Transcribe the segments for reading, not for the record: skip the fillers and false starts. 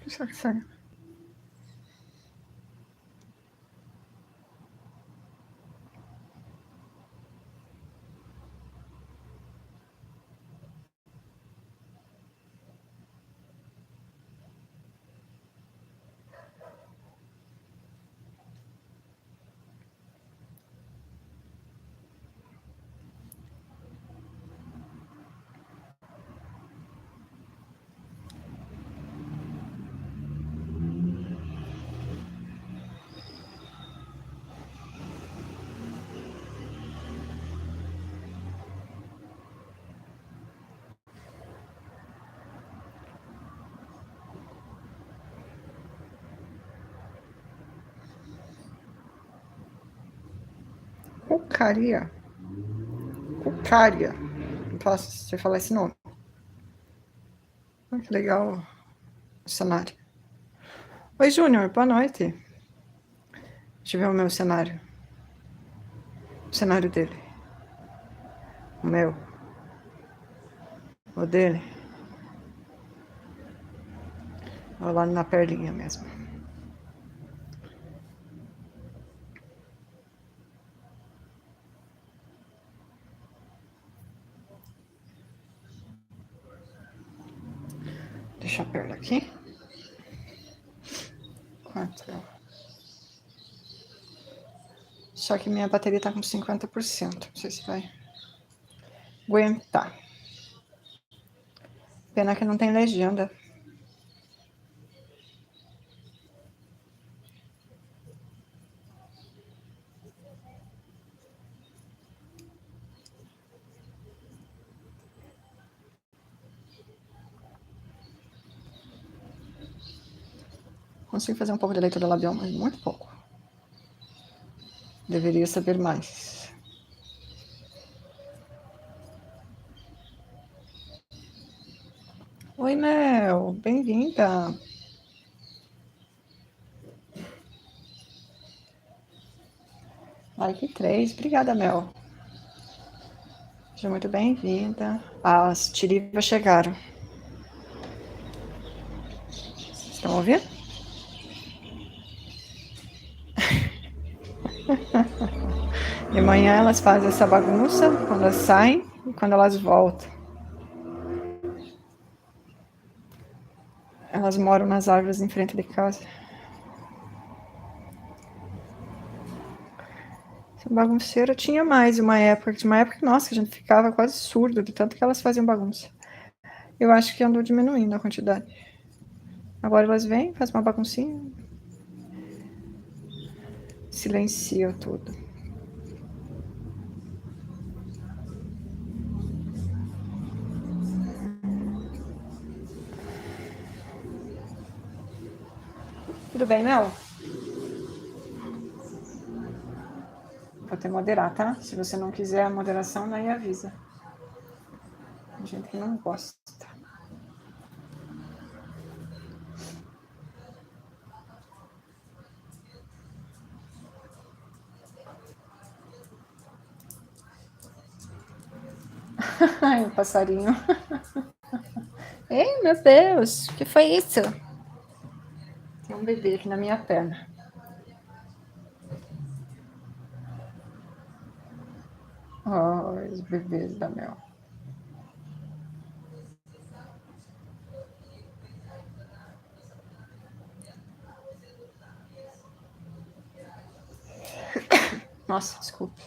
Sério. Cucaria. Cucária. Não posso você falar esse nome. Que legal o cenário. Oi, Júnior, boa noite. Deixa eu ver o meu cenário. O cenário dele. O meu. O dele. Olha lá na perlinha mesmo. Deixa a perla aqui. 4. Só que minha bateria tá com 50%. Não sei se vai aguentar. Pena que não tem legenda. Consigo fazer um pouco de leitura labial, mas muito pouco. Deveria saber mais. Oi, Mel. Bem-vinda. Like 3. Obrigada, Mel. Seja muito bem-vinda. As tirivas chegaram. Estão ouvindo? De manhã elas fazem essa bagunça quando elas saem e quando elas voltam. Elas moram nas árvores em frente de casa. Essa bagunceira tinha mais uma época. Tinha uma época, nossa, que a gente ficava quase surdo de tanto que elas faziam bagunça. Eu acho que andou diminuindo a quantidade. Agora elas vêm, fazem uma baguncinha. Silencia tudo. Tudo bem, Mel? Vou te moderar, tá? Se você não quiser a moderação, daí avisa. Tem gente que não gosta. Ai, o passarinho. Ei, meu Deus, o que foi isso? Tem um bebê aqui na minha perna. Oh, os bebês da Mel. Nossa, desculpa.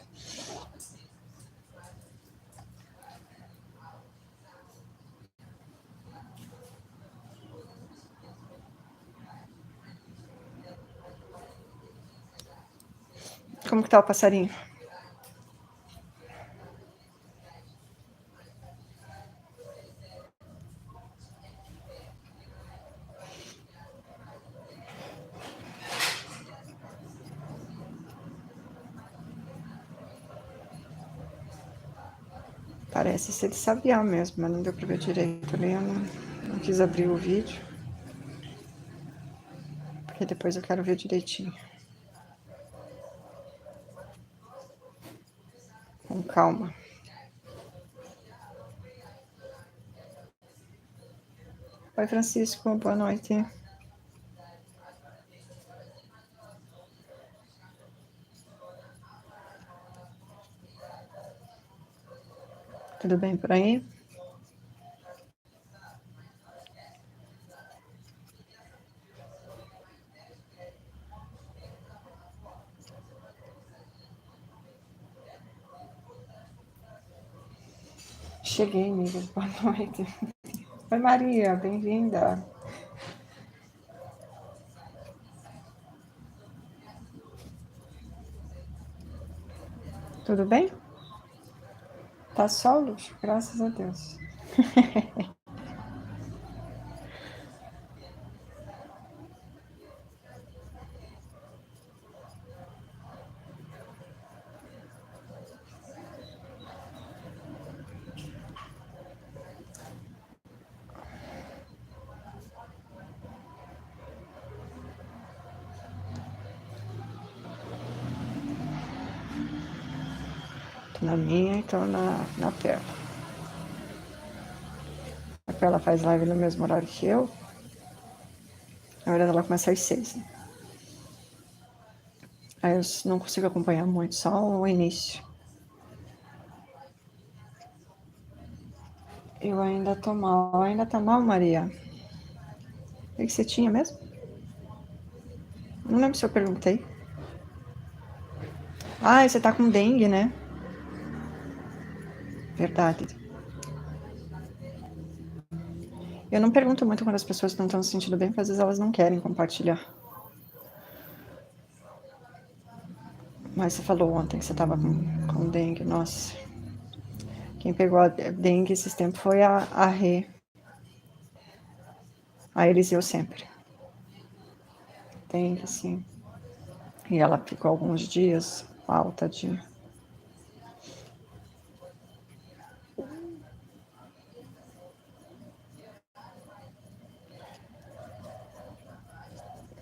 Como que tá o passarinho? Parece ser de sabiá mesmo, mas não deu pra ver direito ali. Eu não quis abrir o vídeo. Porque depois eu quero ver direitinho. Com calma. Oi, Francisco, boa noite. Tudo bem por aí? Cheguei, amiga. Boa noite. Oi, Maria. Bem-vinda. Tudo bem? Tá só, Luz? Graças a Deus. Tô na minha e tô na Perla. A Perla faz live no mesmo horário que eu. Na verdade, ela começa às 6. Né? Aí eu não consigo acompanhar muito, só o início. Eu ainda tô mal. Ainda tá mal, Maria? O que você tinha mesmo? Não lembro se eu perguntei. Ah, você tá com dengue, né? Verdade. Eu não pergunto muito quando as pessoas não estão se sentindo bem, porque às vezes elas não querem compartilhar. Mas você falou ontem que você tava com dengue. Nossa. Quem pegou a dengue esses tempos foi a Rê. A Eliseu sempre. Dengue, sim. E ela ficou alguns dias alta de.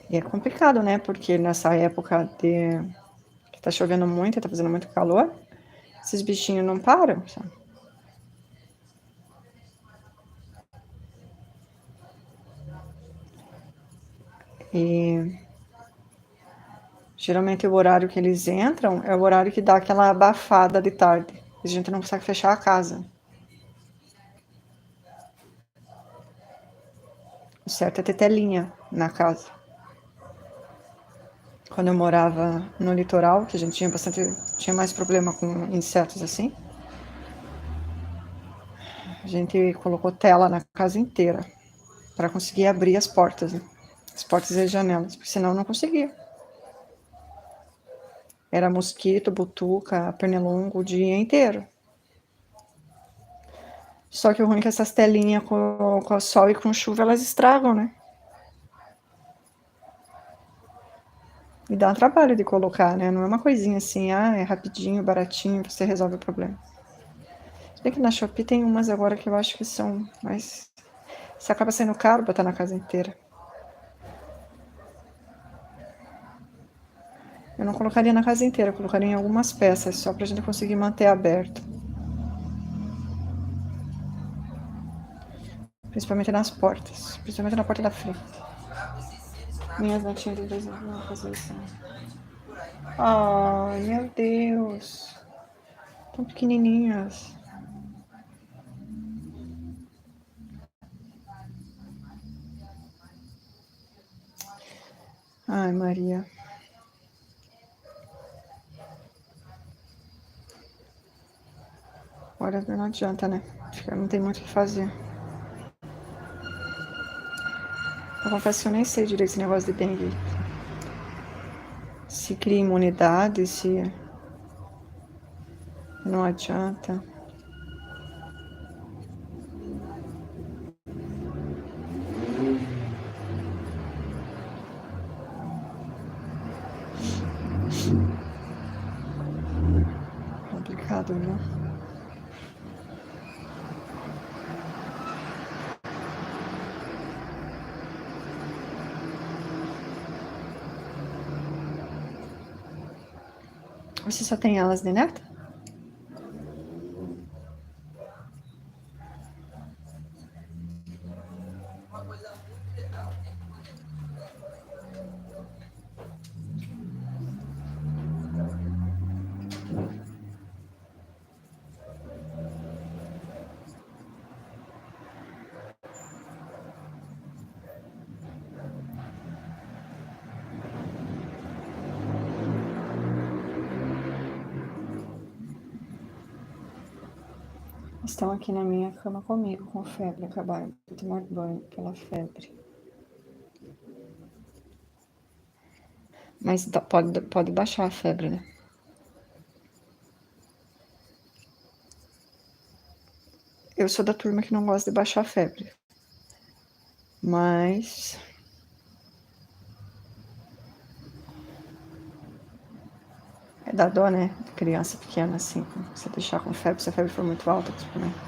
E é complicado, né? Porque nessa época que tá chovendo muito, tá fazendo muito calor, esses bichinhos não param, sabe? E geralmente o horário que eles entram é o horário que dá aquela abafada de tarde. A gente não consegue fechar a casa. O certo é ter telinha na casa. Quando eu morava no litoral, que a gente tinha mais problema com insetos assim, a gente colocou tela na casa inteira para conseguir abrir as portas, né? As portas e as janelas, porque senão eu não conseguia. Era mosquito, butuca, pernilongo o dia inteiro. Só que o ruim é que essas telinhas com o sol e com chuva, elas estragam, né? E dá um trabalho de colocar, né? Não é uma coisinha assim, é rapidinho, baratinho, você resolve o problema. Se bem que na Shopee tem umas agora que eu acho que são, mas você acaba sendo caro botar na casa inteira. Eu não colocaria na casa inteira, eu colocaria em algumas peças, só pra gente conseguir manter aberto. Principalmente nas portas, principalmente na porta da frente. Minhas netinhas de 2 anos vão fazer isso. Ai, meu Deus. Tão pequenininhas. Ai, Maria. Agora não adianta, né? Acho que não tem muito o que fazer. Eu confesso que eu nem sei direito esse negócio de dengue. Se cria imunidade, se não adianta. Complicado, viu? Você só tem elas de neta? estão aqui na minha cama comigo com febre, acabaram de tomar banho pela febre. Mas pode baixar a febre, né? Eu sou da turma que não gosta de baixar a febre. Mas é da dó, né? De criança pequena, assim. Você deixar com febre, se a febre for muito alta, principalmente.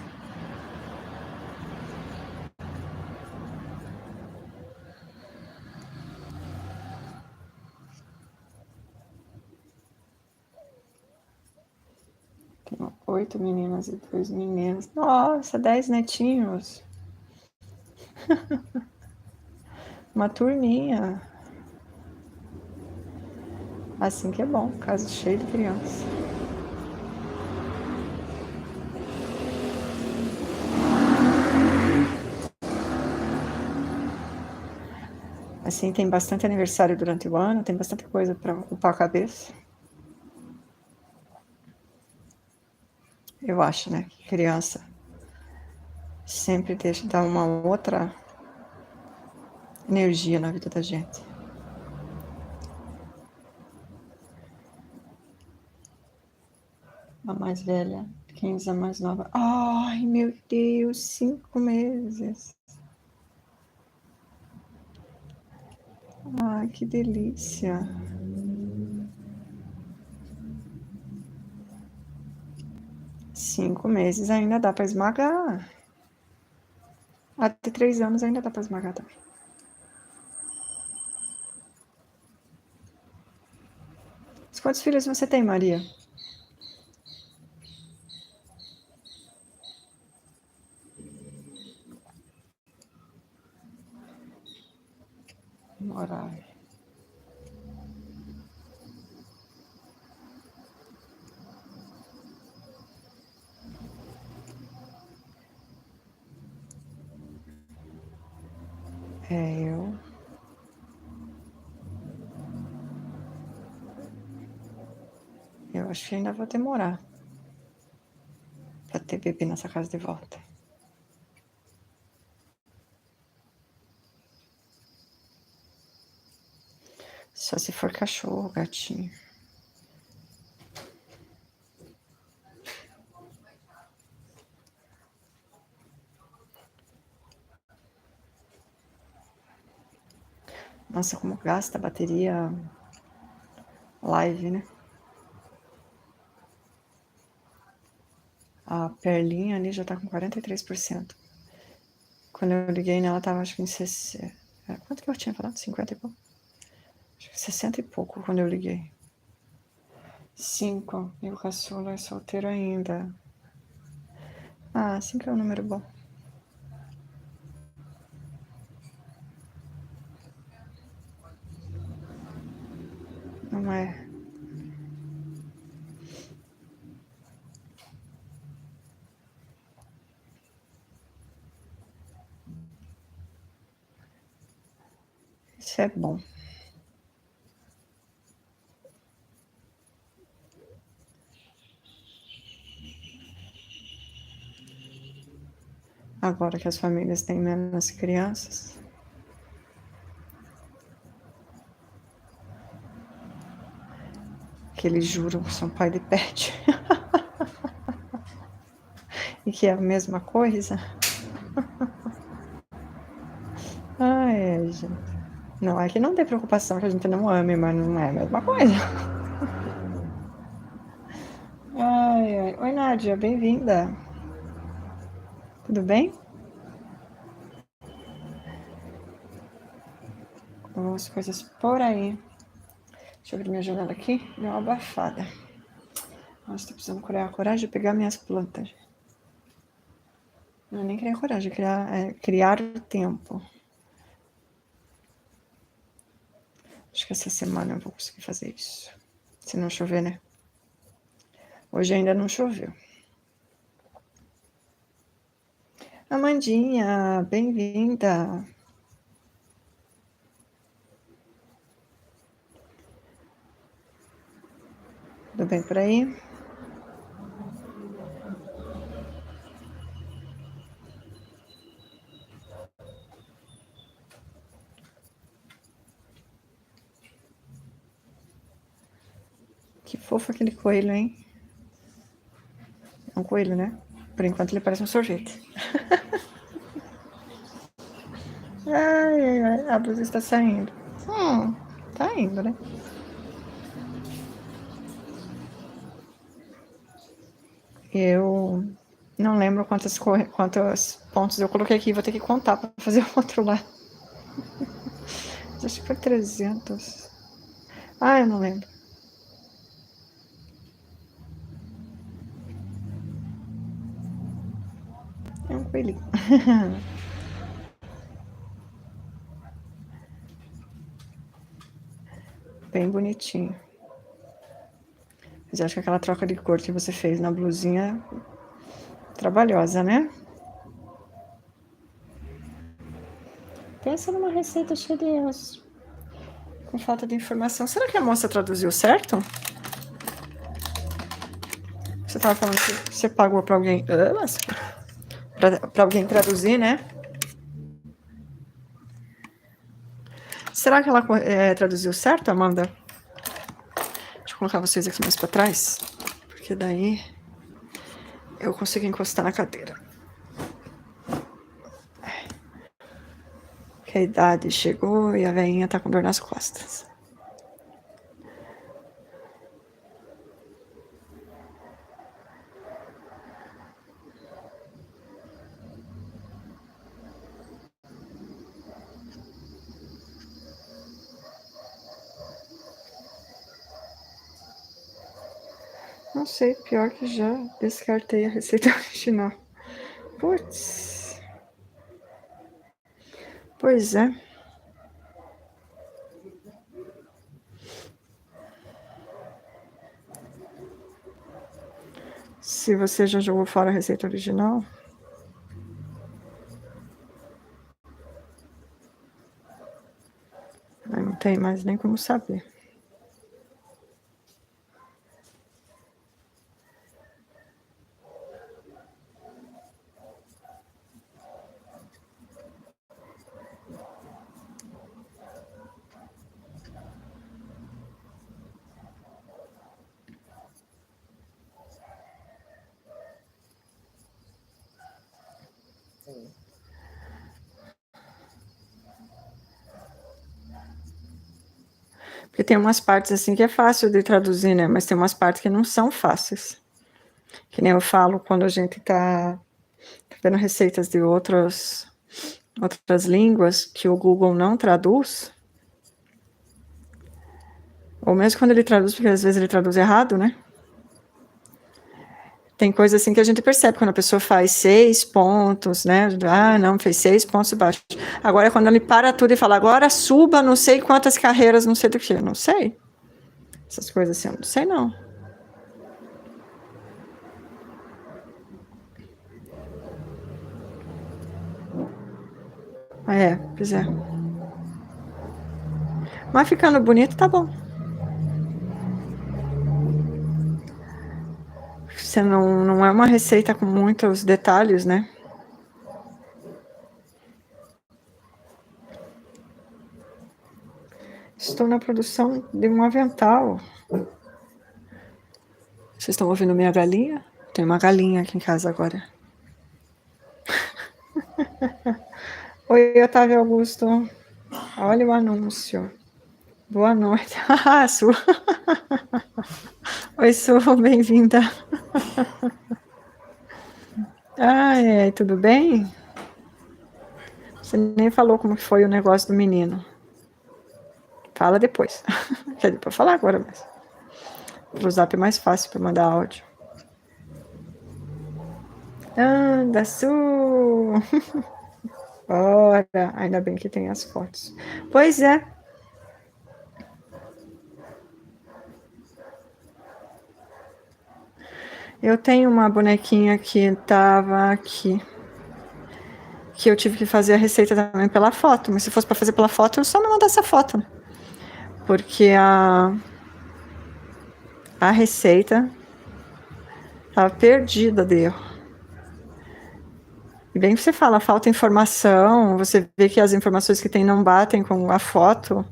Tenho 8 meninas e 2 meninos. Nossa, 10 netinhos. Uma turminha. Assim que é bom, casa cheia de criança. Assim, tem bastante aniversário durante o ano, tem bastante coisa para ocupar a cabeça. Eu acho, né? Que criança sempre deixa dar uma outra energia na vida da gente. A mais velha, 15, a mais nova. Ai, meu Deus, 5 meses. Ai, que delícia. Cinco meses ainda dá para esmagar. Até 3 anos ainda dá para esmagar também. Quantos filhos você tem, Maria? Morar. Eu acho que ainda vou demorar para ter bebê nessa casa de volta. Só se for cachorro, gatinho. Nossa, como gasta a bateria live, né? A perlinha ali já tá com 43%. Quando eu liguei nela, tava acho que em 60. Quanto que eu tinha falado? 50 e pouco? Acho que 60 e pouco quando eu liguei. 5. E o caçula é solteiro ainda. Ah, 5 é um número bom. Não é? Isso é bom. Agora que as famílias têm menos crianças. Que eles juram que são pai de pet. E que é a mesma coisa. Ai, gente. Não, é que não tem preocupação que a gente não ame, mas não é a mesma coisa. Ai, ai. Oi, Nádia, bem-vinda. Tudo bem? Como as coisas por aí. Deixa eu abrir minha janela aqui. Deu uma abafada. Nossa, tô precisando criar a coragem de pegar minhas plantas. Não é nem criar coragem, criar o tempo. Acho que essa semana eu vou conseguir fazer isso. Se não chover, né? Hoje ainda não choveu. Amandinha, bem-vinda. Tudo bem por aí? Que fofo aquele coelho, hein? É um coelho, né? Por enquanto ele parece um sorvete. Ai, a blusa está saindo. Tá indo, né? Eu não lembro quantos pontos eu coloquei aqui. Vou ter que contar para fazer o outro lá. Acho que foi 300. Eu não lembro. É um coelhinho. Bem bonitinho. Mas eu acho que aquela troca de cor que você fez na blusinha trabalhosa, né? Pensa numa receita cheia de erros. Com falta de informação. Será que a moça traduziu certo? Você estava falando que você pagou para alguém. Para alguém traduzir, né? Será que ela traduziu certo, Amanda? Deixa eu colocar vocês aqui mais para trás. Porque daí eu consigo encostar na cadeira. Que a idade chegou e a velhinha tá com dor nas costas. Não sei, pior que já descartei a receita original. Putz. Pois é. Se você já jogou fora a receita original, não tem mais nem como saber. Porque tem umas partes assim que é fácil de traduzir, né? Mas tem umas partes que não são fáceis. Que nem eu falo quando a gente tá vendo receitas de outras línguas que o Google não traduz. Ou mesmo quando ele traduz, porque às vezes ele traduz errado, né? Tem coisa assim que a gente percebe quando a pessoa faz 6 pontos, né? Não, fez 6 pontos baixos. Agora, quando ele para tudo e fala, agora suba não sei quantas carreiras, não sei do que, não sei. Essas coisas assim, eu não sei não. Pois é. Mas ficando bonito, tá bom. Você não é uma receita com muitos detalhes, né? Estou na produção de um avental. Vocês estão ouvindo minha galinha? Tem uma galinha aqui em casa agora. Oi, Otávio Augusto. Olha o anúncio. Boa noite. Su. Oi, Su, bem-vinda. Tudo bem? Você nem falou como que foi o negócio do menino. Fala depois. Quer dizer, pode falar agora, mas o Zap é mais fácil para mandar áudio. Anda, Su! Ora, ainda bem que tem as fotos. Pois é. Eu tenho uma bonequinha que estava aqui, que eu tive que fazer a receita também pela foto, mas se fosse para fazer pela foto, eu só me mandasse a foto, né? Porque a receita estava perdida de erro. E bem que você fala, falta informação, você vê que as informações que tem não batem com a foto.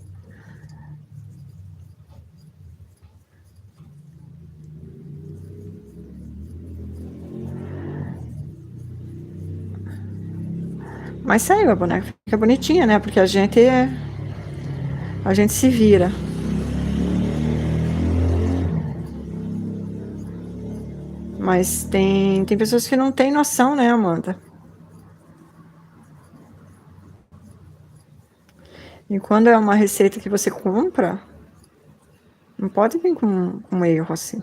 Mas saiu a boneca, fica bonitinha, né? Porque a gente se vira. Mas tem pessoas que não têm noção, né, Amanda? E quando é uma receita que você compra, não pode vir com um erro assim.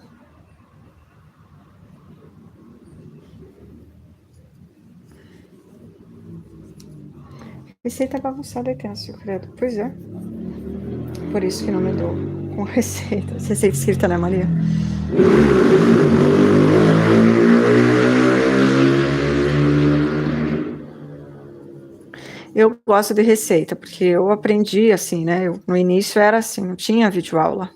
Receita bagunçada é tenso, credo. Pois é. Por isso que não me dou com receitas. Receita escrita, né, Maria? Eu gosto de receita, porque eu aprendi assim, né? No início era assim, não tinha videoaula.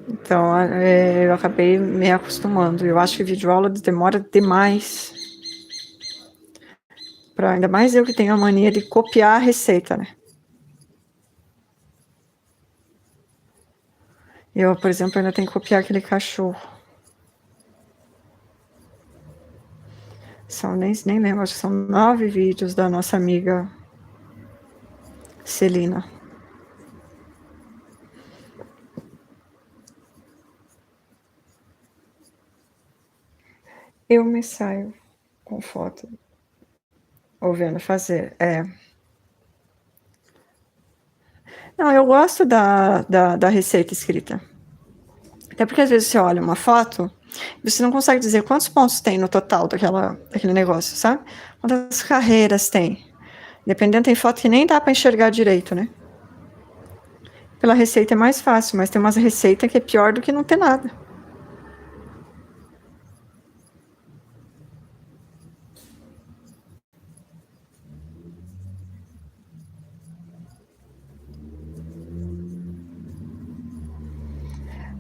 Então, eu acabei me acostumando. Eu acho que videoaula demora demais. Ainda mais eu que tenho a mania de copiar a receita, né? Eu, por exemplo, ainda tenho que copiar aquele cachorro. Nem lembro, acho que são 9 vídeos da nossa amiga Celina. Eu me saio com foto, ou vendo fazer. Não, eu gosto da receita escrita. Até porque às vezes você olha uma foto, você não consegue dizer quantos pontos tem no total daquele negócio, sabe? Quantas carreiras tem. Dependendo, tem foto que nem dá para enxergar direito, né? Pela receita é mais fácil, mas tem umas receitas que é pior do que não ter nada.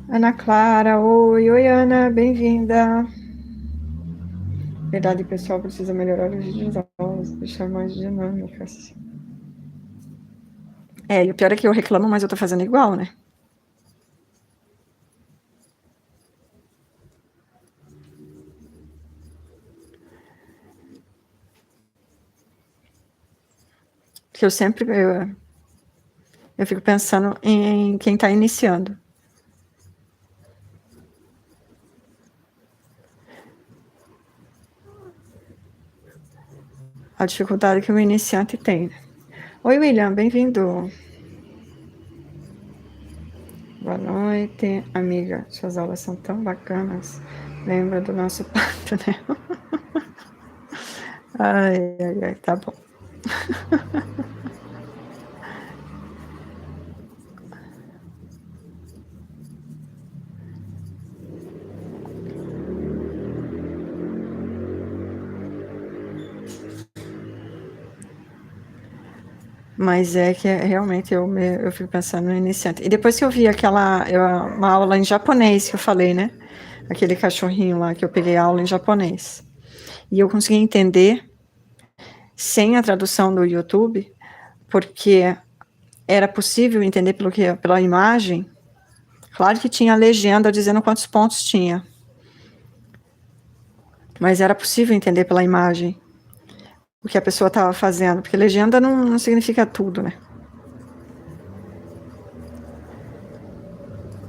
Ana Clara, oi Ana, bem-vinda. Verdade, pessoal, precisa melhorar os vídeos das aulas, deixar mais dinâmicas. E o pior é que eu reclamo, mas eu tô fazendo igual, né? Porque eu fico pensando em quem tá iniciando. A dificuldade que o iniciante tem. Oi, William, bem-vindo. Boa noite, amiga. Suas aulas são tão bacanas. Lembra do nosso pacto, né? Ai, tá bom. Mas é que realmente eu fico pensando no iniciante. E depois que eu vi uma aula em japonês que eu falei, né? Aquele cachorrinho lá que eu peguei aula em japonês. E eu consegui entender sem a tradução do YouTube, porque era possível entender pela imagem. Claro que tinha a legenda dizendo quantos pontos tinha, mas era possível entender pela imagem o que a pessoa estava fazendo, porque legenda não significa tudo, né?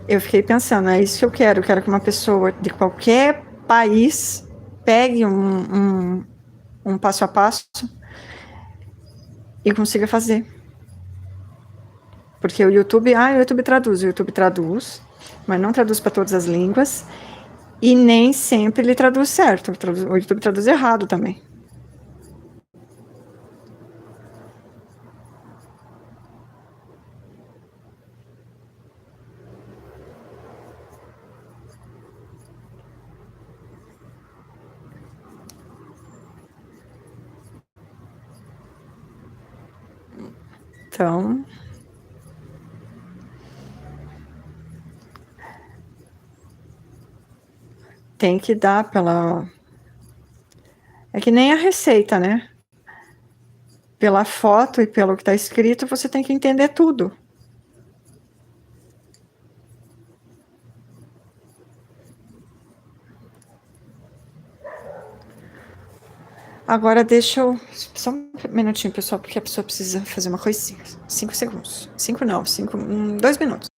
Eu fiquei pensando, é isso que eu quero que uma pessoa de qualquer país pegue um passo a passo e consiga fazer. Porque o YouTube traduz, mas não traduz para todas as línguas, e nem sempre ele traduz certo, o YouTube traduz errado também. Então, tem que dar pela... É que nem a receita, né? Pela foto e pelo que está escrito, você tem que entender tudo. Agora deixa eu... Só um minutinho, pessoal, porque a pessoa precisa fazer uma coisinha. 5 segundos. 5 não, 2 minutos.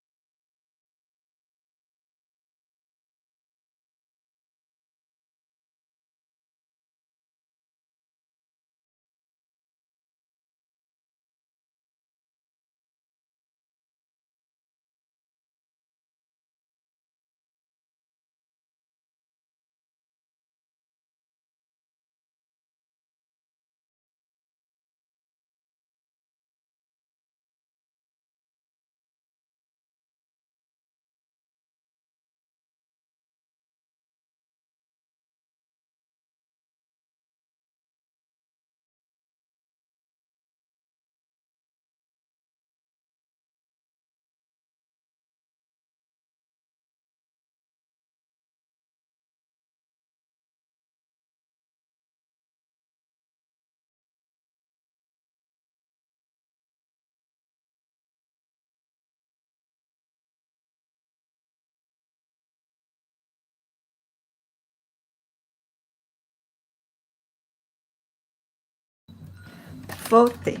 Voltei.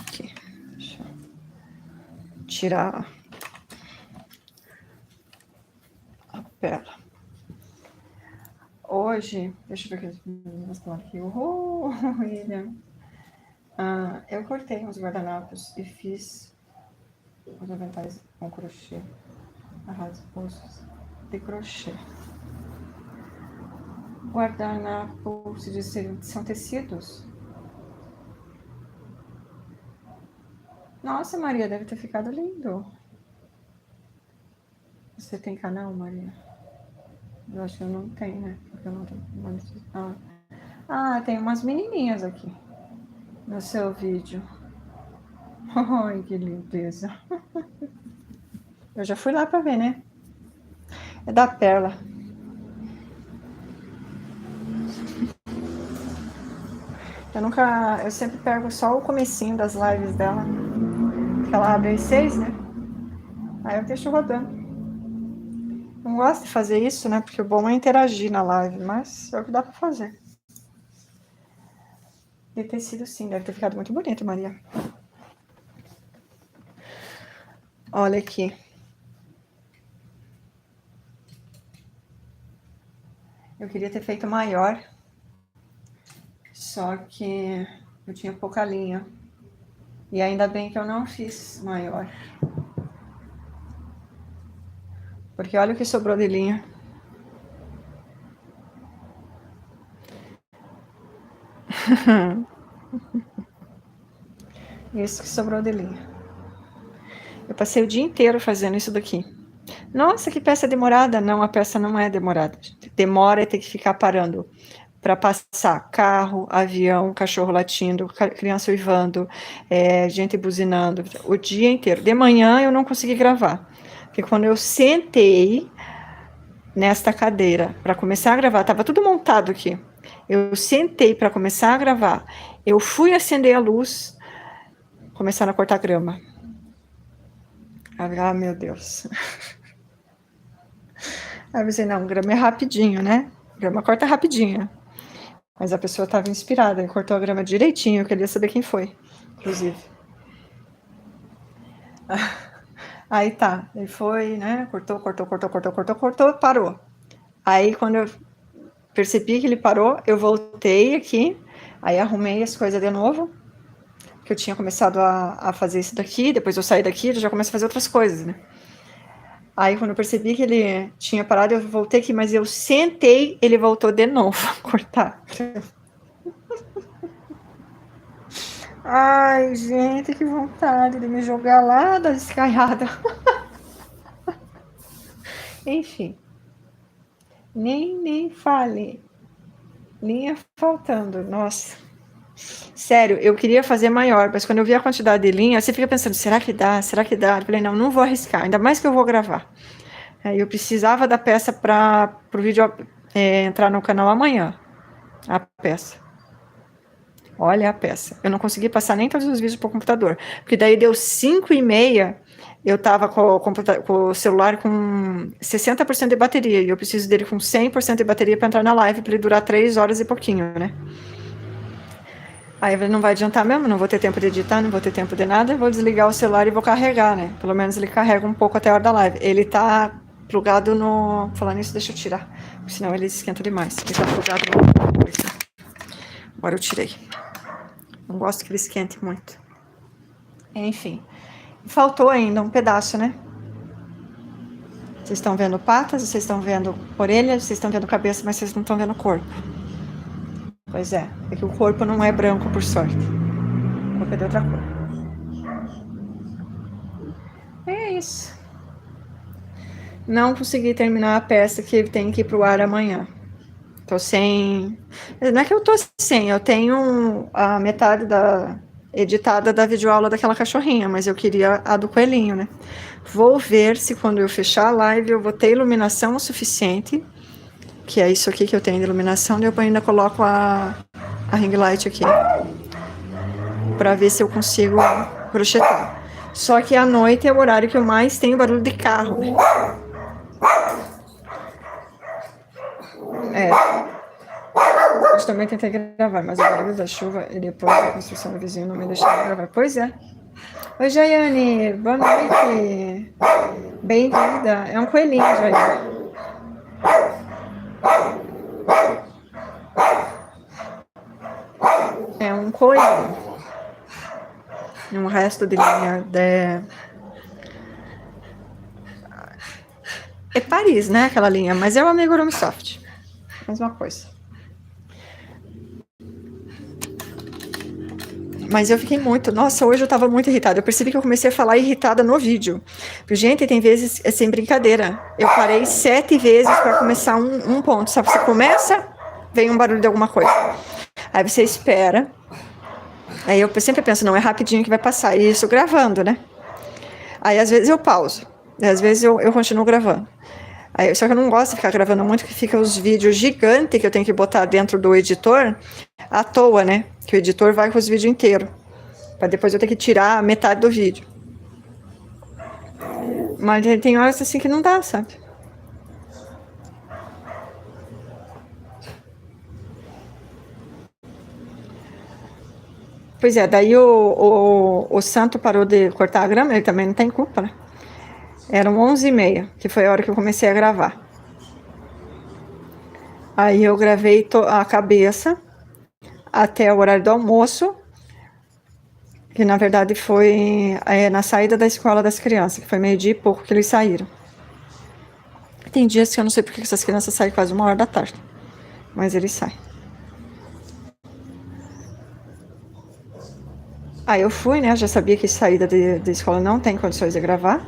Aqui. Deixa eu tirar a pérola. Hoje, deixa eu ver o que estão aqui. William. Eu cortei uns guardanapos e fiz os aventais com crochê. Arrasos de crochê. Guardanapo, se diz, são tecidos? Nossa, Maria, deve ter ficado lindo. Você tem canal, Maria? Eu acho que eu não tenho, né? Porque eu não tenho. Tem umas menininhas aqui no seu vídeo. Ai, que lindeza. Eu já fui lá pra ver, né? É da Perla. Eu sempre pego só o comecinho das lives dela. Que ela abre às 6, né? Aí eu deixo rodando. Não gosto de fazer isso, né? Porque o bom é interagir na live, mas é o que dá pra fazer. Deve ter sido sim, deve ter ficado muito bonito, Maria. Olha aqui. Eu queria ter feito maior, só que eu tinha pouca linha. E ainda bem que eu não fiz maior. Porque olha o que sobrou de linha. Isso que sobrou de linha. Eu passei o dia inteiro fazendo isso daqui. Nossa, que peça demorada. Não, a peça não é demorada. Demora é ter que ficar parando para passar carro, avião, cachorro latindo, criança uivando, gente buzinando, o dia inteiro. De manhã eu não consegui gravar, porque quando eu sentei nesta cadeira para começar a gravar, estava tudo montado aqui. Eu sentei para começar a gravar, eu fui acender a luz, começaram a cortar grama. Ah, meu Deus. Aí eu pensei, não, grama é rapidinho, né? Grama corta rapidinho. Mas a pessoa estava inspirada, cortou a grama direitinho, eu queria saber quem foi, inclusive. Aí tá, ele foi, né? Cortou, parou. Aí quando eu percebi que ele parou, eu voltei aqui, aí arrumei as coisas de novo, que eu tinha começado a fazer isso daqui, depois eu saí daqui, eu já comecei a fazer outras coisas, né? Aí quando eu percebi que ele tinha parado, eu voltei aqui, mas eu sentei, ele voltou de novo a cortar. Ai, gente, que vontade de me jogar lá da escaiada. Enfim, nem fale, nem ia faltando, nossa. Sério, eu queria fazer maior, mas quando eu vi a quantidade de linha, você fica pensando, será que dá? Será que dá? Eu falei, não vou arriscar, ainda mais que eu vou gravar. Eu precisava da peça para o vídeo entrar no canal amanhã, a peça. Olha a peça. Eu não consegui passar nem todos os vídeos para o computador. Porque daí deu 5h30, eu estava com o celular com 60% de bateria. E eu preciso dele com 100% de bateria para entrar na live, para ele durar 3 horas e pouquinho, né? Aí não vai adiantar mesmo, não vou ter tempo de editar, não vou ter tempo de nada. Vou desligar o celular e vou carregar, né? Pelo menos ele carrega um pouco até a hora da live. Ele tá plugado no... Falando nisso, deixa eu tirar. Senão ele esquenta demais. Ele tá plugado no... Agora eu tirei. Não gosto que ele esquente muito. Enfim. Faltou ainda um pedaço, né? Vocês estão vendo patas, vocês estão vendo orelhas, vocês estão vendo cabeça, mas vocês não estão vendo corpo. Pois é que o corpo não é branco, por sorte. O corpo é de outra cor. É isso. Não consegui terminar a peça que tem que ir pro ar amanhã. Tô sem... Não é que eu tô sem, eu tenho a metade editada da videoaula daquela cachorrinha, mas eu queria a do coelhinho, né? Vou ver se quando eu fechar a live eu vou ter iluminação o suficiente, que é isso aqui que eu tenho de iluminação, e eu ainda coloco a ring light aqui, para ver se eu consigo crochetar. Só que à noite é o horário que eu mais tenho barulho de carro. Eu também tentei gravar, mas o barulho da chuva e depois a construção do vizinho não me deixaram gravar. Pois é. Oi, Jaiane. Boa noite. Bem-vinda. É um coelhinho, Jaiane. É um coelho. Um resto de linha de... É Paris, né? Aquela linha, mas é o Amigurumi Soft. Mesma coisa. Mas eu fiquei muito... Nossa, hoje eu tava muito irritada. Eu percebi que eu comecei a falar irritada no vídeo. Gente, tem vezes, é sem brincadeira. Eu parei 7 vezes para começar um ponto. Sabe, você começa, vem um barulho de alguma coisa. Aí você espera. Aí eu sempre penso, não, é rapidinho que vai passar. E isso gravando, né? Aí às vezes eu pauso. Às vezes eu continuo gravando. Aí, só que eu não gosto de ficar gravando muito, que fica os vídeos gigantes que eu tenho que botar dentro do editor à toa, né? Que o editor vai com os vídeos inteiros. Para depois eu ter que tirar metade do vídeo. Mas tem horas assim que não dá, sabe? Pois é, daí o Santo parou de cortar a grama, ele também não tem culpa, né? Eram 11h30, que foi a hora que eu comecei a gravar. Aí eu gravei a cabeça até o horário do almoço, que na verdade foi na saída da escola das crianças, que foi 12h e pouco que eles saíram. Tem dias que eu não sei porque essas crianças saem quase 1h da tarde, mas eles saem. Aí eu fui, né, já sabia que saída de escola não tem condições de gravar.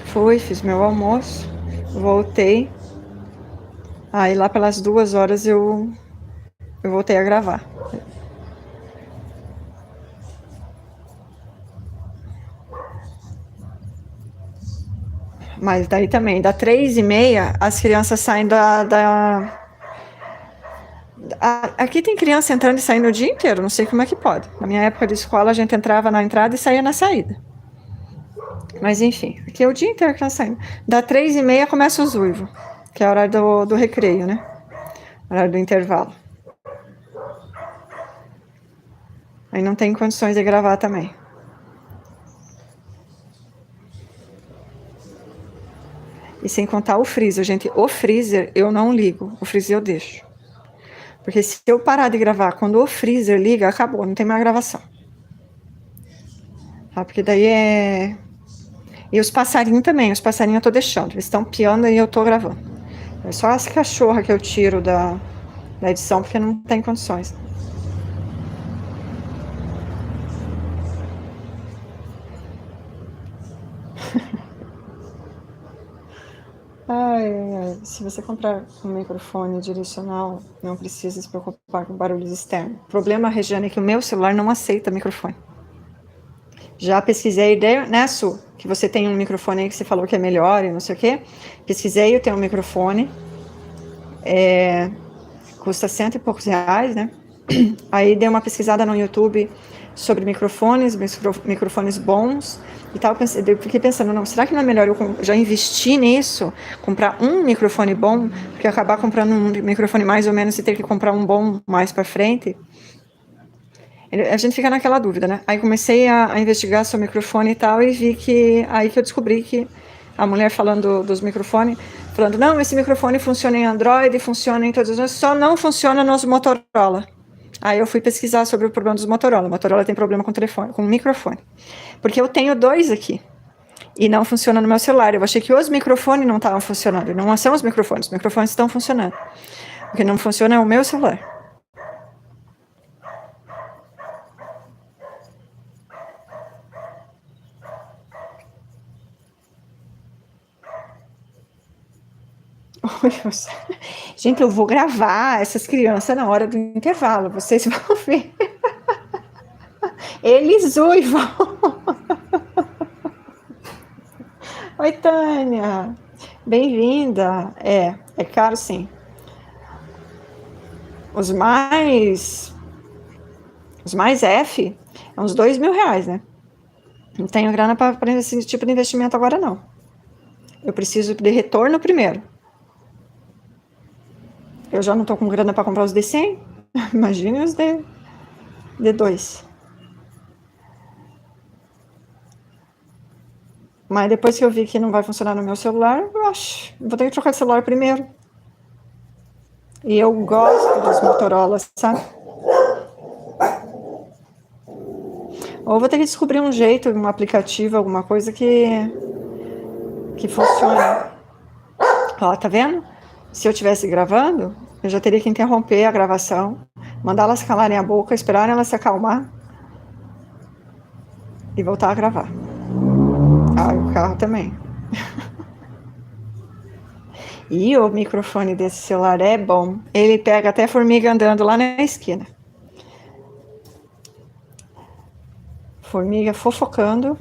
Fui, fiz meu almoço, voltei. Aí lá pelas 2h eu voltei a gravar. Mas daí também, da 3h30, as crianças saem aqui tem criança entrando e saindo o dia inteiro, não sei como é que pode. Na minha época de escola, a gente entrava na entrada e saía na saída. Mas enfim, aqui é o dia inteiro que tá saindo. Da 3h30 começa o uivos, que é a hora do recreio, né? A hora do intervalo. Aí não tem condições de gravar também. E sem contar o freezer, gente. O freezer eu não ligo, o freezer eu deixo. Porque se eu parar de gravar, quando o freezer liga, acabou, não tem mais gravação. Tá? Porque daí é... E os passarinhos também, os passarinhos eu tô deixando. Eles estão piando e eu tô gravando. É só as cachorras que eu tiro da edição, porque não tem condições. Se você comprar um microfone direcional, não precisa se preocupar com barulhos externos. O problema, Regiane, é que o meu celular não aceita microfone. Já pesquisei, né, Su? Que você tem um microfone aí que você falou que é melhor e não sei o quê. Pesquisei, eu tenho um microfone. Custa 100 e poucos reais, né? Aí dei uma pesquisada no YouTube sobre microfones bons e tal. Eu fiquei pensando, não, será que não é melhor eu já investir nisso, comprar um microfone bom, porque acabar comprando um microfone mais ou menos e ter que comprar um bom mais para frente? A gente fica naquela dúvida, né? Aí comecei a investigar sobre o microfone e tal, e vi que aí que eu descobri que a mulher falando dos microfones, falando, não, esse microfone funciona em Android, funciona em todos os, só não funciona nos Motorola. Aí eu fui pesquisar sobre o problema dos Motorola. Motorola tem problema com telefone, com microfone. Porque eu tenho dois aqui e não funciona no meu celular. Eu achei que os microfones não estavam funcionando. Não são os microfones estão funcionando. O que não funciona é o meu celular. Gente, eu vou gravar essas crianças na hora do intervalo. Vocês vão ver. Eles uivam. Oi, Tânia. Bem-vinda. É caro sim. Os mais F é uns R$2.000, né? Não tenho grana para esse tipo de investimento agora, não. Eu preciso de retorno primeiro. Eu já não tô com grana para comprar os de 100. Imagine os de 2. Mas depois que eu vi que não vai funcionar no meu celular, eu acho, vou ter que trocar de celular primeiro. E eu gosto dos Motorola, sabe? Ou vou ter que descobrir um jeito, um aplicativo, alguma coisa que funcione. Ó, tá vendo? Se eu estivesse gravando, eu já teria que interromper a gravação, mandar elas calarem a boca, esperar elas se acalmar e voltar a gravar. Ah, e o carro também. E o microfone desse celular é bom. Ele pega até formiga andando lá na esquina. Formiga fofocando.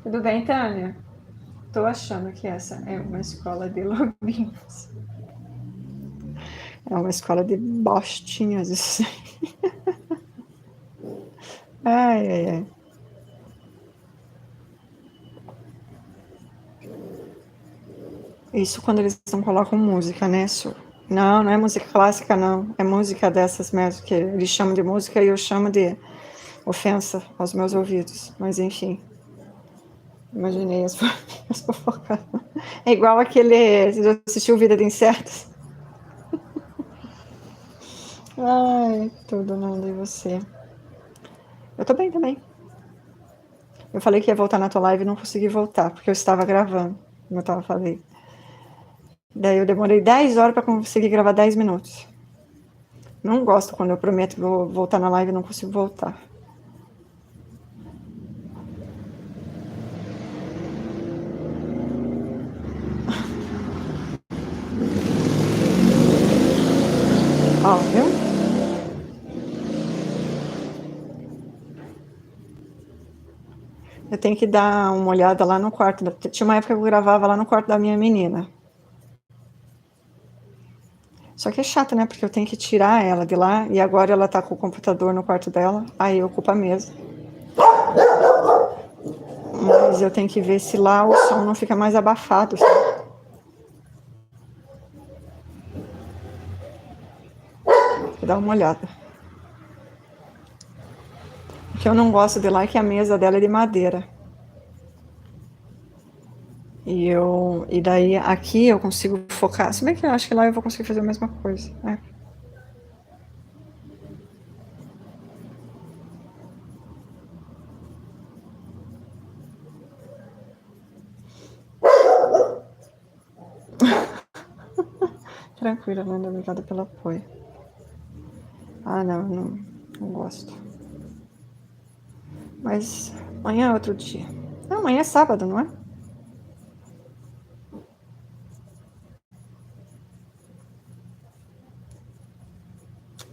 Tudo bem, Tânia? Tô achando que essa é uma escola de lobinhos. É uma escola de bostinhas, isso. Ai, ai, ai. Isso quando eles não colocam música, né? Não, não é música clássica, não. É música dessas mesmo, que eles chamam de música e eu chamo de ofensa aos meus ouvidos. Mas, enfim. Imaginei as formigas fofocando. É igual aquele... Você já assistiu Vida de Insetos? Ai, tudo, Nanda, e você? Eu tô bem também. Eu falei que ia voltar na tua live e não consegui voltar, porque eu estava gravando, como eu falei. Daí eu demorei 10 horas para conseguir gravar 10 minutos. Não gosto quando eu prometo que vou voltar na live e não consigo voltar. Ó, viu? Eu tenho que dar uma olhada lá no quarto. Tinha uma época que eu gravava lá no quarto da minha menina. Só que é chato, né? Porque eu tenho que tirar ela de lá e agora ela tá com o computador no quarto dela, aí ocupa a mesa. Mas eu tenho que ver se lá o som não fica mais abafado, sabe? Vou dar uma olhada. O que eu não gosto de lá é que a mesa dela é de madeira. E daí aqui eu consigo focar. Se bem que eu acho que lá eu vou conseguir fazer a mesma coisa, né? Tranquila, Nanda, obrigada pelo apoio. Ah, não gosto. Mas amanhã é outro dia. Não, amanhã é sábado, não é?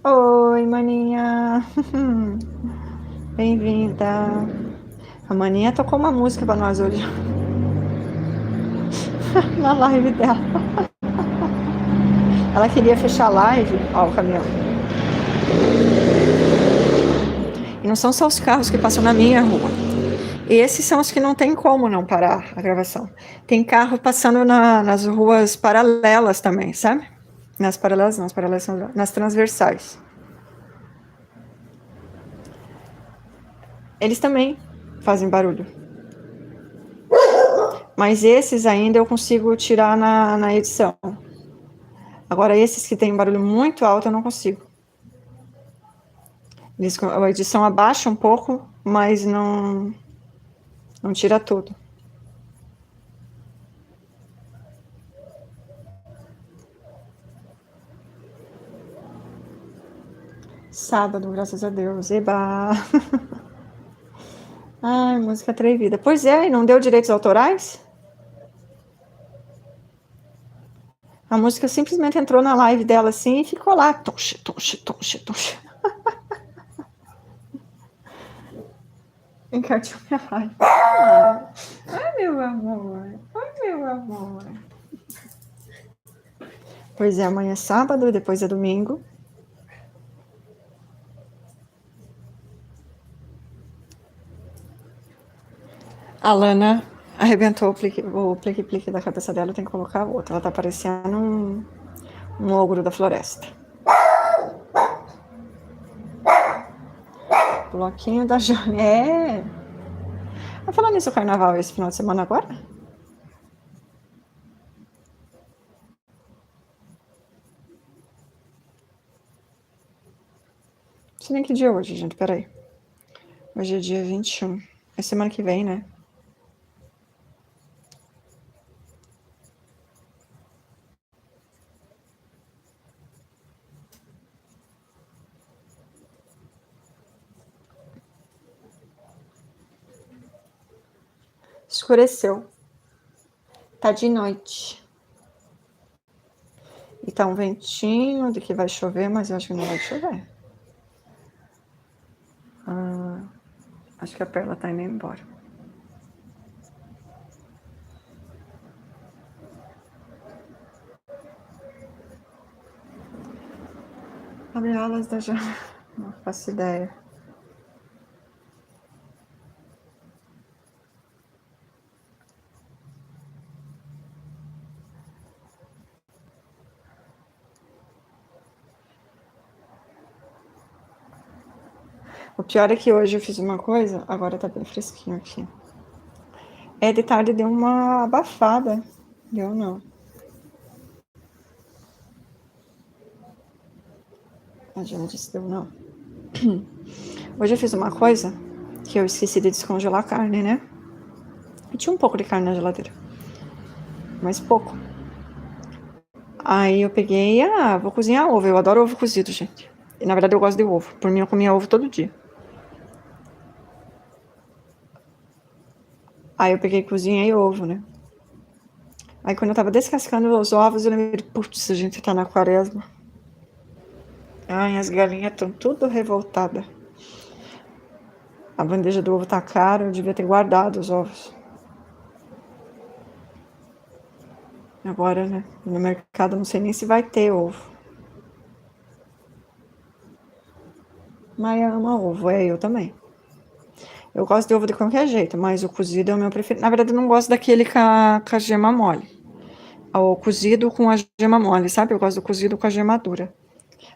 Oi, maninha. Bem-vinda. A maninha tocou uma música pra nós hoje. Na live dela. Ela queria fechar a live. Ó, o caminhão. E não são só os carros que passam na minha rua. Esses são os que não tem como não parar a gravação. Tem carro passando nas ruas paralelas também, sabe? Nas paralelas não, as paralelas são nas transversais. Eles também fazem barulho. Mas esses ainda eu consigo tirar na edição. Agora, esses que tem um barulho muito alto, eu não consigo. A edição abaixa um pouco, mas não tira tudo. Sábado, graças a Deus. Eba! Ai, música atrevida. Pois é, e não deu direitos autorais? A música simplesmente entrou na live dela assim e ficou lá. Tonche, tonche, tonche, tonche. Encartiu minha raiva. Ai, meu amor. Ai, meu amor. Pois é, amanhã é sábado, depois é domingo. A Lana arrebentou o plique-plique da cabeça dela, tem que colocar outro. Ela tá parecendo um ogro da floresta. Bloquinho da Jane. É. Tá falando nisso, o carnaval esse final de semana agora? Não sei nem que dia é hoje, gente. Peraí. Hoje é dia 21. É semana que vem, né? Escureceu. Tá de noite. E tá um ventinho de que vai chover, mas eu acho que não vai chover. Acho que a Perla tá indo embora. Abre alas da Jane. Não faço ideia. O pior é que hoje eu fiz uma coisa, agora tá bem fresquinho aqui. É, de tarde deu uma abafada. Deu não. A Jane disse deu não. Hoje eu fiz uma coisa que eu esqueci de descongelar a carne, né? E tinha um pouco de carne na geladeira. Mas pouco. Aí eu peguei, vou cozinhar ovo. Eu adoro ovo cozido, gente. E, na verdade eu gosto de ovo. Por mim eu comia ovo todo dia. Aí eu peguei e cozinhei ovo, né? Aí quando eu tava descascando os ovos, eu lembrei, putz, a gente tá na quaresma. Ai, as galinhas estão tudo revoltadas. A bandeja do ovo tá cara, eu devia ter guardado os ovos. Agora, né? No mercado não sei nem se vai ter ovo. Maia ama ovo, eu também. Eu gosto de ovo de qualquer jeito, mas o cozido é o meu preferido. Na verdade, eu não gosto daquele com a gema mole. O cozido com a gema mole, sabe? Eu gosto do cozido com a gema dura.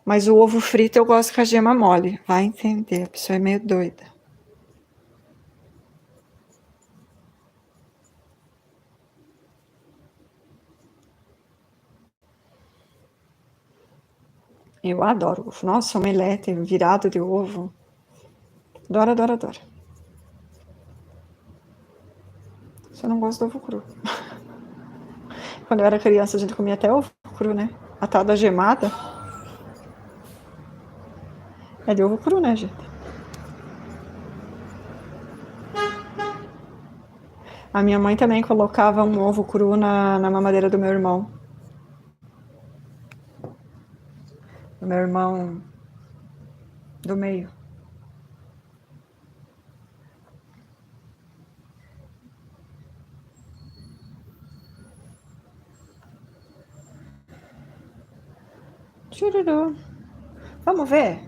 Mas o ovo frito eu gosto com a gema mole. Vai entender, a pessoa é meio doida. Eu adoro ovo. Nossa, omelete virado de ovo. Adoro, adoro, adoro. Só não gosto do ovo cru. Quando eu era criança, a gente comia até ovo cru, né? A tal da gemada é de ovo cru, né, gente? A minha mãe também colocava um ovo cru na mamadeira do meu irmão. Do meu irmão do meio. Tchururu. Vamos ver?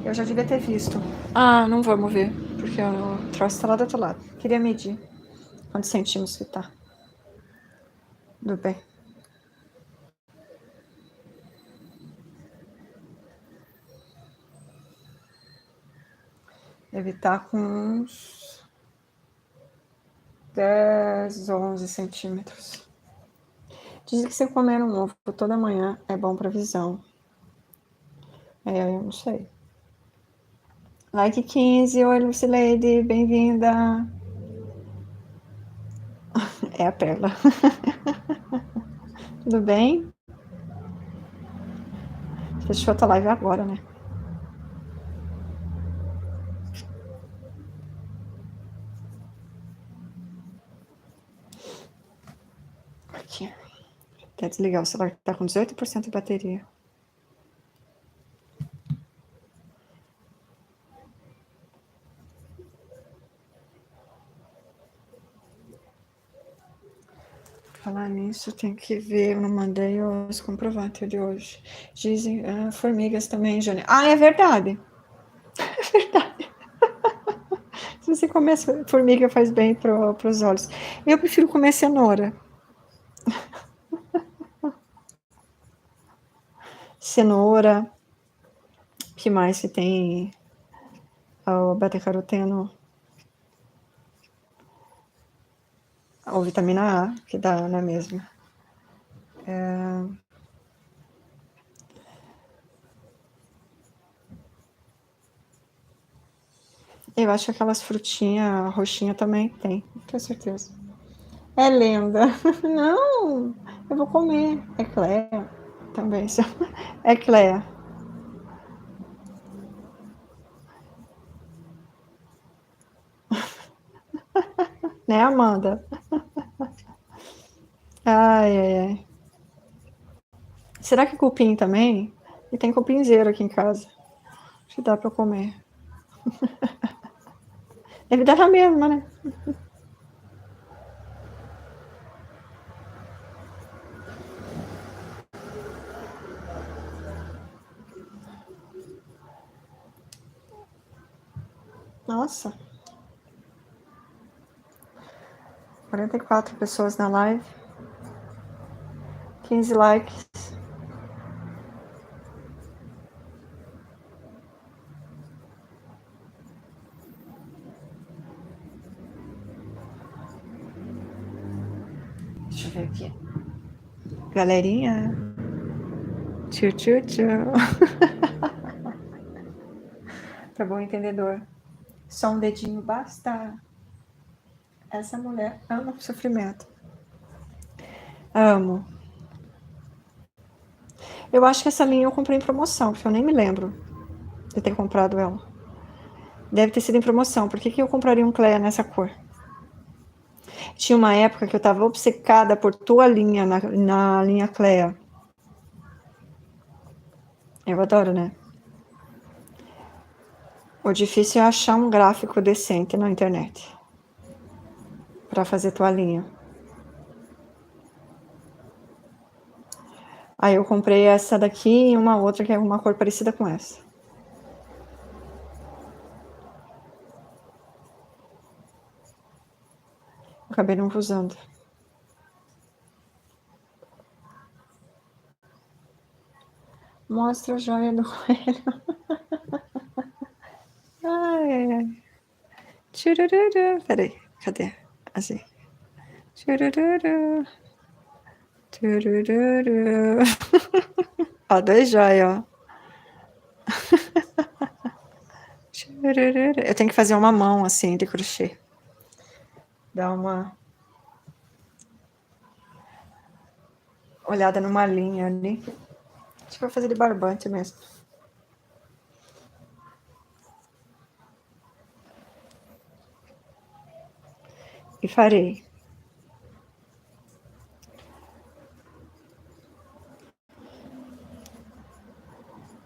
Eu já devia ter visto. Ah, não vamos ver, porque o troço tá lá do outro lado. Queria medir quantos centímetros que tá. Tudo bem. Deve estar com uns 10, 11 centímetros. Dizem que se comer um ovo toda manhã é bom pra visão. Eu não sei. Like 15, oi Lucileide, bem-vinda. É a Perla. Tudo bem? Fechou a tua live agora, né? Aqui. Até desligar o celular, tá com 18% de bateria. Falar nisso, tem que ver, eu não mandei os comprovantes de hoje. Dizem, formigas também, Jane. Ah, é verdade. É verdade. Se você comer formiga, faz bem para os olhos. Eu prefiro comer cenoura. Cenoura. Que mais que tem? O beta-caroteno. Ou vitamina A, que dá, não é mesmo? Eu acho que aquelas frutinhas roxinhas também tem, não tenho certeza. É lenda. Não, eu vou comer. É Cléa também. É Cléa. Né, Amanda? Ai, ai, ai. Será que cupim também? E tem cupinzeiro aqui em casa. Acho que dá pra comer. Deve dar na mesma, né? Nossa. 44 pessoas na live. 15 likes. Deixa eu ver aqui. Galerinha. Tchau, tchau, tchau. Pra bom entendedor. Só um dedinho basta. Essa mulher ama o sofrimento. Amo. Eu acho que essa minha eu comprei em promoção, porque eu nem me lembro de ter comprado ela. Deve ter sido em promoção. Por que eu compraria um Cléa nessa cor? Tinha uma época que eu tava obcecada por toalhinha na linha Cléa. Eu adoro, né? O difícil é achar um gráfico decente na internet para fazer toalhinha. Aí eu comprei essa daqui e uma outra que é uma cor parecida com essa. Acabei não usando. Mostra a joia do coelho. Ai, ai. Tchurururu. Peraí, cadê? Assim. Tchurururu. Tchurururu. Ó, 2 joias, ó. Tchurururu. Eu tenho que fazer uma mão assim de crochê. Dar uma olhada numa linha ali. Acho que vou fazer de barbante mesmo. E farei.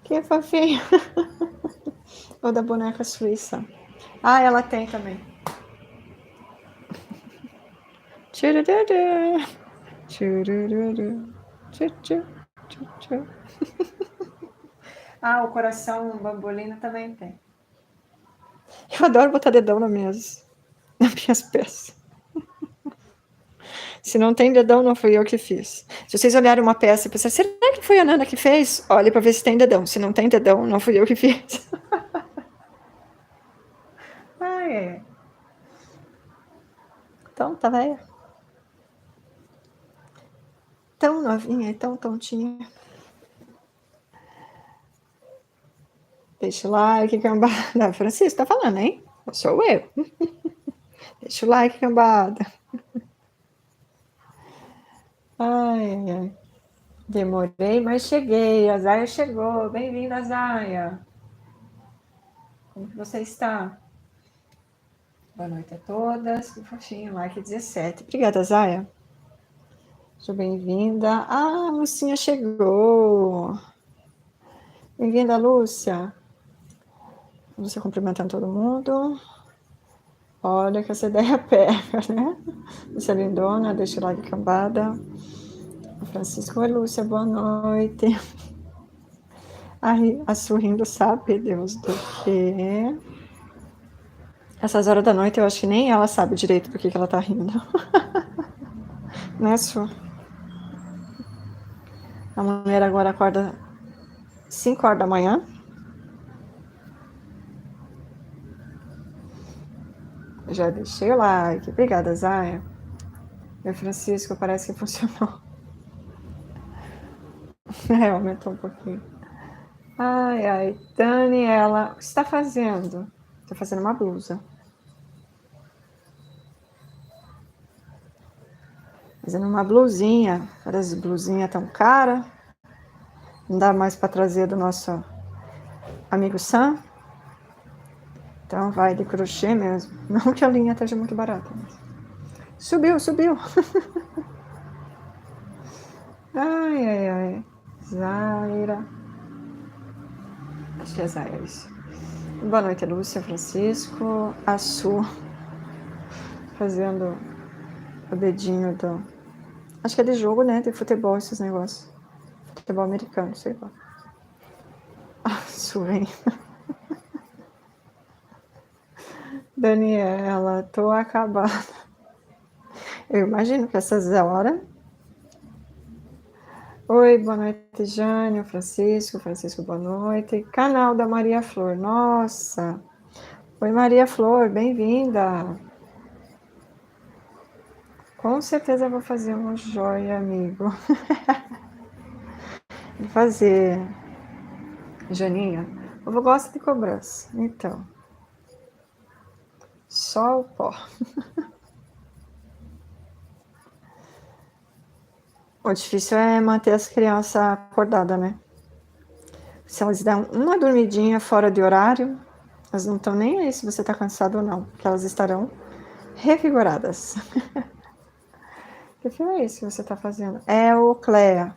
Que fofinho. O da boneca suíça. Ah, ela tem também. Tchurururu. Tchurururu. Tchu, tchu, tchu, tchu. Ah, o coração bambolina também tem. Eu adoro botar dedão nas minhas peças. Se não tem dedão, não fui eu que fiz. Se vocês olharem uma peça e pensarem, será que foi a Nana que fez? Olhe para ver se tem dedão. Se não tem dedão, não fui eu que fiz. Ah, é. Então, tá velha. Tão novinha e tão tontinha. Deixa o like, cambada. Francisco, tá falando, hein? Sou eu. Deixa o like, cambada. Ai, ai. Demorei, mas cheguei. A Zaya chegou. Bem-vinda, Zaya. Como que você está? Boa noite a todas. Que fofinho. Like 17. Obrigada, Zaya. Seja bem-vinda. Ah, a Lucinha chegou. Bem-vinda, Lúcia. Lúcia cumprimentando todo mundo. Olha que essa ideia pega, né? Lúcia lindona, deixa o like, cambada. Francisco, oi, Lúcia, boa noite. A sorrindo sabe, Deus do quê? Essas horas da noite eu acho que nem ela sabe direito por que ela tá rindo. Né, Su? A mulher agora acorda 5 horas da manhã. Já deixei o like. Obrigada, Zaya. Meu Francisco, parece que funcionou. É, aumentou um pouquinho. Ai, ai. Daniela, o que você está fazendo? Estou fazendo uma blusa. Fazendo uma blusinha. As blusinhas tão cara. Não dá mais para trazer do nosso amigo Sam. Então vai de crochê mesmo. Não que a linha esteja muito barata. Mas... Subiu. Ai. Zaira. Acho que é Zaira isso. Boa noite, Lúcia, Francisco. A Su. Fazendo o dedinho do... Acho que é de jogo, né? De futebol, esses negócios. Futebol americano, sei lá. A Su vem. Daniela, tô acabada. Eu imagino que essas horas... Oi, boa noite, Jânio, Francisco, boa noite. Canal da Maria Flor, nossa. Oi, Maria Flor, bem-vinda. Com certeza vou fazer uma joia, amigo. Vou fazer. Janinha, eu gosto de cobrança, então. Só o pó. O difícil é manter as crianças acordadas, né? Se elas dão uma dormidinha fora de horário, elas não estão nem aí se você está cansado ou não, porque elas estarão revigoradas. Que filme é esse que você está fazendo? É o Clea.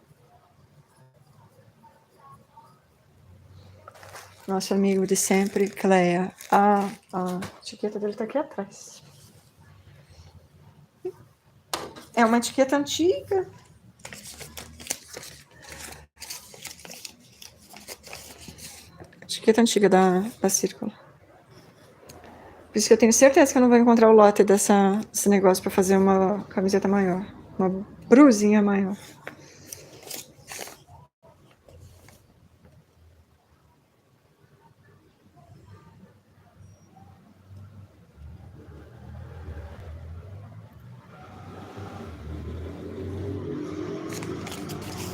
Nosso amigo de sempre, Clea. A etiqueta dele está aqui atrás. É uma etiqueta antiga. Etiqueta antiga da Círculo. Por isso que eu tenho certeza que eu não vou encontrar o lote desse negócio para fazer uma camiseta maior. Uma brusinha maior.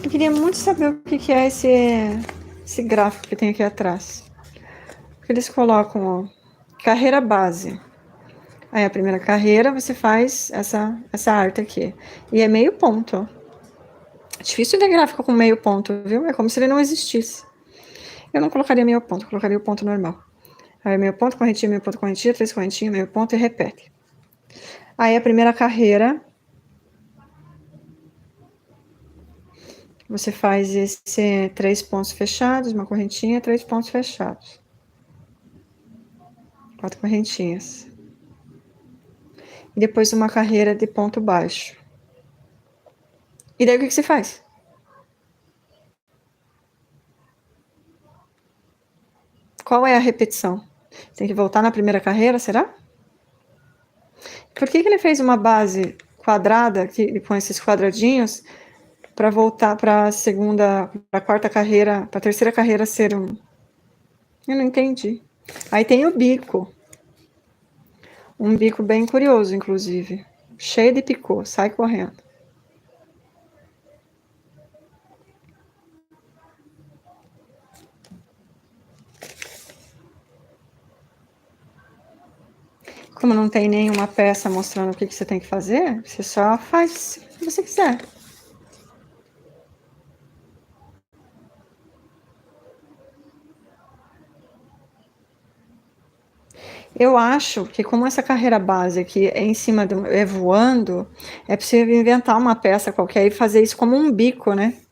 Eu queria muito saber o que é esse gráfico que tem aqui atrás. Porque eles colocam, ó, carreira base. Aí a primeira carreira você faz essa arte aqui. E é meio ponto, ó. É difícil de gráfico com meio ponto, viu? É como se ele não existisse. Eu não colocaria meio ponto, colocaria o ponto normal. Aí meio ponto, correntinha, 3 correntinhas, meio ponto e repete. Aí a primeira carreira, você faz esse 3 pontos fechados, uma correntinha, 3 pontos fechados. 4 correntinhas. E depois uma carreira de ponto baixo. E daí o que você faz? Qual é a repetição? Tem que voltar na primeira carreira, será? Por que ele fez uma base quadrada que, com esses quadradinhos para voltar para a segunda, para a quarta carreira, para a terceira carreira ser um... Eu não entendi. Aí tem o bico. Um bico bem curioso, inclusive. Cheio de picô, sai correndo. Como não tem nenhuma peça mostrando o que você tem que fazer, você só faz o que você quiser. Eu acho que como essa carreira base aqui é em cima do... é voando, é possível inventar uma peça qualquer e fazer isso como um bico, né?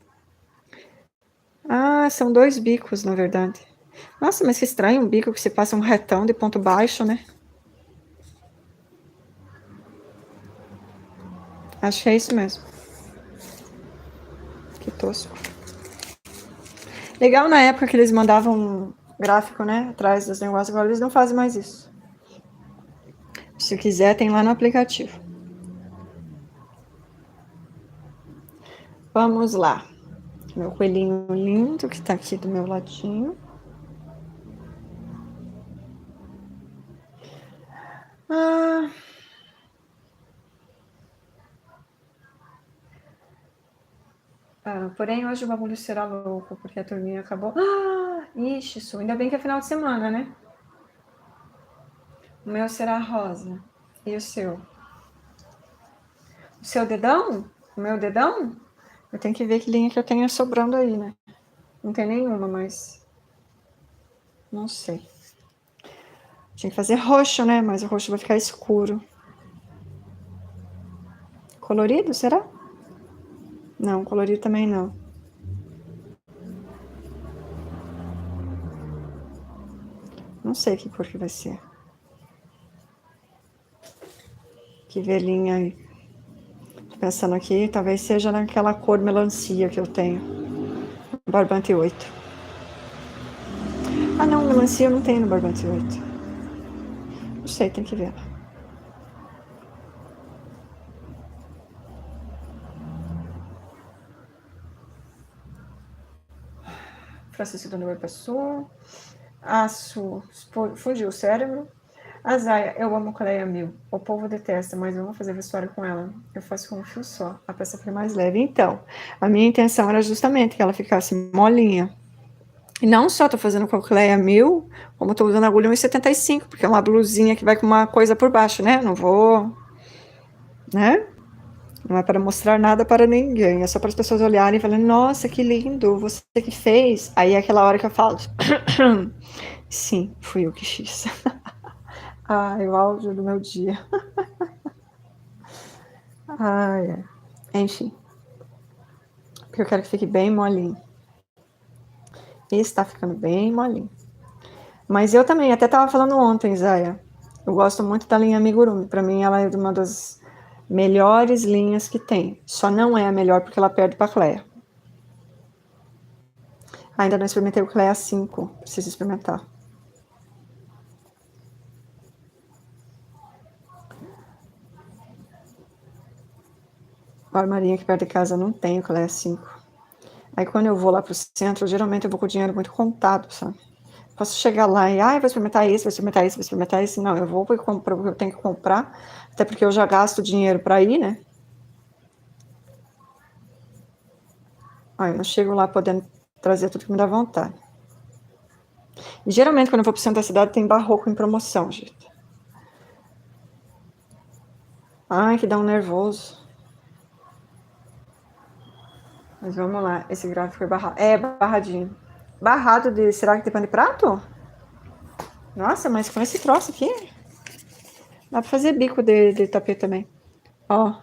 Ah, são 2 bicos, na verdade. Nossa, mas que estranho, um bico que se passa um retão de ponto baixo, né? Acho que é isso mesmo. Que tosco. Legal na época que eles mandavam um gráfico, né, atrás dos negócios, agora eles não fazem mais isso. Se quiser, tem lá no aplicativo. Vamos lá. Meu coelhinho lindo que tá aqui do meu ladinho. Porém, hoje o bagulho será louco, porque a turminha acabou... ixi, isso. Ainda bem que é final de semana, né? O meu será rosa. E o seu? O seu dedão? O meu dedão? Eu tenho que ver que linha que eu tenho sobrando aí, né? Não tem nenhuma, mas... não sei. Tinha que fazer roxo, né? Mas o roxo vai ficar escuro. Colorido, será? Não, colorido também não. Não sei que cor que vai ser. Que velhinha aí. Tô pensando aqui, talvez seja naquela cor melancia que eu tenho. Barbante 8. Ah, não, melancia eu não tenho no Barbante 8. Não sei, tem que ver. Francisco do Novo passou. Aço, fugiu o cérebro. A Zaya, eu amo Cleia Mil. O povo detesta, mas eu vou fazer vestuário com ela. Eu faço com um fio só. A peça foi mais leve. Então, a minha intenção era justamente que ela ficasse molinha. E não só tô fazendo com a Cleia 1000, como tô usando a agulha 1,75, porque é uma blusinha que vai com uma coisa por baixo, né? Não vou, né? Não é para mostrar nada para ninguém, é só para as pessoas olharem e falarem, nossa, que lindo, você que fez. Aí é aquela hora que eu falo, sim, fui eu que fiz. Ai, o áudio do meu dia. Ai, enfim. Porque eu quero que fique bem molinho. E está ficando bem molinho. Mas eu também, até estava falando ontem, Zaya, eu gosto muito da linha Amigurumi. Para mim, ela é uma das melhores linhas que tem. Só não é a melhor porque ela perde para a Cleia. Ainda não experimentei o Cleia 5, preciso experimentar. A armarinha aqui perto de casa não tem o Cleia 5. Aí quando eu vou lá pro centro, geralmente eu vou com o dinheiro muito contado, sabe? Posso chegar lá e, vou experimentar isso, vou experimentar isso, vou experimentar isso. Não, eu vou e compro o que eu tenho que comprar, até porque eu já gasto dinheiro para ir, né? Aí eu não chego lá podendo trazer tudo que me dá vontade. E geralmente quando eu vou pro centro da cidade tem barroco em promoção, gente. Ai, que dá um nervoso. Mas vamos lá, esse gráfico foi barrado. É, barradinho. Barrado de... será que tem pano de prato? Nossa, mas com esse troço aqui... dá pra fazer bico de tapete também. Ó,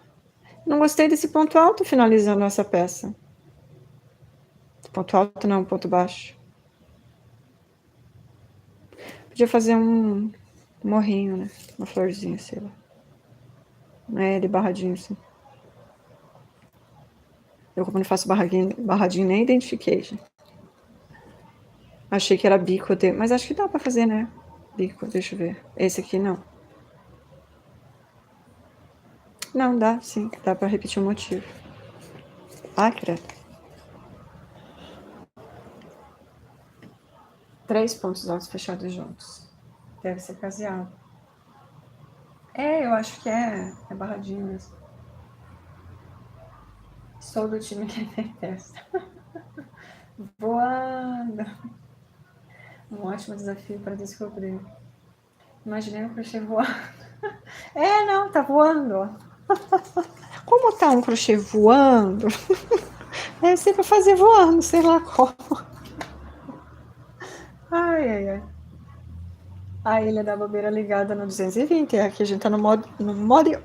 não gostei desse ponto alto finalizando essa peça. Ponto alto não, ponto baixo. Podia fazer um morrinho, né? Uma florzinha, sei lá. É, de barradinho, assim. Eu, como não faço barradinho, nem identifiquei, gente. Achei que era bico, mas acho que dá pra fazer, né? Bico, deixa eu ver. Esse aqui não. Não, dá, sim. Dá pra repetir o motivo. Ah, credo. 3 pontos altos fechados juntos. Deve ser caseado. Eu acho que é barradinho mesmo. Sou do time que detesta. Voando. Um ótimo desafio para descobrir. Imaginei um crochê voando. Não, tá voando. Como tá um crochê voando? Deve ser pra fazer voando, sei lá como. Ai. A Ilha da Bobeira ligada no 220. Aqui a gente tá no modo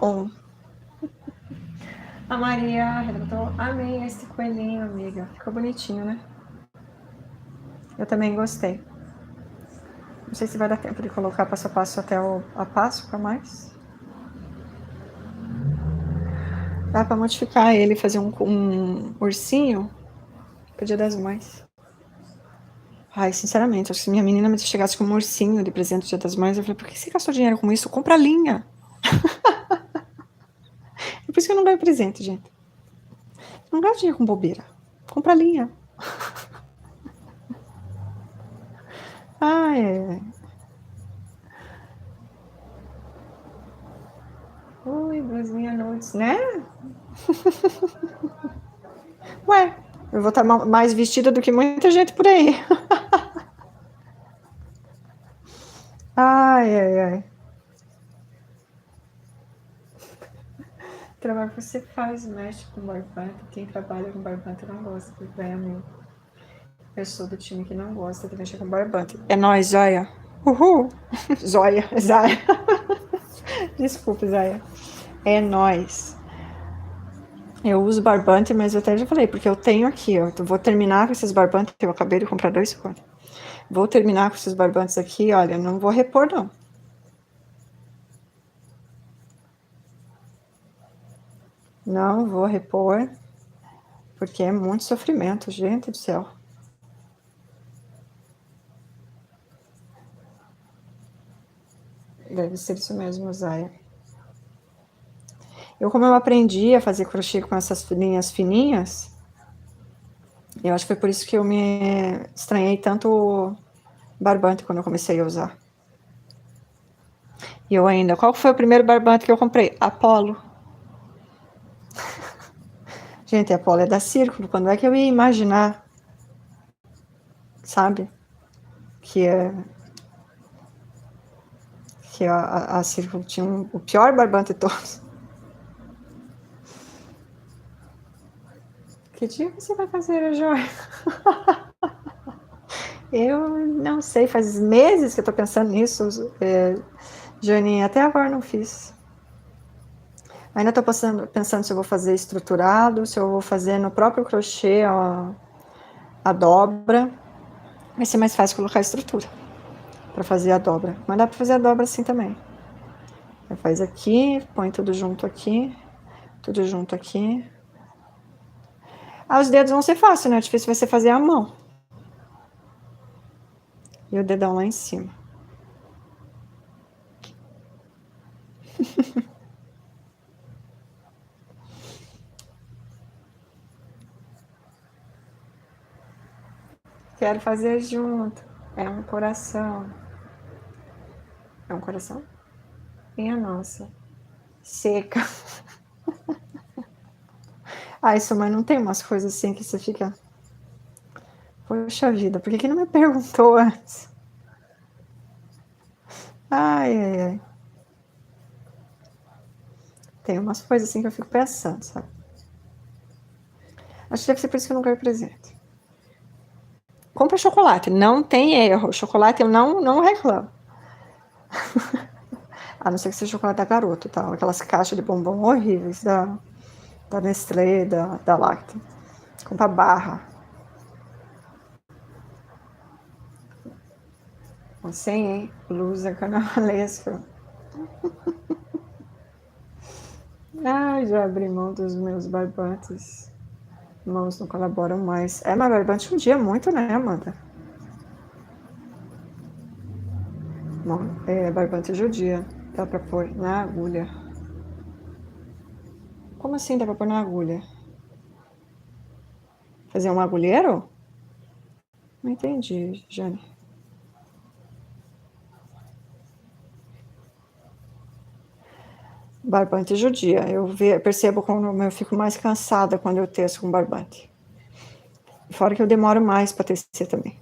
on. A Maria arrebentou. Amei esse coelhinho, amiga. Ficou bonitinho, né? Eu também gostei. Não sei se vai dar tempo de colocar passo a passo até a Páscoa, mas dá pra modificar ele, fazer um ursinho pro Dia das Mães. Ai, sinceramente, acho que se minha menina me chegasse com um ursinho de presente do Dia das Mães, eu falei, por que você gastou dinheiro com isso? Compra linha. É por isso que eu não ganho presente, gente. Não gasto dinheiro com bobeira. Compra linha. Ai. Ui, blusinha nudes, né? Ué, eu vou estar mais vestida do que muita gente por aí. Ai. Trabalho que você faz, mexe com barbante. Quem trabalha com barbante não gosta, bem amigo. Eu sou do time que não gosta de mexer com barbante. É nóis, Zóia. Uhul. Zóia. Desculpa, Zóia. É nóis. Eu uso barbante, mas eu até já falei, porque eu tenho aqui, ó. Eu vou terminar com esses barbantes, eu acabei de comprar 2 cones. Vou terminar com esses barbantes aqui, olha, não vou repor, não. Não vou repor, porque é muito sofrimento, gente do céu. Deve ser isso mesmo, Zaya. Como eu aprendi a fazer crochê com essas linhas fininhas, eu acho que foi por isso que eu me estranhei tanto barbante quando eu comecei a usar. E eu ainda, qual foi o primeiro barbante que eu comprei? Apollo. Gente, Apollo é da Círculo, quando é que eu ia imaginar, sabe, que a Círculo tinha o pior barbante de todos. Que dia você vai fazer a joia? Eu não sei, faz meses que eu tô pensando nisso, Joaninha, até agora não fiz. Ainda tô pensando se eu vou fazer estruturado, se eu vou fazer no próprio crochê a dobra. Vai ser mais fácil colocar a estrutura para fazer a dobra. Mas dá para fazer a dobra assim também. Faz aqui, põe tudo junto aqui, tudo junto aqui. Os dedos vão ser fáceis, né? O difícil vai ser fazer a mão. E o dedão lá em cima. Quero fazer junto. É um coração. É um coração? Minha nossa. Seca. Isso, mas não tem umas coisas assim que você fica... Poxa vida, por que não me perguntou antes? Ai. Tem umas coisas assim que eu fico pensando, sabe? Acho que deve ser por isso que eu não ganho presente. Compra chocolate, não tem erro. Chocolate eu não reclamo. A não ser que seja chocolate da Garoto, tá? Aquelas caixas de bombom horríveis da Nestlé, da Lacta. Compra barra. Sem, hein? Blusa carnavalesca. Já abri mão dos meus barbantes. Mãos não colaboram mais. Mas barbante um dia muito, né, Amanda? Bom, barbante judia. Dá pra pôr na agulha. Como assim dá pra pôr na agulha? Fazer um agulheiro? Não entendi, Jane. Barbante judia. Eu percebo como eu fico mais cansada quando eu teço com barbante. Fora que eu demoro mais para tecer também.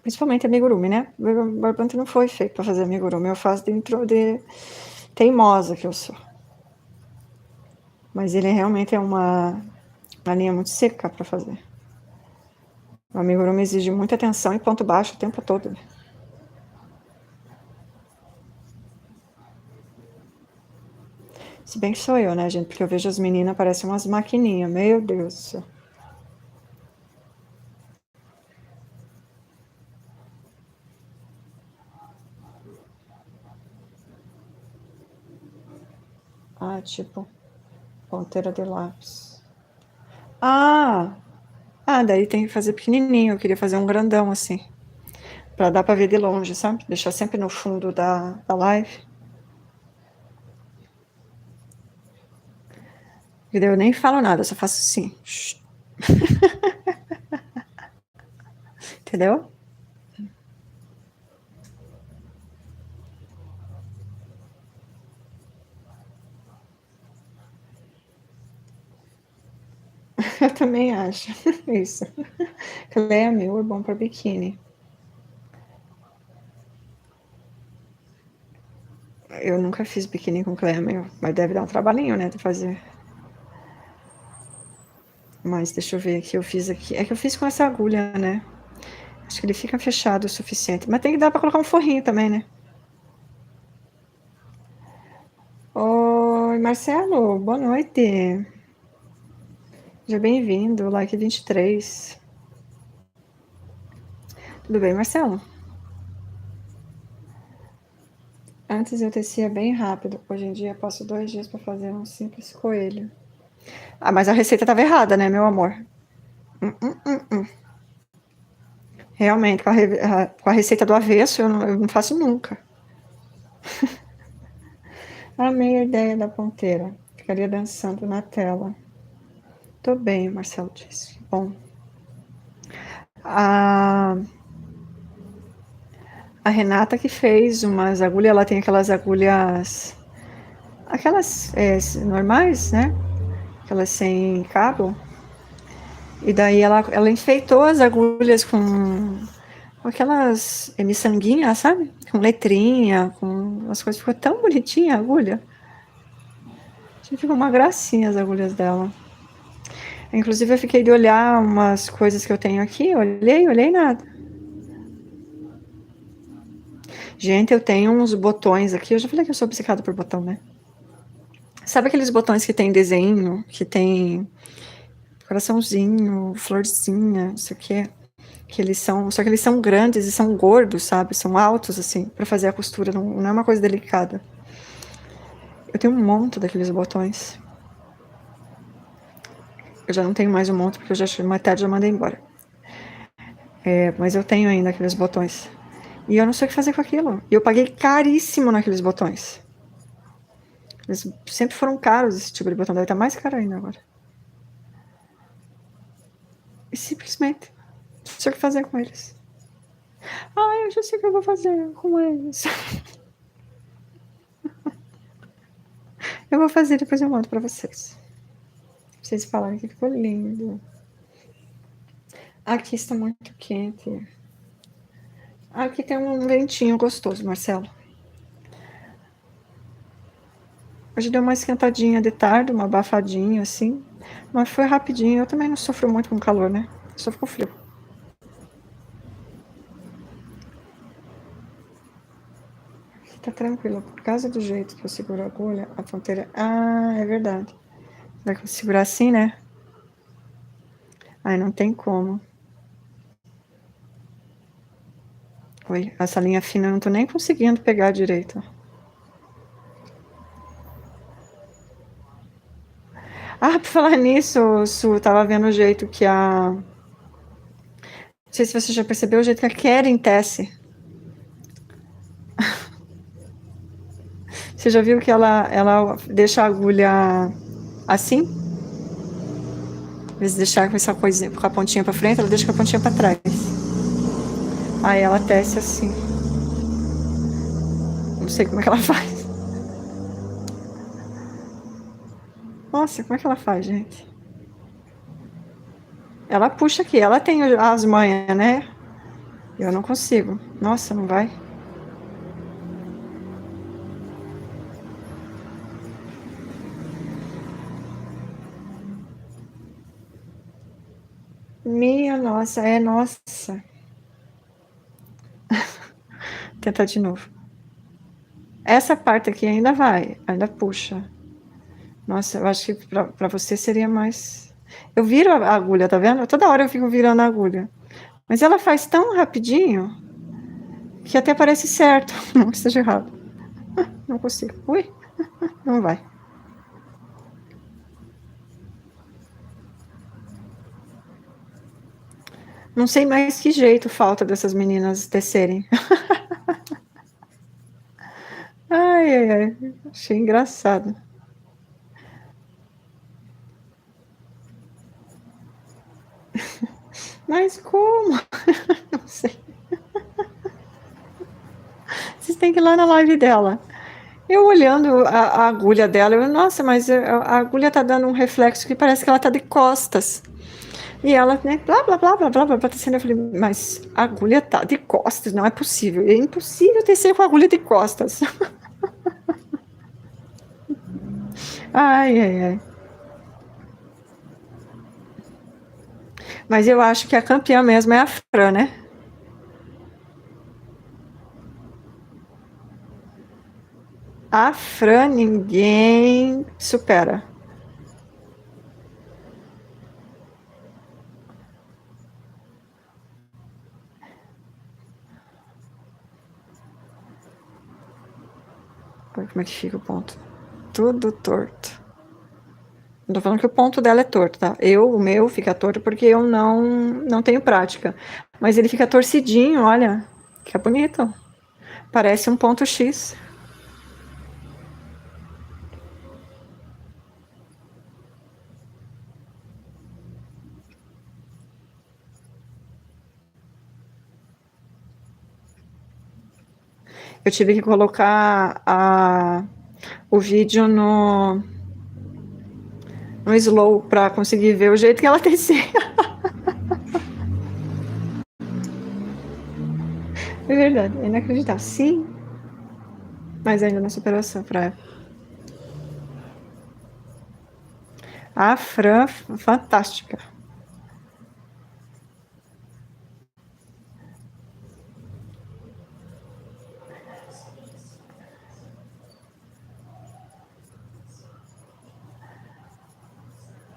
Principalmente amigurumi, né? O barbante não foi feito para fazer amigurumi. Eu faço dentro de teimosa que eu sou. Mas ele realmente é uma linha muito seca para fazer. O amigurumi exige muita atenção e ponto baixo o tempo todo. Se bem que sou eu, né, gente? Porque eu vejo as meninas, parecem umas maquininhas. Meu Deus do céu. Ah, tipo, ponteira de lápis. Ah, daí tem que fazer pequenininho. Eu queria fazer um grandão assim. Pra dar pra ver de longe, sabe? Deixar sempre no fundo da live. E daí eu nem falo nada, eu só faço assim. Entendeu? Eu também acho. Isso. Cleia meu é bom pra biquíni. Eu nunca fiz biquíni com Cleia meu, mas deve dar um trabalhinho, né, de fazer. Mas deixa eu ver o que eu fiz aqui. É que eu fiz com essa agulha, né? Acho que ele fica fechado o suficiente. Mas tem que dar pra colocar um forrinho também, né? Oi, Marcelo, boa noite. Seja bem-vindo, like 23. Tudo bem, Marcelo? Antes eu tecia bem rápido. Hoje em dia eu passo 2 dias para fazer um simples coelho. Ah, mas a receita estava errada, né, meu amor? Hum. Realmente, com a receita do avesso, eu não faço nunca. Amei a ideia da ponteira. Ficaria dançando na tela. Tô bem, Marcelo disse. Bom. A Renata que fez umas agulhas, ela tem aquelas agulhas, aquelas normais, né? Aquelas sem cabo. E daí ela enfeitou as agulhas com aquelas miçanguinhas, sabe? Com letrinha, com as coisas. Ficou tão bonitinha a agulha. Ficou uma gracinha as agulhas dela. Inclusive eu fiquei de olhar umas coisas que eu tenho aqui. Olhei nada. Gente, eu tenho uns botões aqui. Eu já falei que eu sou obcecada por botão, né? Sabe aqueles botões que tem desenho, que tem coraçãozinho, florzinha, não sei o quê? Só que eles são grandes e são gordos, sabe? São altos, assim, para fazer a costura. Não é uma coisa delicada. Eu tenho um monte daqueles botões. Eu já não tenho mais um monte, porque eu já metade já mandei embora. Mas eu tenho ainda aqueles botões. E eu não sei o que fazer com aquilo. E eu paguei caríssimo naqueles botões. Eles sempre foram caros, esse tipo de botão. Deve estar mais caro ainda agora. E simplesmente, não sei o que fazer com eles. Eu já sei o que eu vou fazer com eles. Eu vou fazer, depois eu mando pra vocês. Vocês falaram que ficou lindo. Aqui está muito quente. Aqui tem um ventinho gostoso, Marcelo. Hoje deu uma esquentadinha de tarde, uma abafadinha assim. Mas foi rapidinho. Eu também não sofro muito com calor, né? Sofro com frio. Aqui tá tranquilo. Por causa do jeito que eu seguro a agulha, a ponteira... é verdade. Vai segurar assim, né? Não tem como. Oi, essa linha fina eu não tô nem conseguindo pegar direito. Por falar nisso, Su, tava vendo o jeito que a... Não sei se você já percebeu o jeito que a Keren tece. Você já viu que ela deixa a agulha assim? Às vezes deixar com essa coisinha, com a pontinha pra frente, ela deixa com a pontinha pra trás. Aí ela tece assim. Não sei como é que ela faz. Nossa, como é que ela faz, gente? Ela puxa aqui, ela tem as manhas, né? Eu não consigo. Nossa, não vai? Minha nossa, nossa. Tentar de novo. Essa parte aqui ainda vai, ainda puxa. Nossa, eu acho que pra você seria mais... Eu viro a agulha, tá vendo? Toda hora eu fico virando a agulha. Mas ela faz tão rapidinho que até parece certo. Não que esteja errado. Não consigo. Ui, não vai. Não sei mais que jeito falta dessas meninas tecerem. Ai, ai, ai. Achei engraçado. Mas como? Não sei. Vocês têm que ir lá na live dela. Eu olhando a agulha dela, eu, nossa, mas a agulha tá dando um reflexo que parece que ela tá de costas. E ela, né, blá, blá, blá, blá, blá, blá, blá, tecendo. Eu falei, mas a agulha tá de costas, não é possível. É impossível tecer com a agulha de costas. Ai, ai, ai. Mas eu acho que a campeã mesmo é a Fran, né? A Fran ninguém supera. Olha como é que fica o ponto. Tudo torto. Não tô falando que o ponto dela é torto, tá? O meu fica torto porque eu não tenho prática. Mas ele fica torcidinho, olha. Fica bonito. Parece um ponto X. Eu tive que colocar o vídeo no slow para conseguir ver o jeito que ela tecia. É verdade, é inacreditável. Sim, mas ainda na superação para ela. A Fran, fantástica.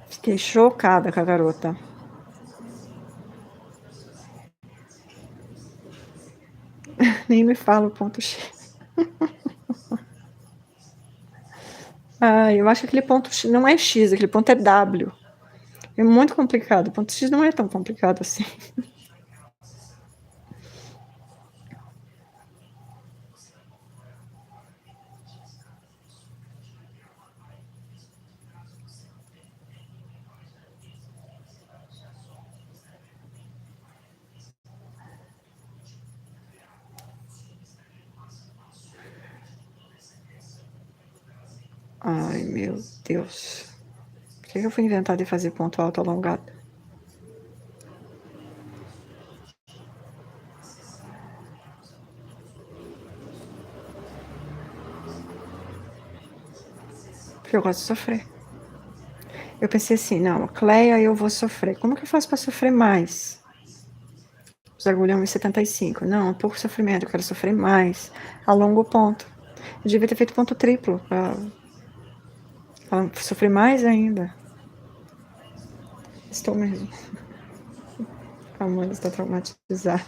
Fiquei chocada com a garota. Nem me fala o ponto X. Eu acho que aquele ponto X não é X, aquele ponto é W. É muito complicado. O ponto X não é tão complicado assim. Ai, meu Deus. Por que eu fui inventar de fazer ponto alto alongado? Porque eu gosto de sofrer. Eu pensei assim, não, Cleia, eu vou sofrer. Como que eu faço para sofrer mais? Os agulhão 1,75. Não, pouco sofrimento, eu quero sofrer mais. Alongo o ponto. Eu devia ter feito ponto triplo, para sofrer mais ainda. Estou mesmo. A mãe está traumatizada.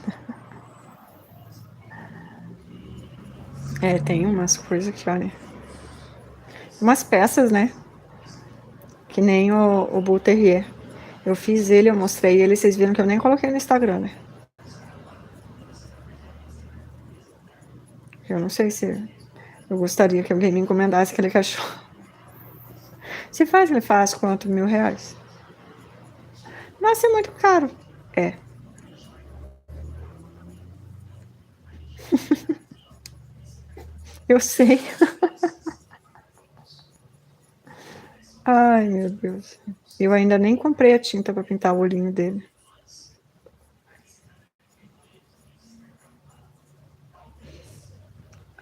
Tem umas coisas que, olha... Umas peças, né? Que nem o Bull Terrier. Eu fiz ele, eu mostrei ele, vocês viram que eu nem coloquei no Instagram, né? Eu não sei se... Eu gostaria que alguém me encomendasse aquele cachorro. Se faz, ele faz quanto? R$1.000? Nossa, é muito caro. É. Eu sei. Ai, meu Deus. Eu ainda nem comprei a tinta para pintar o olhinho dele.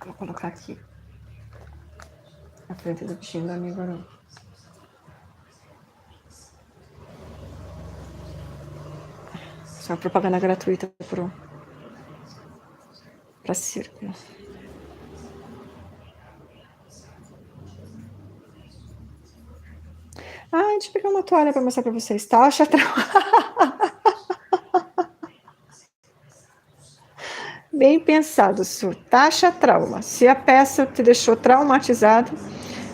Vou colocar aqui. Na frente do bichinho do amigo Aron. Isso é uma propaganda gratuita para Círculo. Ah, deixa eu pegar uma toalha para mostrar para vocês. Taxa Bem pensado, Su. Taxa trauma. Se a peça te deixou traumatizado,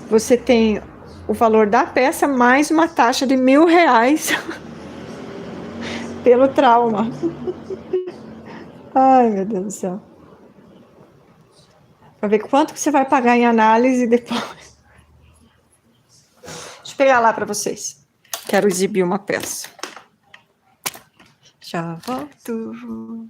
você tem o valor da peça mais uma taxa de R$1.000 pelo trauma. Ai, meu Deus do céu. Para ver quanto que você vai pagar em análise depois. Deixa eu pegar lá para vocês. Quero exibir uma peça. Já volto.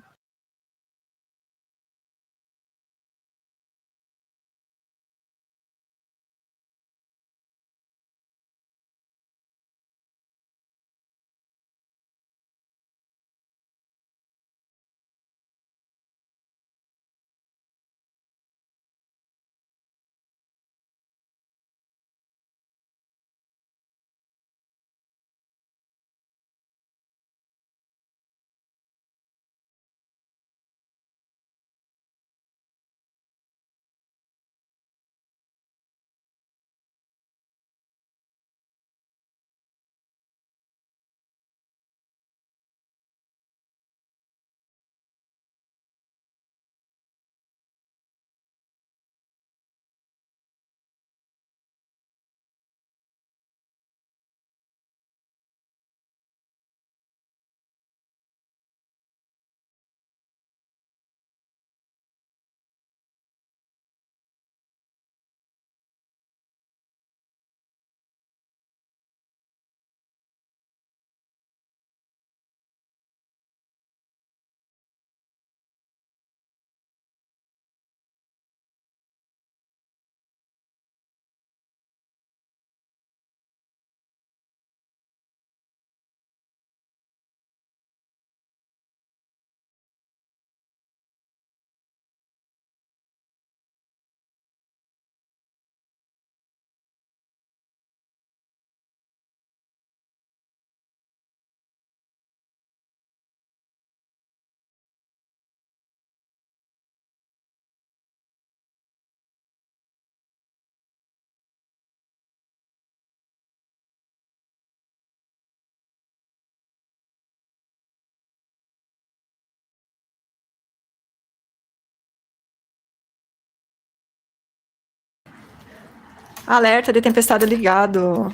Alerta de tempestade ligado.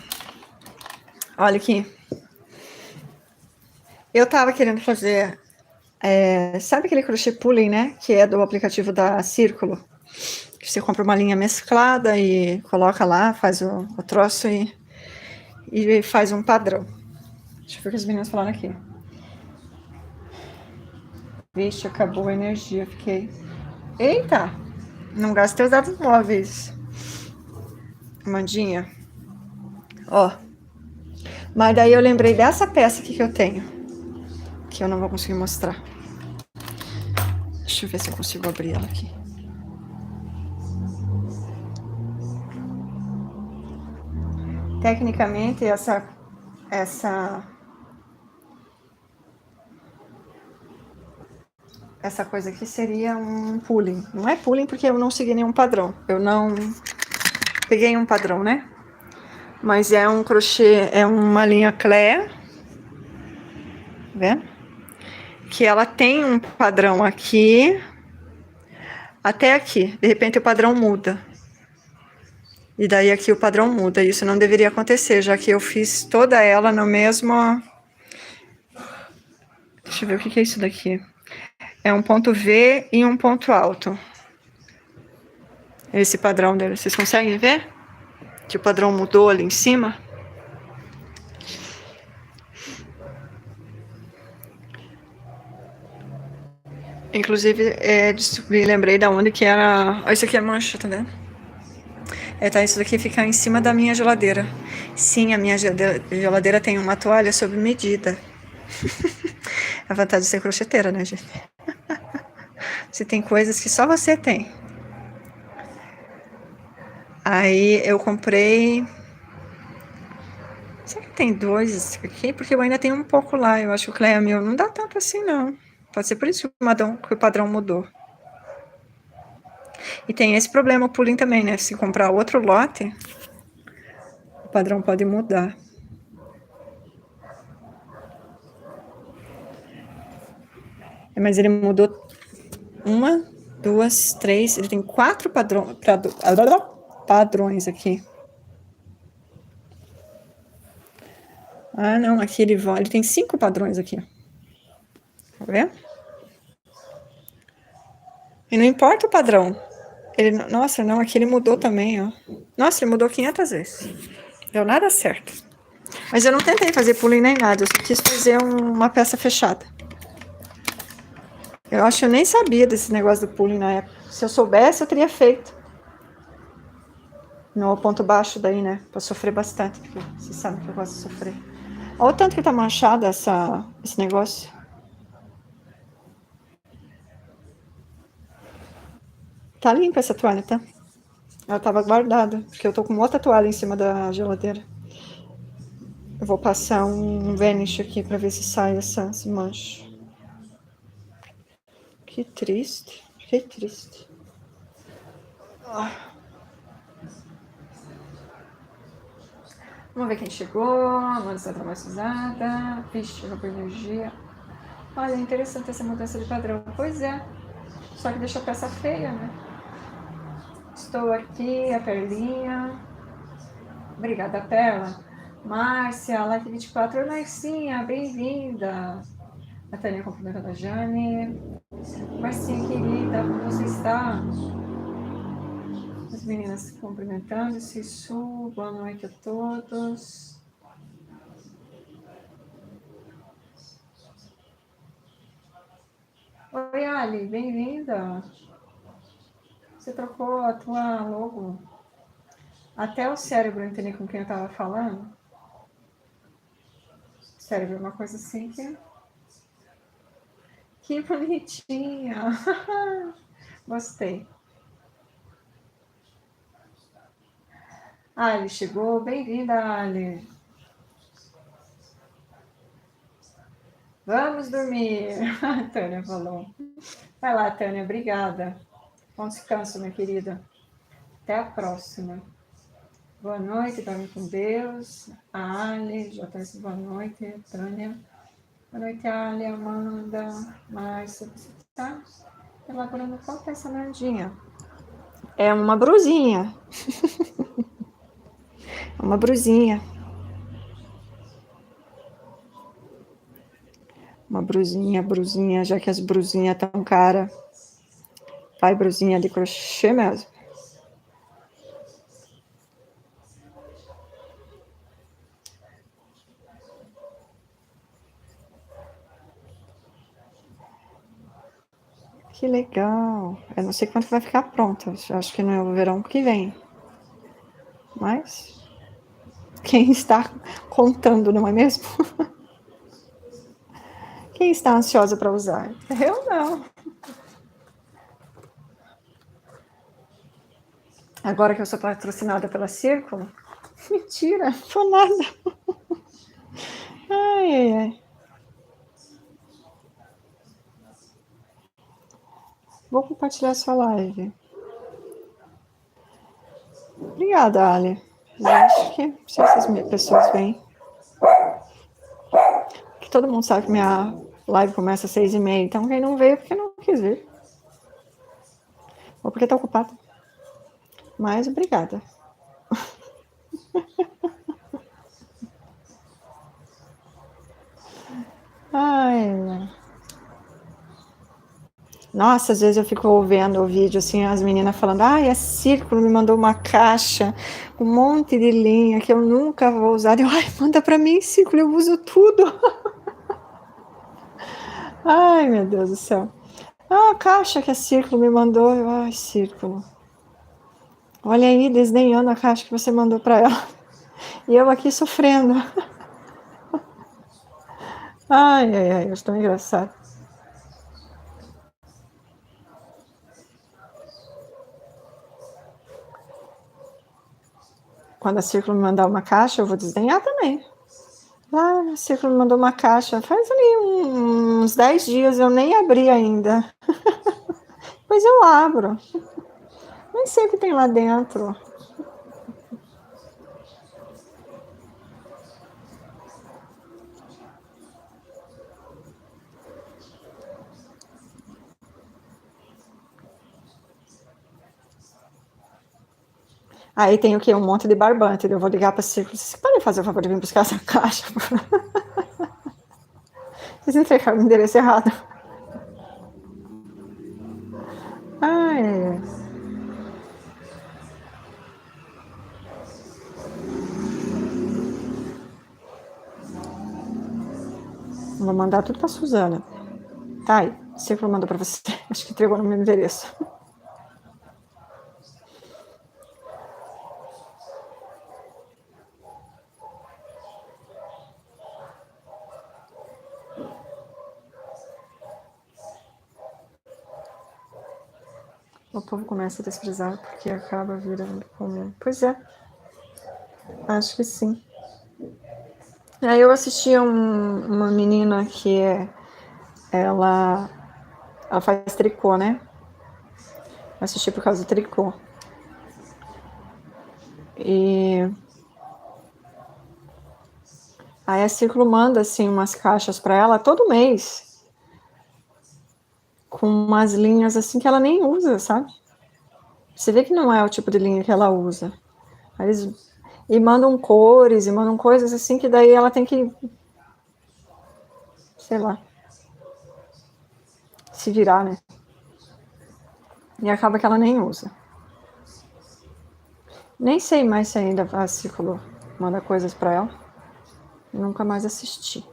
Olha aqui. Eu tava querendo fazer... sabe aquele crochê pulling, né? Que é do aplicativo da Círculo. Você compra uma linha mesclada e coloca lá, faz o troço e faz um padrão. Deixa eu ver o que as meninas falaram aqui. Vixe, acabou a energia, fiquei... Eita! Não gastei os dados móveis. Amandinha. Ó. Mas daí eu lembrei dessa peça aqui que eu tenho. Que eu não vou conseguir mostrar. Deixa eu ver se eu consigo abrir ela aqui. Tecnicamente, essa coisa aqui seria um pulling. Não é pulling porque eu não segui nenhum padrão. Eu não peguei um padrão, né? Mas é um crochê, é uma linha Claire. Vendo? Que ela tem um padrão aqui até aqui. De repente o padrão muda. E daí aqui o padrão muda. Isso não deveria acontecer, já que eu fiz toda ela no mesmo... Deixa eu ver o que é isso daqui. É um ponto V e um ponto alto. esse padrão dele. Vocês conseguem ver? Que o padrão mudou ali em cima. Inclusive, me lembrei da onde que era. Isso aqui é mancha, tá vendo? Tá, isso daqui fica em cima da minha geladeira. Sim, a minha geladeira tem uma toalha sob medida. A vantagem de ser crocheteira, né, gente? Você tem coisas que só você tem. Aí eu comprei. Será que tem dois aqui? Porque eu ainda tenho um pouco lá. Eu acho que o Cleia meu não dá tanto assim, não. Pode ser por isso que o padrão mudou. E tem esse problema, o pooling também, né? Se comprar outro lote, o padrão pode mudar. Mas ele mudou uma, duas, três. Ele tem 4 padrões aqui. Ah, não, aqui ele tem 5 padrões aqui. Tá vendo? E não importa o padrão. Nossa, não, aqui ele mudou também, ó. Nossa, ele mudou 500 vezes. Deu nada certo. Mas eu não tentei fazer pooling nem nada, eu só quis fazer uma peça fechada. Eu acho que eu nem sabia desse negócio do pooling na época. Se eu soubesse, eu teria feito. No ponto baixo daí, né? Pra sofrer bastante, porque vocês sabem que eu gosto de sofrer. Olha o tanto que tá manchado esse negócio. Tá limpa essa toalha, tá? Ela tava guardada, porque eu tô com outra toalha em cima da geladeira. Eu vou passar um vanish aqui pra ver se sai esse mancho. Que triste, que triste. Vamos ver quem chegou. Amanda está traumatizada. Vixe, chegou por energia. Olha, é interessante essa mudança de padrão. Pois é. Só que deixa a peça feia, né? Estou aqui, a Perlinha. Obrigada, Perla. Márcia, Live 24. Oi, Marcinha, bem-vinda. A Tânia cumprimentando a Jane. Marcinha, querida, como você está? As meninas cumprimentando. Sissu, boa noite a todos. Oi, Ali, bem-vinda. Você trocou a tua logo. Até o cérebro entender com quem eu tava falando. Cérebro é uma coisa assim que... Que bonitinha. Gostei. Ali chegou. Bem-vinda, Ali. Vamos dormir. A Tânia falou. Vai lá, Tânia. Obrigada. Bom descanso, minha querida. Até a próxima. Boa noite, dorme com Deus. A Ali, JS, boa noite. Tânia. Boa noite, Ali, Amanda, Márcia. Você está elaborando qual que é essa nardinha? É uma brusinha. Uma brusinha. Uma brusinha, já que as brusinhas tão cara. Vai, brusinha de crochê mesmo. Que legal. Eu não sei quanto vai ficar pronta. Acho que não é o verão que vem. Mas quem está contando, não é mesmo? Quem está ansiosa para usar? Eu não. Agora que eu sou patrocinada pela Círculo? Mentira, não foi nada. Ai, ai, ai. Vou compartilhar sua live. Obrigada, Ali. Acho que se essas pessoas vêm. Que todo mundo sabe que minha live começa às 6h30. Então quem não veio é porque não quis vir. Ou porque está ocupado. Mas obrigada. Ai, Nossa, às vezes eu fico vendo o vídeo, assim, as meninas falando, ai, a Círculo me mandou uma caixa com um monte de linha que eu nunca vou usar. Eu, ai, manda pra mim, Círculo, eu uso tudo. Ai, meu Deus do céu. Ah, a caixa que a Círculo me mandou. Eu, ai, Círculo. Olha aí, desdenhando a caixa que você mandou pra ela. E eu aqui sofrendo. Ai, ai, ai, eu estou engraçado. Quando a Círculo me mandar uma caixa, eu vou desdenhar também. Ah, a Círculo me mandou uma caixa. Faz ali uns 10 dias, eu nem abri ainda. Pois eu abro. Nem sei o que tem lá dentro. Aí tem o quê? Um monte de barbante. Eu vou ligar para a Círculo. Vocês podem fazer o favor de vir buscar essa caixa? Vocês entregaram o endereço errado. Ai. Vou mandar tudo para a Suzana. Tá aí. Círculo mandou para você. Acho que entregou no meu endereço. O povo começa a desprezar porque acaba virando comum. Pois é. Acho que sim. Aí eu assisti uma menina que ela faz tricô, né? Assisti por causa do tricô. E aí a Círculo manda, assim, umas caixas para ela todo mês. Com umas linhas, assim, que ela nem usa, sabe? Você vê que não é o tipo de linha que ela usa. Aí e mandam cores, e mandam coisas assim que daí ela tem que, sei lá, se virar, né? E acaba que ela nem usa. Nem sei mais se ainda a Círculo manda coisas para ela. Nunca mais assisti.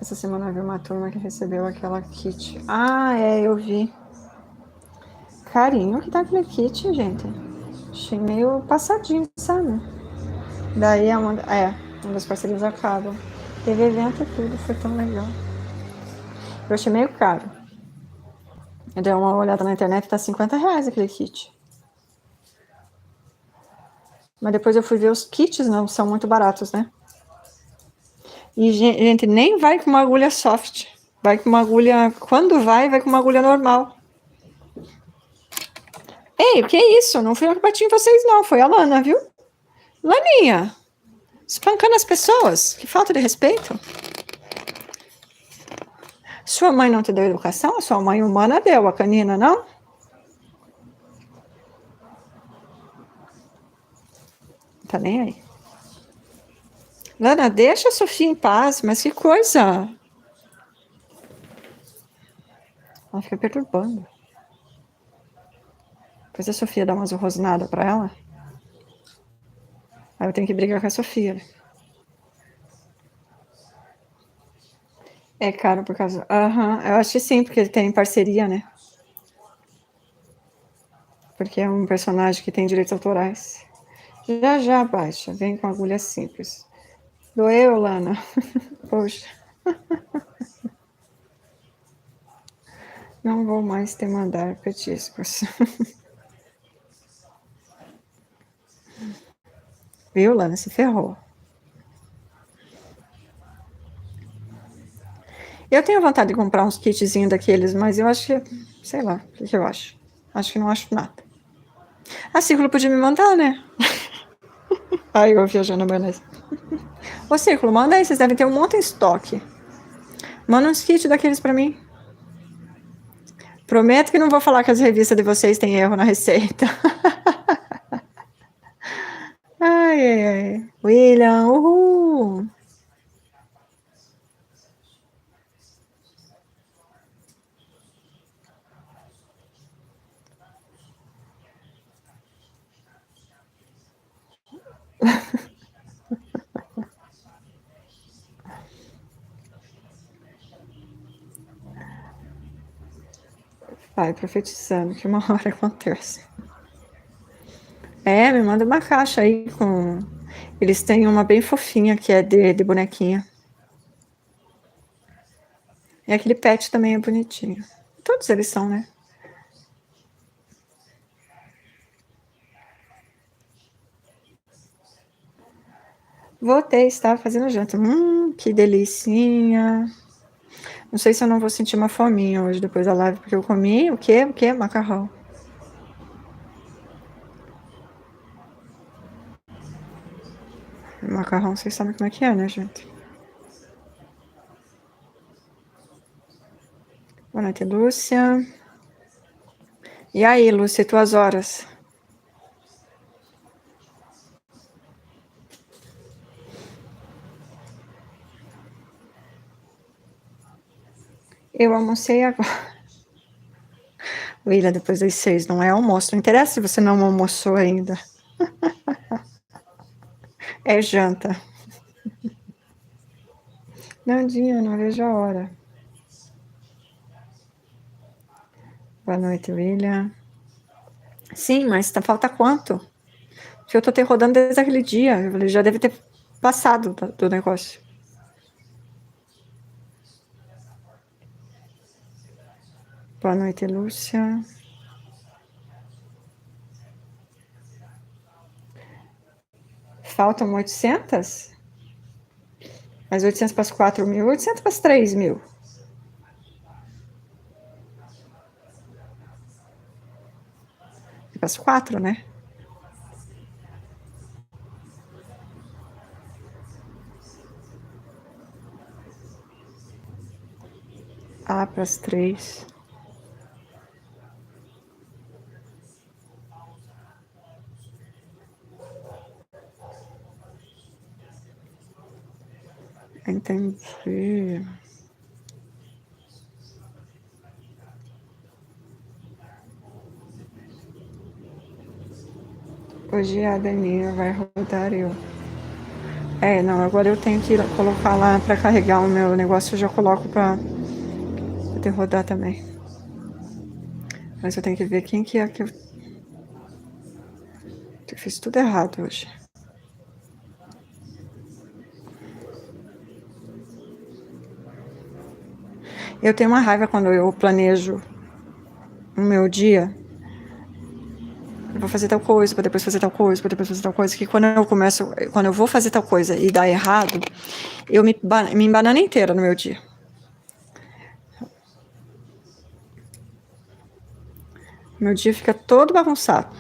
Essa semana eu vi uma turma que recebeu aquela kit. Ah, eu vi. Carinho que tá aquele kit, gente. Achei meio passadinho, sabe? Daí uma das parcerias acabam. Teve evento e tudo, foi tão legal. Eu achei meio caro. Eu dei uma olhada na internet, tá R$50 aquele kit. Mas depois eu fui ver os kits, não são muito baratos, né? E, gente, nem vai com uma agulha soft. Vai com uma agulha... Quando vai com uma agulha normal. Ei, o que é isso? Não fui eu que bati em vocês, não. Foi a Lana, viu? Laninha, espancando as pessoas. Que falta de respeito. Sua mãe não te deu educação? A sua mãe humana deu, a canina não? Tá nem aí. Lana, deixa a Sofia em paz, mas que coisa. Ela fica perturbando. Depois a Sofia dá umas rosnadas pra ela. Aí eu tenho que brigar com a Sofia. É caro por causa... eu acho que sim, porque ele tem parceria, né? Porque é um personagem que tem direitos autorais. Já baixa, vem com agulha simples. Doeu, Lana? Poxa. Não vou mais te mandar petiscos. Viu, Lana? Se ferrou. Eu tenho vontade de comprar uns kitzinhos daqueles, mas eu acho que... Sei lá, o que eu acho? Acho que não acho nada. A Círculo podia me mandar, né? Ai, eu viajando na maionese. Ô, Círculo, manda aí, vocês devem ter um monte em estoque. Manda uns kits daqueles pra mim. Prometo que não vou falar que as revistas de vocês têm erro na receita. Ai. William, uhul. Vai profetizando que uma hora acontece. Me manda uma caixa aí com... Eles têm uma bem fofinha que é de bonequinha. E aquele pet também é bonitinho. Todos eles são, né? Voltei, estava fazendo janta. Que delicinha. Não sei se eu não vou sentir uma fominha hoje depois da live, porque eu comi o quê? O quê? Macarrão. Macarrão, vocês sabem como é que é, né, gente? Boa noite, Lúcia. E aí, Lúcia, tuas horas? Eu almocei agora. William, depois das 6, não é almoço. Não interessa se você não almoçou ainda. É janta. Nandinha, não vejo a hora. Boa noite, William. Sim, mas falta quanto? Porque eu tô te rodando desde aquele dia. Ele já deve ter passado do negócio. Boa noite, Lúcia. Faltam 800? Mas 800 para as 4 mil, 800 para as 3 mil. Para as 4, né? Ah, para as 3. Entendi. Hoje a Daninha vai rodar eu. Não, agora eu tenho que colocar lá para carregar o meu negócio, eu já coloco para poder rodar também. Mas eu tenho que ver quem que é que eu fiz tudo errado hoje. Eu tenho uma raiva quando eu planejo o meu dia. Eu vou fazer tal coisa, para depois fazer tal coisa, para depois fazer tal coisa. Que quando eu vou fazer tal coisa e dá errado, eu me embanano inteira no meu dia. Meu dia fica todo bagunçado.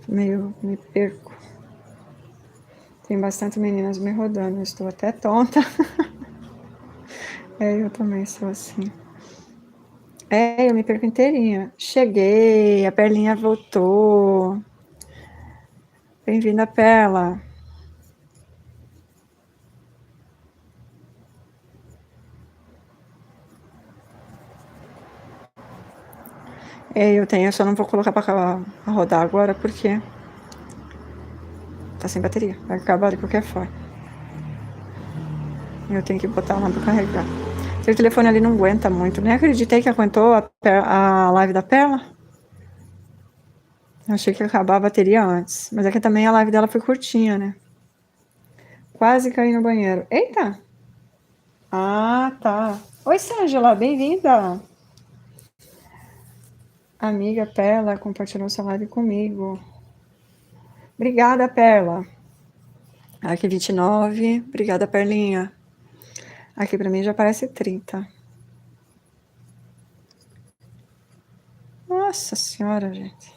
Me perco. Tem bastante meninas me rodando, eu estou até tonta. Eu também sou assim. Eu me perco inteirinha. Cheguei, a Perlinha voltou. Bem-vinda, Perla. Eu só não vou colocar para rodar agora porque tá sem bateria. Vai acabar de qualquer forma. Eu tenho que botar lá para carregar. Seu telefone ali não aguenta muito. Nem acreditei que aguentou a live da Perla. Achei que ia acabar a bateria antes. Mas é que também a live dela foi curtinha, né? Quase caí no banheiro. Eita! Ah, tá. Oi, Sângela, bem-vinda. Amiga Perla compartilhou sua live comigo. Obrigada, Perla. Aqui 29. Obrigada, Perlinha. Aqui pra mim já aparece 30. Nossa senhora, gente.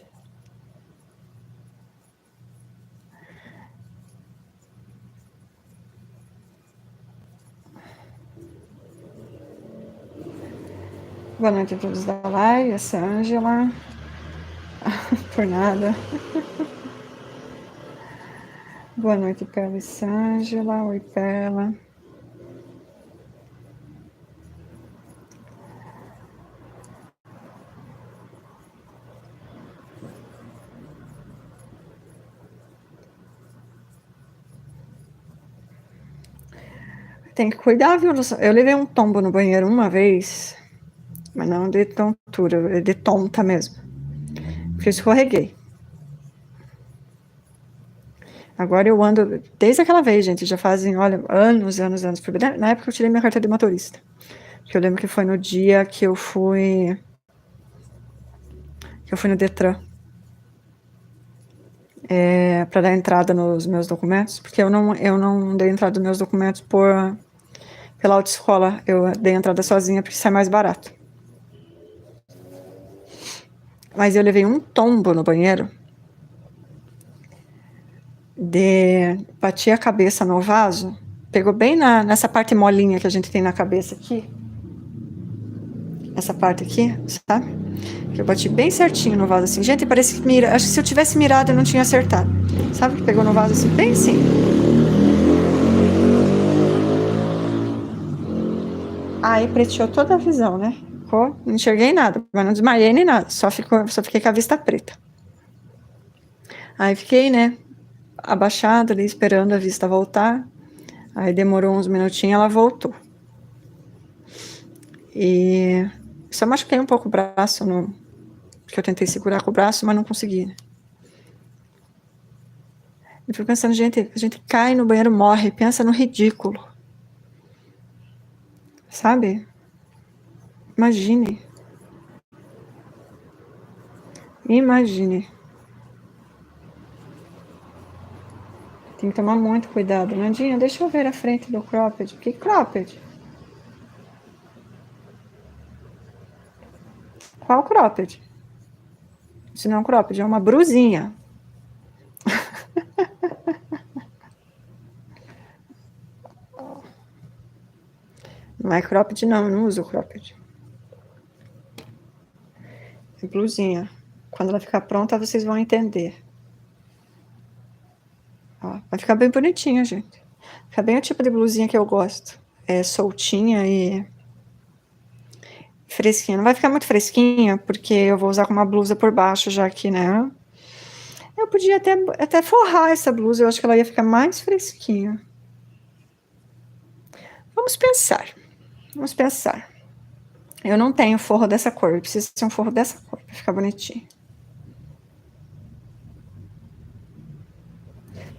Boa noite a todos da live, essa é a Ângela. Por nada. Boa noite, Perla e Sângela. Oi, Perla. Tem que cuidar, viu? Eu levei um tombo no banheiro uma vez, mas não de tontura, de tonta mesmo. Porque eu escorreguei. Agora eu ando, desde aquela vez, gente, já fazem, olha, anos. Na época eu tirei minha carta de motorista. Porque eu lembro que foi no dia que eu fui no Detran. Para dar entrada nos meus documentos, porque eu não dei entrada nos meus documentos pela autoescola, eu dei entrada sozinha porque sai mais barato. Mas eu levei um tombo no banheiro, bati a cabeça no vaso, pegou bem nessa parte molinha que a gente tem na cabeça aqui, essa parte aqui, sabe? Que eu bati bem certinho no vaso assim, gente, parece que acho que se eu tivesse mirado eu não tinha acertado, sabe? Que pegou no vaso assim, bem assim. Aí preteou toda a visão, né? Não enxerguei nada, mas não desmaiei nem nada, só fiquei com a vista preta. Aí fiquei, né, abaixada ali, esperando a vista voltar. Aí demorou uns minutinhos, ela voltou. E só machuquei um pouco o braço, porque eu tentei segurar com o braço, mas não consegui, né? Eu fico pensando, gente, a gente cai no banheiro, morre, pensa no ridículo. Sabe? Imagine. Imagine. Tem que tomar muito cuidado. Nandinha, deixa eu ver a frente do cropped. Que cropped? Qual cropped? Isso não é um cropped, é uma brusinha. Não é cropped, não, eu não uso cropped. É blusinha. Quando ela ficar pronta, vocês vão entender. Ó, vai ficar bem bonitinha, gente. Fica bem o tipo de blusinha que eu gosto. É soltinha e fresquinha. Não vai ficar muito fresquinha, porque eu vou usar com uma blusa por baixo, já que, né? Eu podia até forrar essa blusa, eu acho que ela ia ficar mais fresquinha. Vamos pensar. Vamos pensar. Eu não tenho forro dessa cor, eu preciso ter um forro dessa cor pra ficar bonitinho.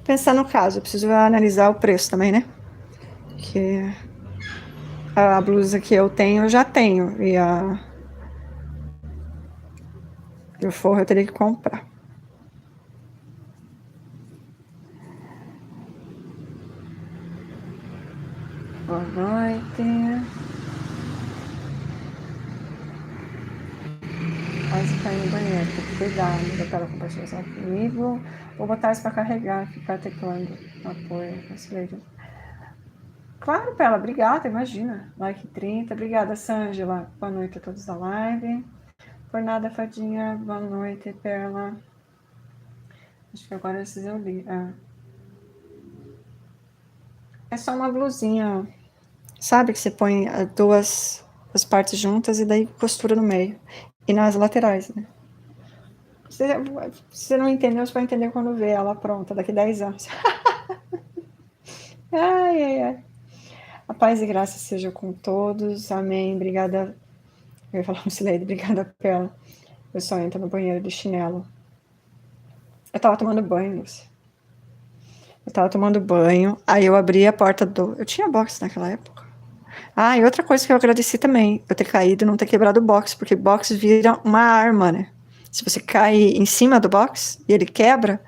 Pensar no caso, eu preciso analisar o preço também, né? Que a blusa que eu tenho, eu já tenho. E o forro eu teria que comprar. Boa noite. Quase cair no banheiro, tem que cuidar, né? Botar a compartilhação comigo. Vou botar isso para carregar, ficar teclando apoio. Claro, Pela, obrigada, imagina. Like 30, obrigada, Sângela. Boa noite a todos da live. Por nada, Fadinha. Boa noite, Perla. Acho que agora esses eu li. É só uma blusinha, sabe? Que você põe as partes juntas e daí costura no meio. E nas laterais, né? Se você não entendeu, você vai entender quando vê ela pronta, daqui 10 anos. Ai, ai, ai. A paz e graça seja com todos. Amém. Obrigada. Eu ia falar um silêncio. Obrigada, Pela. Eu só entro no banheiro de chinelo. Eu tava tomando banho, Lúcia. Eu tava tomando banho. Aí eu abri a porta do... Eu tinha box naquela época. Ah, e outra coisa que eu agradeci também. Eu ter caído e não ter quebrado o box. Porque box vira uma arma, né? Se você cai em cima do box e ele quebra,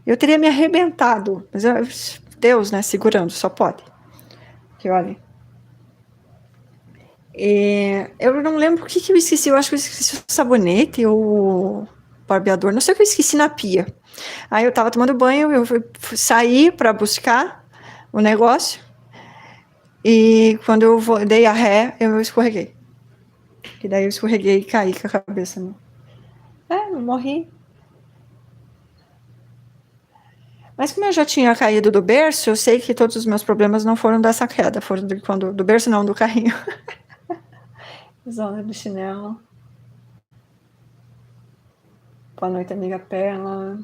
eu teria me arrebentado. Mas Deus, né? Segurando. Só pode. Que olha... eu não lembro o que eu esqueci. Eu acho que eu esqueci o sabonete ou o barbeador. Não sei o que eu esqueci na pia. Aí eu tava tomando banho, eu saí para buscar o negócio. E quando eu dei a ré, eu escorreguei. que daí eu escorreguei e caí com a cabeça. Eu morri. Mas como eu já tinha caído do berço, eu sei que todos os meus problemas não foram dessa queda, foram do berço não, do carrinho. Zona do chinelo. Boa noite, amiga Perla.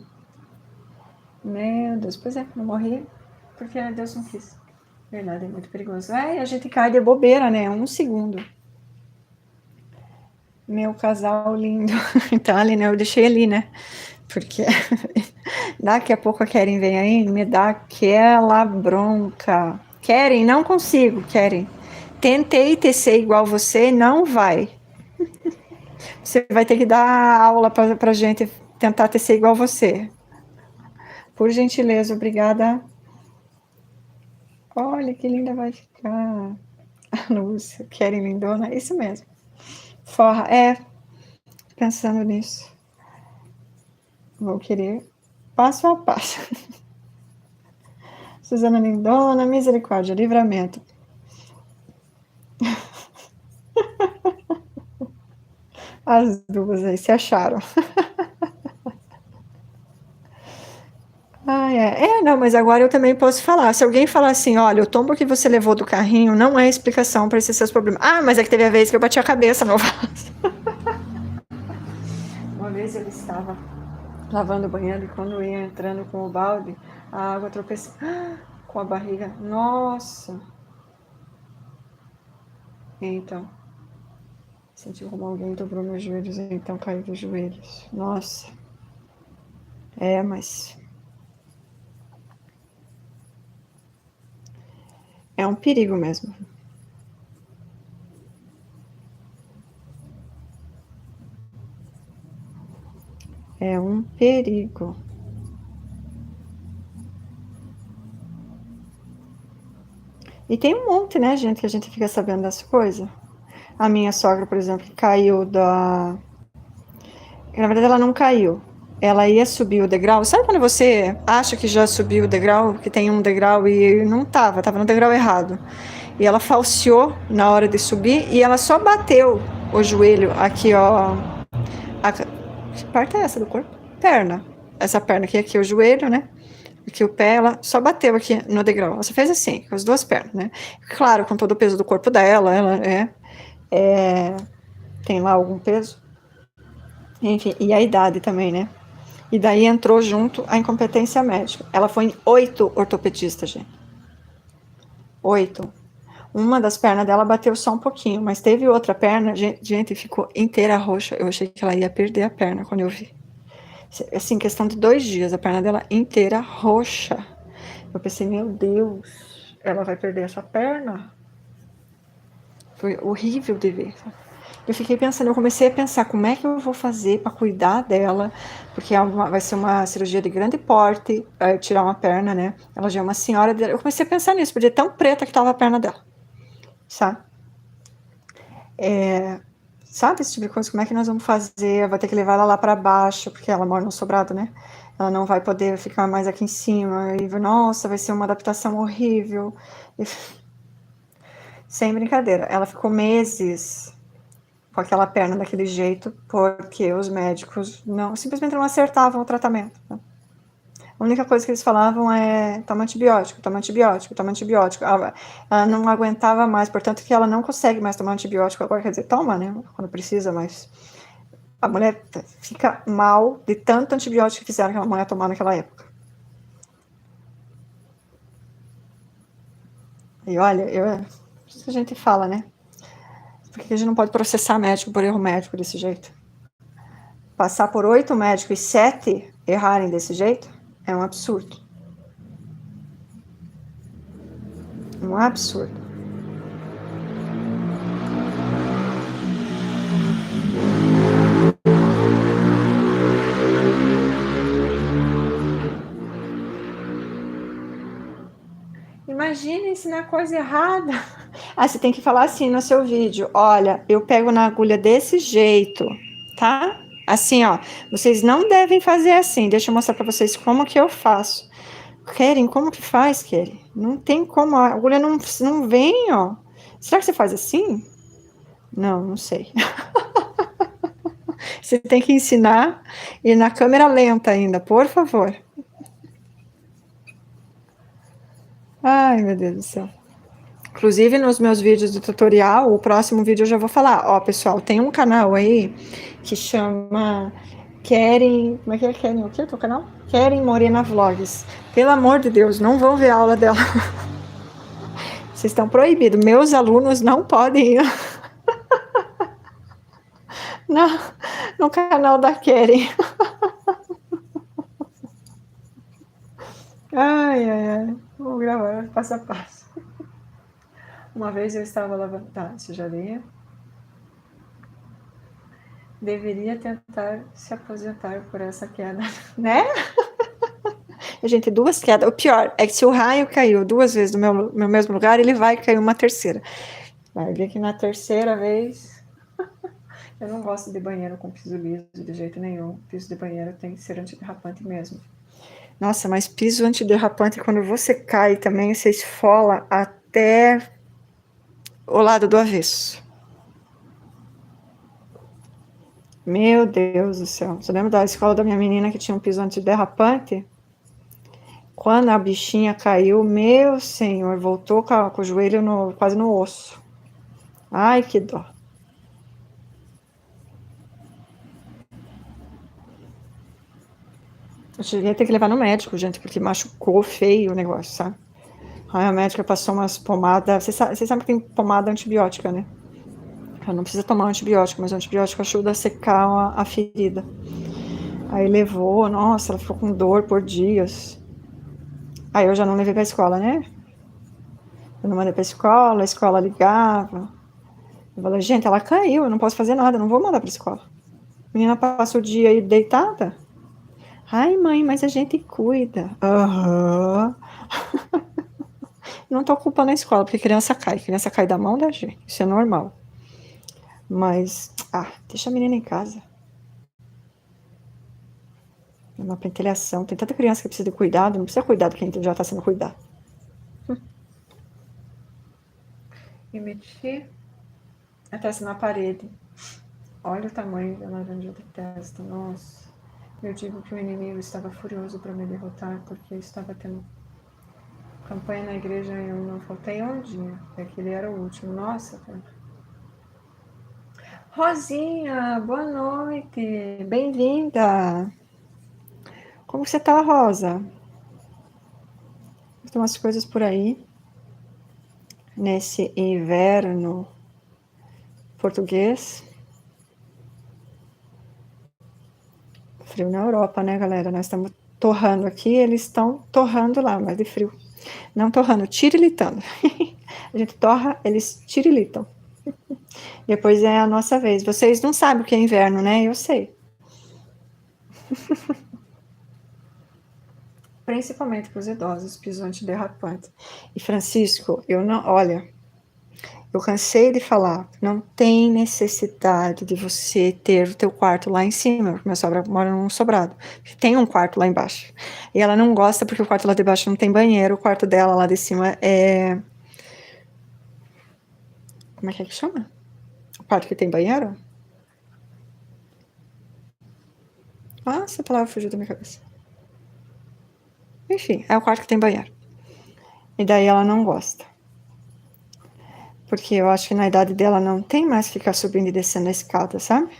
Meu Deus, pois é, eu morri porque Deus não quis. Verdade, é muito perigoso. A gente cai de bobeira, né? 1 segundo. Meu casal lindo. Então, ali, né? Eu deixei ali, né? Porque daqui a pouco a Keren vem aí e me dá aquela bronca. Keren, não consigo, Keren. Tentei tecer igual você, não vai. Você vai ter que dar aula pra gente tentar tecer igual você. Por gentileza, obrigada. Olha que linda vai ficar. A Lúcia, Keren lindona, isso mesmo. Forra, pensando nisso. Vou querer passo a passo. Suzana lindona, misericórdia, livramento. As duas aí se acharam. Não, mas agora eu também posso falar. Se alguém falar assim, olha, o tombo que você levou do carrinho não é explicação para esses seus problemas. Mas é que teve a vez que eu bati a cabeça no vaso. Uma vez eu estava lavando o banheiro e quando eu ia entrando com o balde, a água tropecei com a barriga. Nossa! Então, senti como alguém dobrou meus joelhos, então caí dos joelhos. Nossa! Mas é um perigo mesmo. É um perigo. E tem um monte, né, gente, que a gente fica sabendo das coisas. A minha sogra, por exemplo, caiu da... Na verdade, ela não caiu. Ela ia subir o degrau. Sabe quando você acha que já subiu o degrau, que tem um degrau e não estava no degrau errado. E ela falseou na hora de subir e ela só bateu o joelho aqui, ó. Que parte é essa do corpo? Perna. Essa perna aqui é o joelho, né? Aqui o pé, ela só bateu aqui no degrau. Ela só fez assim, com as duas pernas, né? Claro, com todo o peso do corpo dela, ela tem lá algum peso. Enfim, e a idade também, né? E daí entrou junto a incompetência médica. Ela foi em 8 ortopedistas, gente. 8. Uma das pernas dela bateu só um pouquinho, mas teve outra perna, gente, ficou inteira roxa. Eu achei que ela ia perder a perna quando eu vi. Assim, questão de 2 dias, a perna dela inteira roxa. Eu pensei, meu Deus, ela vai perder essa perna? Foi horrível de ver. Eu fiquei pensando, eu comecei a pensar como é que eu vou fazer para cuidar dela, porque vai ser uma cirurgia de grande porte, tirar uma perna, né? Ela já é uma senhora. Eu comecei a pensar nisso, porque é tão preta que estava a perna dela, sabe? Sabe esse tipo de coisa? Como é que nós vamos fazer? Vai ter que levar ela lá para baixo, porque ela mora no sobrado, né? Ela não vai poder ficar mais aqui em cima. E, nossa, vai ser uma adaptação horrível. Sem brincadeira. Ela ficou meses com aquela perna daquele jeito, porque os médicos simplesmente não acertavam o tratamento. Né? A única coisa que eles falavam é toma antibiótico, toma antibiótico, toma antibiótico. Ela não aguentava mais, portanto que ela não consegue mais tomar antibiótico agora, quer dizer, toma, né, quando precisa, mas a mulher fica mal de tanto antibiótico que fizeram aquela mulher tomar naquela época. E olha, isso que a gente fala, né? Porque a gente não pode processar médico por erro médico desse jeito. Passar por 8 médicos e 7 errarem desse jeito é um absurdo. Um absurdo. Imagina ensinar coisa errada. Você tem que falar assim no seu vídeo. Olha, eu pego na agulha desse jeito, tá? Assim, ó. Vocês não devem fazer assim. Deixa eu mostrar pra vocês como que eu faço. Keren, como que faz, Keren? Não tem como. A agulha não vem, ó. Será que você faz assim? Não sei. Você tem que ensinar e na câmera lenta ainda, por favor. Ai, meu Deus do céu. Inclusive, nos meus vídeos do tutorial, o próximo vídeo eu já vou falar. Ó, pessoal, tem um canal aí que chama Keren... Como é que é? Keren o quê? Teu canal? Keren Morena Vlogs. Pelo amor de Deus, não vão ver a aula dela. Vocês estão proibidos. Meus alunos não podem ir no canal da Keren. Ai, ai, ai. Vou gravar passo a passo. Uma vez eu estava lavando... Tá, isso já li. Deveria tentar se aposentar por essa queda, né? Gente, 2 quedas. O pior é que se o raio caiu 2 vezes no meu mesmo lugar, ele vai cair uma terceira. Vai ver que na terceira vez... Eu não gosto de banheiro com piso liso de jeito nenhum. Piso de banheiro tem que ser antiderrapante mesmo. Nossa, mas piso antiderrapante, quando você cai também, você esfola até o lado do avesso. Meu Deus do céu. Você lembra da escola da minha menina que tinha um piso antiderrapante? Quando a bichinha caiu, meu senhor, voltou com o joelho quase no osso. Ai, que dó. Eu cheguei a ter que levar no médico, gente, porque machucou feio o negócio, sabe? Aí a médica passou umas pomadas. Vocês sabem que tem pomada antibiótica, né? Ela não precisa tomar antibiótico, mas o antibiótico ajuda a secar a ferida. Aí levou, nossa, ela ficou com dor por dias. Aí eu já não levei pra escola, né? Eu não mandei pra escola, a escola ligava. Eu falei, gente, ela caiu, eu não posso fazer nada, não vou mandar pra escola. A menina passa o dia aí deitada. Ai, mãe, mas a gente cuida. Aham. Não tô culpando a escola, porque criança cai da mão da gente, isso é normal. Mas, deixa a menina em casa. É uma pentelhação, tem tanta criança que precisa de cuidado, não precisa cuidar de quem já tá sendo cuidado. E meti até na parede. Olha o tamanho da laranja de testa, nossa. Eu digo que o inimigo estava furioso para me derrotar, porque eu estava tendo campanha na igreja e eu não faltei um dia. Aquele era o último. Nossa, cara. Rosinha, boa noite. Bem-vinda. Como você tá, Rosa? Tem umas coisas por aí. Nesse inverno português. Frio na Europa, né, galera? Nós estamos torrando aqui, eles estão torrando lá, mas de frio. Não torrando, tirilitando. A gente torra, eles tirilitam. Depois é a nossa vez. Vocês não sabem o que é inverno, né? Eu sei. Principalmente para os idosos, piso antiderrapante. E Francisco, olha, eu cansei de falar, não tem necessidade de você ter o teu quarto lá em cima, porque minha sogra mora num sobrado. Tem um quarto lá embaixo. E ela não gosta porque o quarto lá de baixo não tem banheiro, o quarto dela lá de cima é... Como é que chama? O quarto que tem banheiro? Essa palavra fugiu da minha cabeça. Enfim, é o quarto que tem banheiro. E daí ela não gosta. Porque eu acho que na idade dela não tem mais que ficar subindo e descendo a escada, sabe?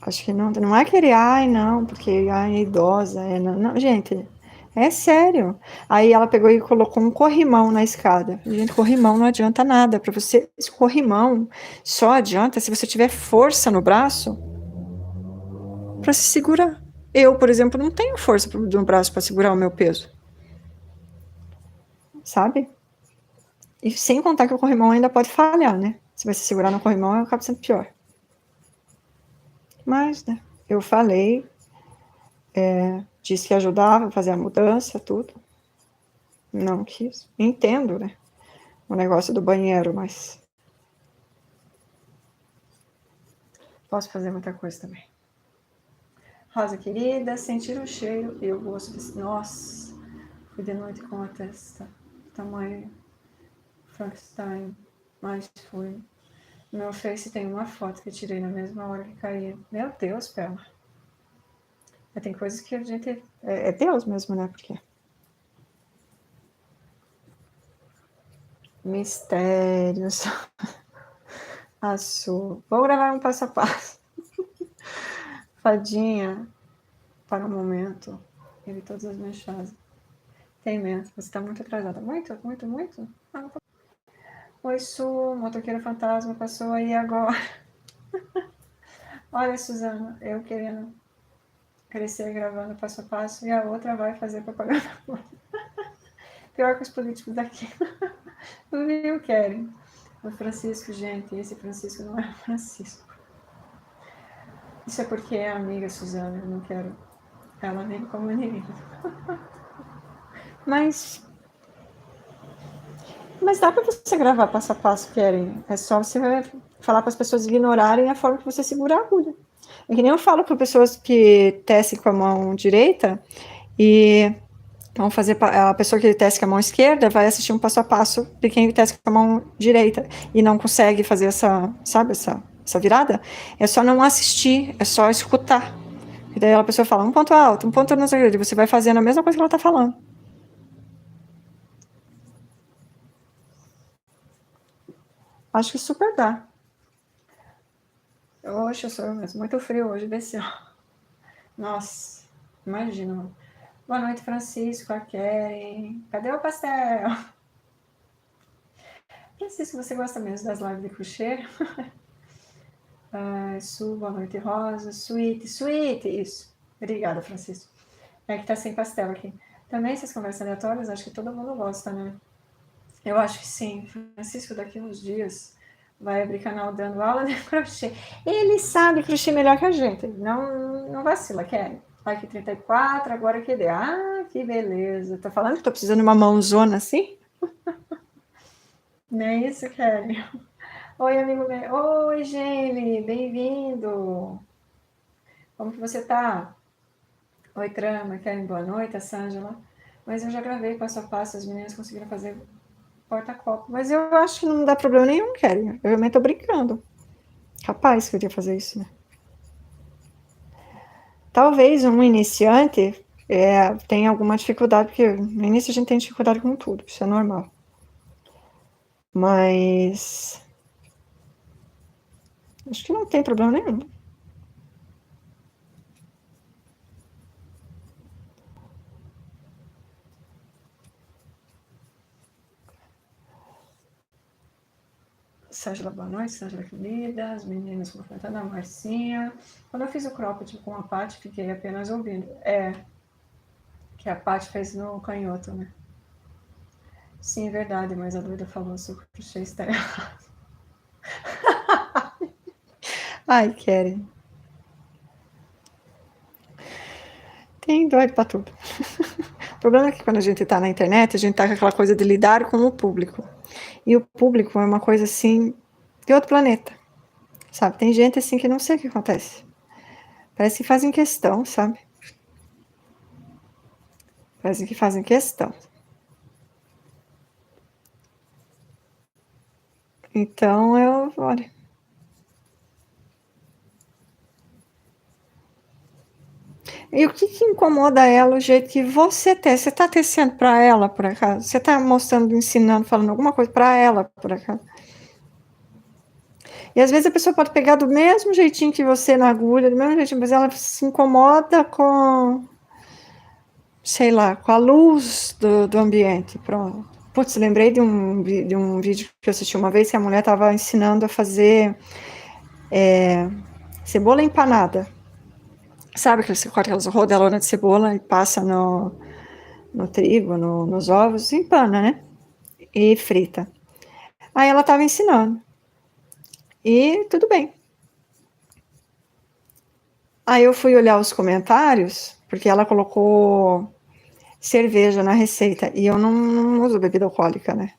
Acho que não é querer, não, porque é idosa, não, gente, é sério. Aí ela pegou e colocou um corrimão na escada. Gente, corrimão não adianta nada. Para você, esse corrimão só adianta se você tiver força no braço para se segurar. Eu, por exemplo, não tenho força no braço para segurar o meu peso. Sabe? E sem contar que o corrimão ainda pode falhar, né? Se você segurar no corrimão, acaba sendo pior. Mas, né, eu falei, disse que ajudava a fazer a mudança, tudo. Não quis. Entendo, né? O negócio do banheiro, mas posso fazer muita coisa também. Rosa querida, sentir o cheiro e o gosto desse... Nossa, fui de noite com a testa tamanho Frankenstein, mas foi. No meu Face tem uma foto que eu tirei na mesma hora que caía. Meu Deus, Pela. Tem coisas que a gente... É Deus mesmo, né? Porque... Mistérios. Azul. Vou gravar um passo a passo. Fadinha. Para o momento. Ele todas as mensagens. Tem mesmo. Você está muito atrasada. Muito, muito, muito? Oi, Su. Motoqueiro fantasma passou aí agora. Olha, Suzana. Eu querendo crescer gravando passo a passo e a outra vai fazer propaganda. Pior que os políticos daqui. O Rio querem. O Francisco, gente, esse Francisco não é o Francisco. Isso é porque é amiga Suzana, eu não quero ela nem como inimiga. Mas dá para você gravar passo a passo, Keren. É só você falar para as pessoas ignorarem a forma que você segura a agulha. É que nem eu falo para pessoas que tecem com a mão direita e vão fazer, a pessoa que tece com a mão esquerda vai assistir um passo a passo de quem tece com a mão direita e não consegue fazer essa, sabe, essa virada. É só não assistir, é só escutar. E daí a pessoa fala um ponto alto, um ponto não sei o que, você vai fazendo a mesma coisa que ela está falando. Acho que super dá. Oxe, eu sou mesmo. Muito frio hoje, desceu. Nossa, imagina. Boa noite, Francisco, a Keren. Cadê o pastel? Francisco, você gosta mesmo das lives de crochê? Su, boa noite, Rosa. Sweet, isso. Obrigada, Francisco. É que tá sem pastel aqui. Também essas conversas aleatórias, acho que todo mundo gosta, né? Eu acho que sim. Francisco, daqui uns dias, vai abrir canal dando aula de crochê. Ele sabe crochê melhor que a gente. Não vacila, Kelly. Like 34, agora que deu. Ah, que beleza. Tá falando que tô precisando de uma mãozona assim? Não é isso, Kelly? Oi, amigo meu. Oi, Gene. Bem-vindo. Como que você tá? Oi, Trama. Kelly, boa noite. A Sângela. Mas eu já gravei passo a passo. As meninas conseguiram fazer porta-copo. Mas eu acho que não dá problema nenhum, Kelly. Eu realmente tô brincando. Capaz que eu ia fazer isso, né? Talvez um iniciante tenha alguma dificuldade, porque no início a gente tem dificuldade com tudo, isso é normal. Mas acho que não tem problema nenhum. Sângela, boa noite. Sângela, querida. As meninas cumprimentando a Marcinha. Quando eu fiz o cropped com a Paty, fiquei apenas ouvindo. Que a Paty fez no canhoto, né? Sim, é verdade, mas a doida falou se o crochê está errado. Ai, Keren. Tem doido pra tudo. O problema é que quando a gente tá na internet, a gente tá com aquela coisa de lidar com o público. E o público é uma coisa assim de outro planeta, sabe? Tem gente assim que não sei o que acontece. Parece que fazem questão, sabe? Parece que fazem questão. Então olha. E o que incomoda ela, o jeito que você tece? Você tá tecendo para ela, por acaso? Você tá mostrando, ensinando, falando alguma coisa para ela, por acaso? E às vezes a pessoa pode pegar do mesmo jeitinho que você na agulha, do mesmo jeitinho, mas ela se incomoda com, sei lá, com a luz do ambiente. Pronto. Putz, lembrei de um vídeo que eu assisti uma vez que a mulher estava ensinando a fazer cebola empanada. Sabe que você corta aquelas rodelonas de cebola e passa no trigo, nos ovos, empana, né? E frita. Aí ela estava ensinando. E tudo bem. Aí eu fui olhar os comentários, porque ela colocou cerveja na receita, e eu não uso bebida alcoólica, né?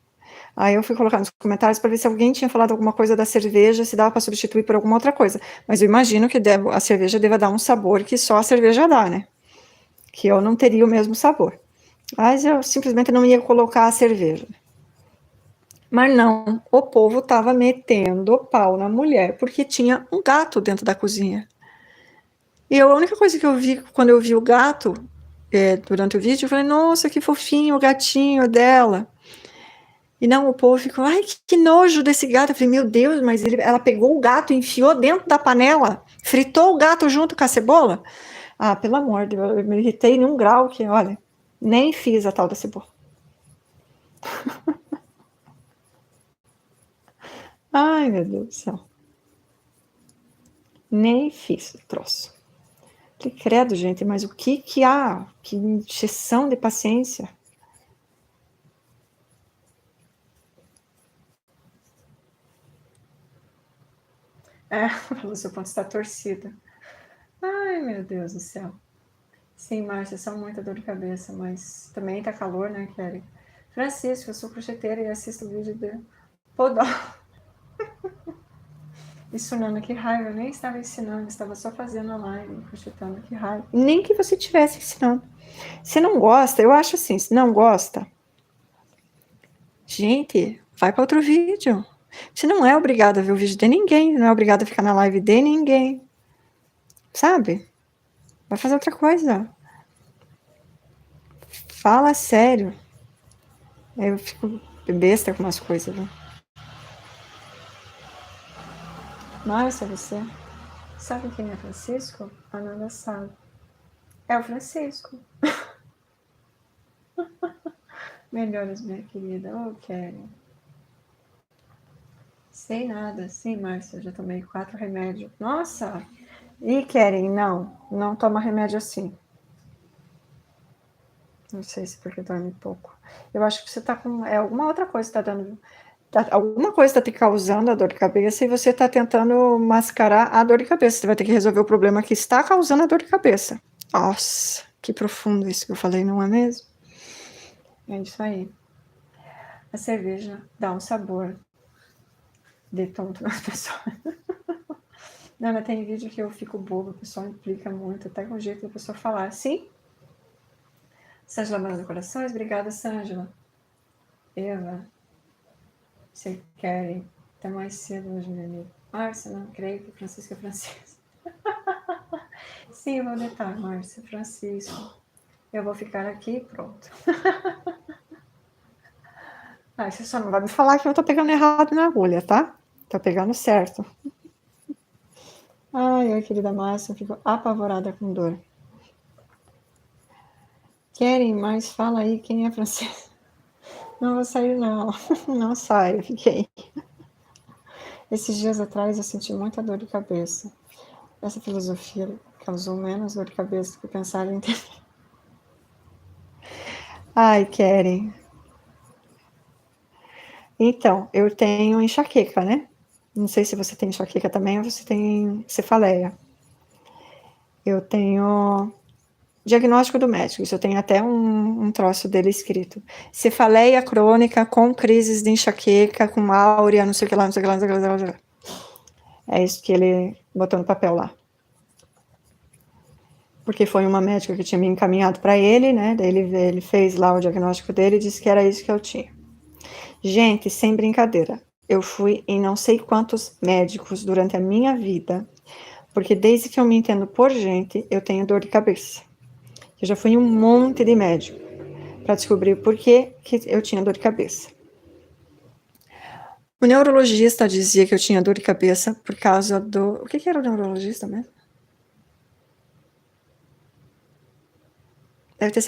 Aí eu fui colocar nos comentários para ver se alguém tinha falado alguma coisa da cerveja, se dava para substituir por alguma outra coisa. Mas eu imagino que a cerveja deva dar um sabor que só a cerveja dá, né? Que eu não teria o mesmo sabor. Mas eu simplesmente não ia colocar a cerveja. Mas não, o povo estava metendo pau na mulher, porque tinha um gato dentro da cozinha. E a única coisa que eu vi, quando eu vi o gato, durante o vídeo, eu falei, nossa, que fofinho o gatinho dela. E não, o povo ficou, ai, que nojo desse gato. Eu falei, meu Deus, mas ela pegou o gato e enfiou dentro da panela, fritou o gato junto com a cebola. Ah, pelo amor de Deus, eu me irritei num grau que, olha, nem fiz a tal da cebola. Ai, meu Deus do céu. Nem fiz o troço. Que credo, gente, mas o que há? Que injeção de paciência. O seu ponto está torcido. Ai, meu Deus do céu. Sim, Márcia, são muita dor de cabeça, mas também tá calor, né, Kelly? Francisco, eu sou crocheteira e assisto o vídeo de Podó. Isso, Nana, que raiva, eu nem estava ensinando, estava só fazendo a live, crochetando, que raiva. Nem que você estivesse ensinando. Se não gosta, eu acho assim, se não gosta, gente, vai para outro vídeo. Você não é obrigado a ver o vídeo de ninguém, não é obrigado a ficar na live de ninguém. Sabe? Vai fazer outra coisa. Fala sério. Eu fico besta com umas coisas, viu? Márcia, você sabe quem é Francisco? A Nanda sabe. É o Francisco. Melhoras, minha querida. Oh, Kelly. Sei nada. Sim, Márcia, já tomei 4 remédios. Nossa! E Keren, não toma remédio assim. Não sei se porque dorme pouco. Eu acho que você tá com. Alguma outra coisa que tá dando. Alguma coisa está te causando a dor de cabeça e você está tentando mascarar a dor de cabeça. Você vai ter que resolver o problema que está causando a dor de cabeça. Nossa, que profundo isso que eu falei, não é mesmo? É isso aí. A cerveja dá um sabor de tonto nas pessoas. Não, mas tem vídeo que eu fico bobo, o pessoal implica muito, até com o jeito da pessoa falar. Sim? Sângela Manda Corações, obrigada, Sângela. Eva, você quer até mais cedo hoje, meu amigo. Márcia, não creio que Francisco é Francisco. Sim, eu vou deitar, Márcia, Francisco. Eu vou ficar aqui pronto. Você só não vai me falar que eu tô pegando errado na agulha, tá? Tô pegando certo. Ai, querida Márcia, eu fico apavorada com dor. Querem mais? Fala aí quem é Francisco. Não vou sair, não. Não saio, fiquei. Esses dias atrás eu senti muita dor de cabeça. Essa filosofia causou menos dor de cabeça do que pensar em ter. Ai, Keren. Então, eu tenho enxaqueca, né? Não sei se você tem enxaqueca também ou você tem cefaleia. Eu tenho diagnóstico do médico, isso eu tenho até um troço dele escrito. Cefaleia crônica com crises de enxaqueca, com áurea, não sei o que lá, não sei o que lá, não sei o que lá, não sei o que lá. É isso que ele botou no papel lá. Porque foi uma médica que tinha me encaminhado para ele, né? Daí ele fez lá o diagnóstico dele e disse que era isso que eu tinha. Gente, sem brincadeira, eu fui em não sei quantos médicos durante a minha vida, porque desde que eu me entendo por gente, eu tenho dor de cabeça. Eu já fui em um monte de médico para descobrir por que eu tinha dor de cabeça. O neurologista dizia que eu tinha dor de cabeça por causa do... O que era o neurologista mesmo? Deve ter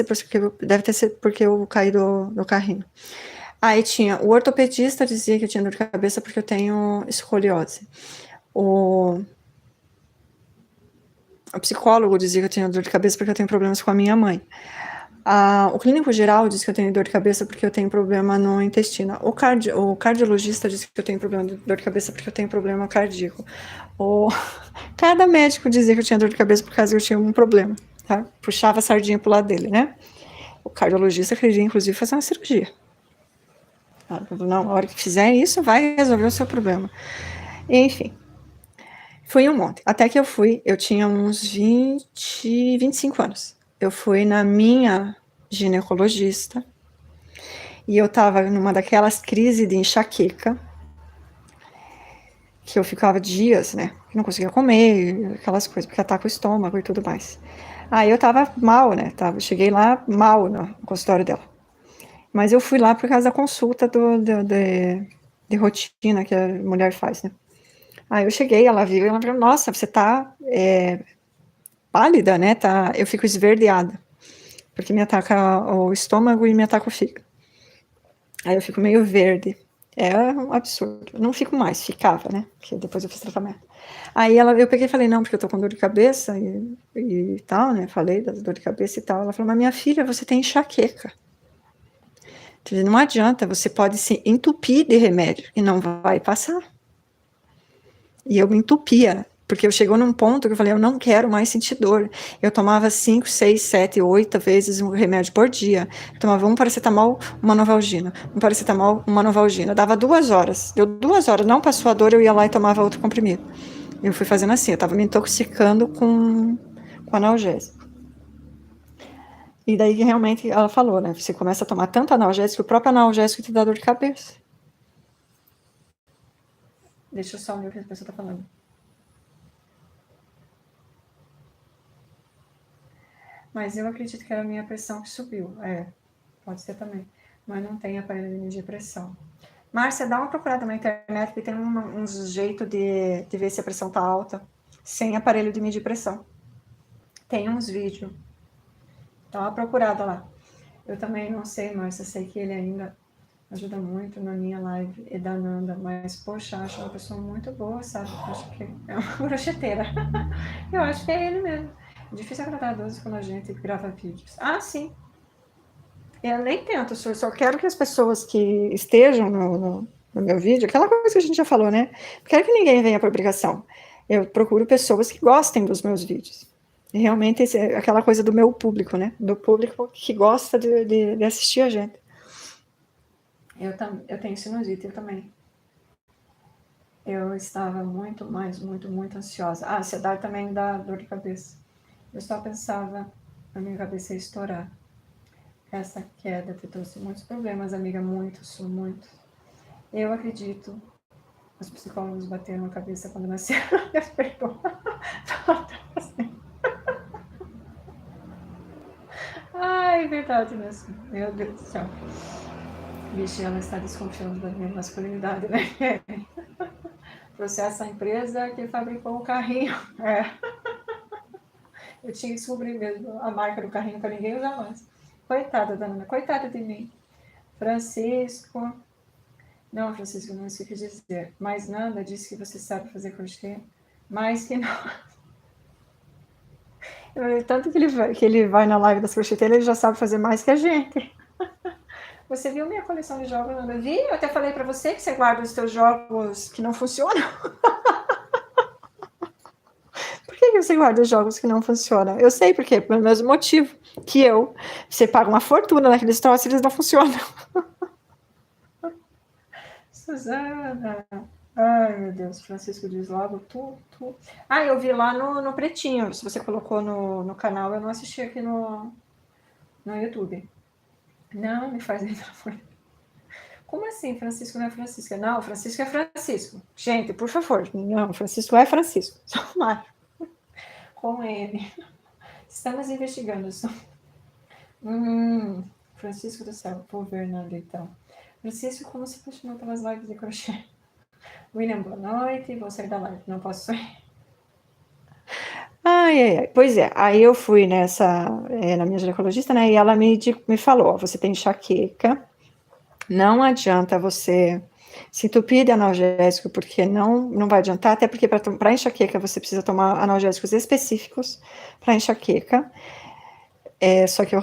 sido porque eu caí do carrinho. Aí tinha, o ortopedista dizia que eu tinha dor de cabeça porque eu tenho escoliose. O psicólogo dizia que eu tinha dor de cabeça porque eu tenho problemas com a minha mãe. O clínico geral diz que eu tenho dor de cabeça porque eu tenho problema no intestino. O cardiologista diz que eu tenho problema de dor de cabeça porque eu tenho problema cardíaco. Cada médico dizia que eu tinha dor de cabeça por causa que eu tinha um problema, tá? Puxava a sardinha pro lado dele, né? O cardiologista queria, inclusive, fazer uma cirurgia. Não, a hora que fizer isso, vai resolver o seu problema. Enfim, fui um monte. Até que eu tinha uns 25 anos. Eu fui na minha ginecologista, e eu estava numa daquelas crises de enxaqueca, que eu ficava dias, né, não conseguia comer, aquelas coisas, porque ataca o estômago e tudo mais. Aí eu tava mal, né, cheguei lá mal no consultório dela. Mas eu fui lá por causa da consulta de rotina que a mulher faz, né. Aí eu cheguei, ela viu e ela falou, nossa, você tá pálida, né, eu fico esverdeada, porque me ataca o estômago e me ataca o fígado. Aí eu fico meio verde. É um absurdo. Não fico mais, ficava, né? Porque depois eu fiz tratamento. Aí eu peguei e falei, não, porque eu tô com dor de cabeça e tal, né? Falei da dor de cabeça e tal. Ela falou, mas minha filha, você tem enxaqueca. Não adianta, você pode se entupir de remédio e não vai passar. E eu me entupia, porque eu chegou num ponto que eu falei, eu não quero mais sentir dor. Eu tomava 5, 6, 7, 8 vezes um remédio por dia. Eu tomava um paracetamol, uma Novalgina. Um paracetamol, uma Novalgina. Dava 2 horas. Deu 2 horas, não passou a dor, eu ia lá e tomava outro comprimido. Eu fui fazendo assim, eu estava me intoxicando com analgésico. E daí realmente ela falou, né? Você começa a tomar tanto analgésico, o próprio analgésico te dá dor de cabeça. Deixa eu só ver o que a pessoa está falando. Mas eu acredito que era a minha pressão que subiu. Pode ser também. Mas não tem aparelho de medir pressão. Márcia, dá uma procurada na internet que tem uns jeito de ver se a pressão tá alta sem aparelho de medir pressão. Tem uns vídeos. Dá uma procurada lá. Eu também não sei, Márcia, sei que ele ainda ajuda muito na minha live e da Nanda, mas, poxa, acho uma pessoa muito boa, sabe? Acho que é uma brocheteira. Eu acho que é ele mesmo. Difícil agradar a 12 quando a gente grava vídeos. Ah, sim. Eu nem tento, eu só quero que as pessoas que estejam no meu vídeo, aquela coisa que a gente já falou, né? Não quero que ninguém venha por obrigação. Eu procuro pessoas que gostem dos meus vídeos. E realmente, aquela coisa do meu público, né? Do público que gosta de assistir a gente. Eu tenho sinusite, eu também. Eu estava muito ansiosa. A ansiedade também me dá dor de cabeça. Eu só pensava, a minha cabeça ia estourar. Essa queda te trouxe muitos problemas, amiga, muitos. Eu acredito, os psicólogos bateram a cabeça quando nasceram, despertou. Ai, verdade mesmo. Meu Deus do céu. Vixe, ela está desconfiando da minha masculinidade, né? Processa a empresa que fabricou o carrinho. Eu tinha que descobrir mesmo a marca do carrinho para ninguém usar mais. Coitada da Ana, coitada de mim. Francisco. Não, Francisco, não sei o que dizer. Mas Nanda disse que você sabe fazer crochê, mas que não. Tanto que ele vai na live das crocheteiras, ele já sabe fazer mais que a gente. Você viu minha coleção de jogos, Nanda? Vi, eu até falei para você que você guarda os seus jogos que não funcionam. Por que você guarda os jogos que não funcionam? Eu sei por quê, pelo mesmo motivo que eu. Você paga uma fortuna naqueles troços e eles não funcionam. Suzana. Ai, meu Deus, Francisco diz logo, tu. Ah, eu vi lá no Pretinho, se você colocou no canal, eu não assisti aqui no YouTube. Não, me faz entrar. Como assim, Francisco não é Francisca? Não, Francisco é Francisco. Gente, por favor, não, Francisco é Francisco. Com ele. Estamos investigando isso. Francisco do céu, vou ver, Nanda, então. Francisco, como se apaixonou pelas lives de crochê? William, boa noite, vou sair da live, não posso sair. Ai. Pois é, aí eu fui na minha ginecologista, né, e ela me falou, você tem enxaqueca, não adianta você se entupir de analgésico, porque não vai adiantar, até porque para enxaqueca você precisa tomar analgésicos específicos para enxaqueca, só que o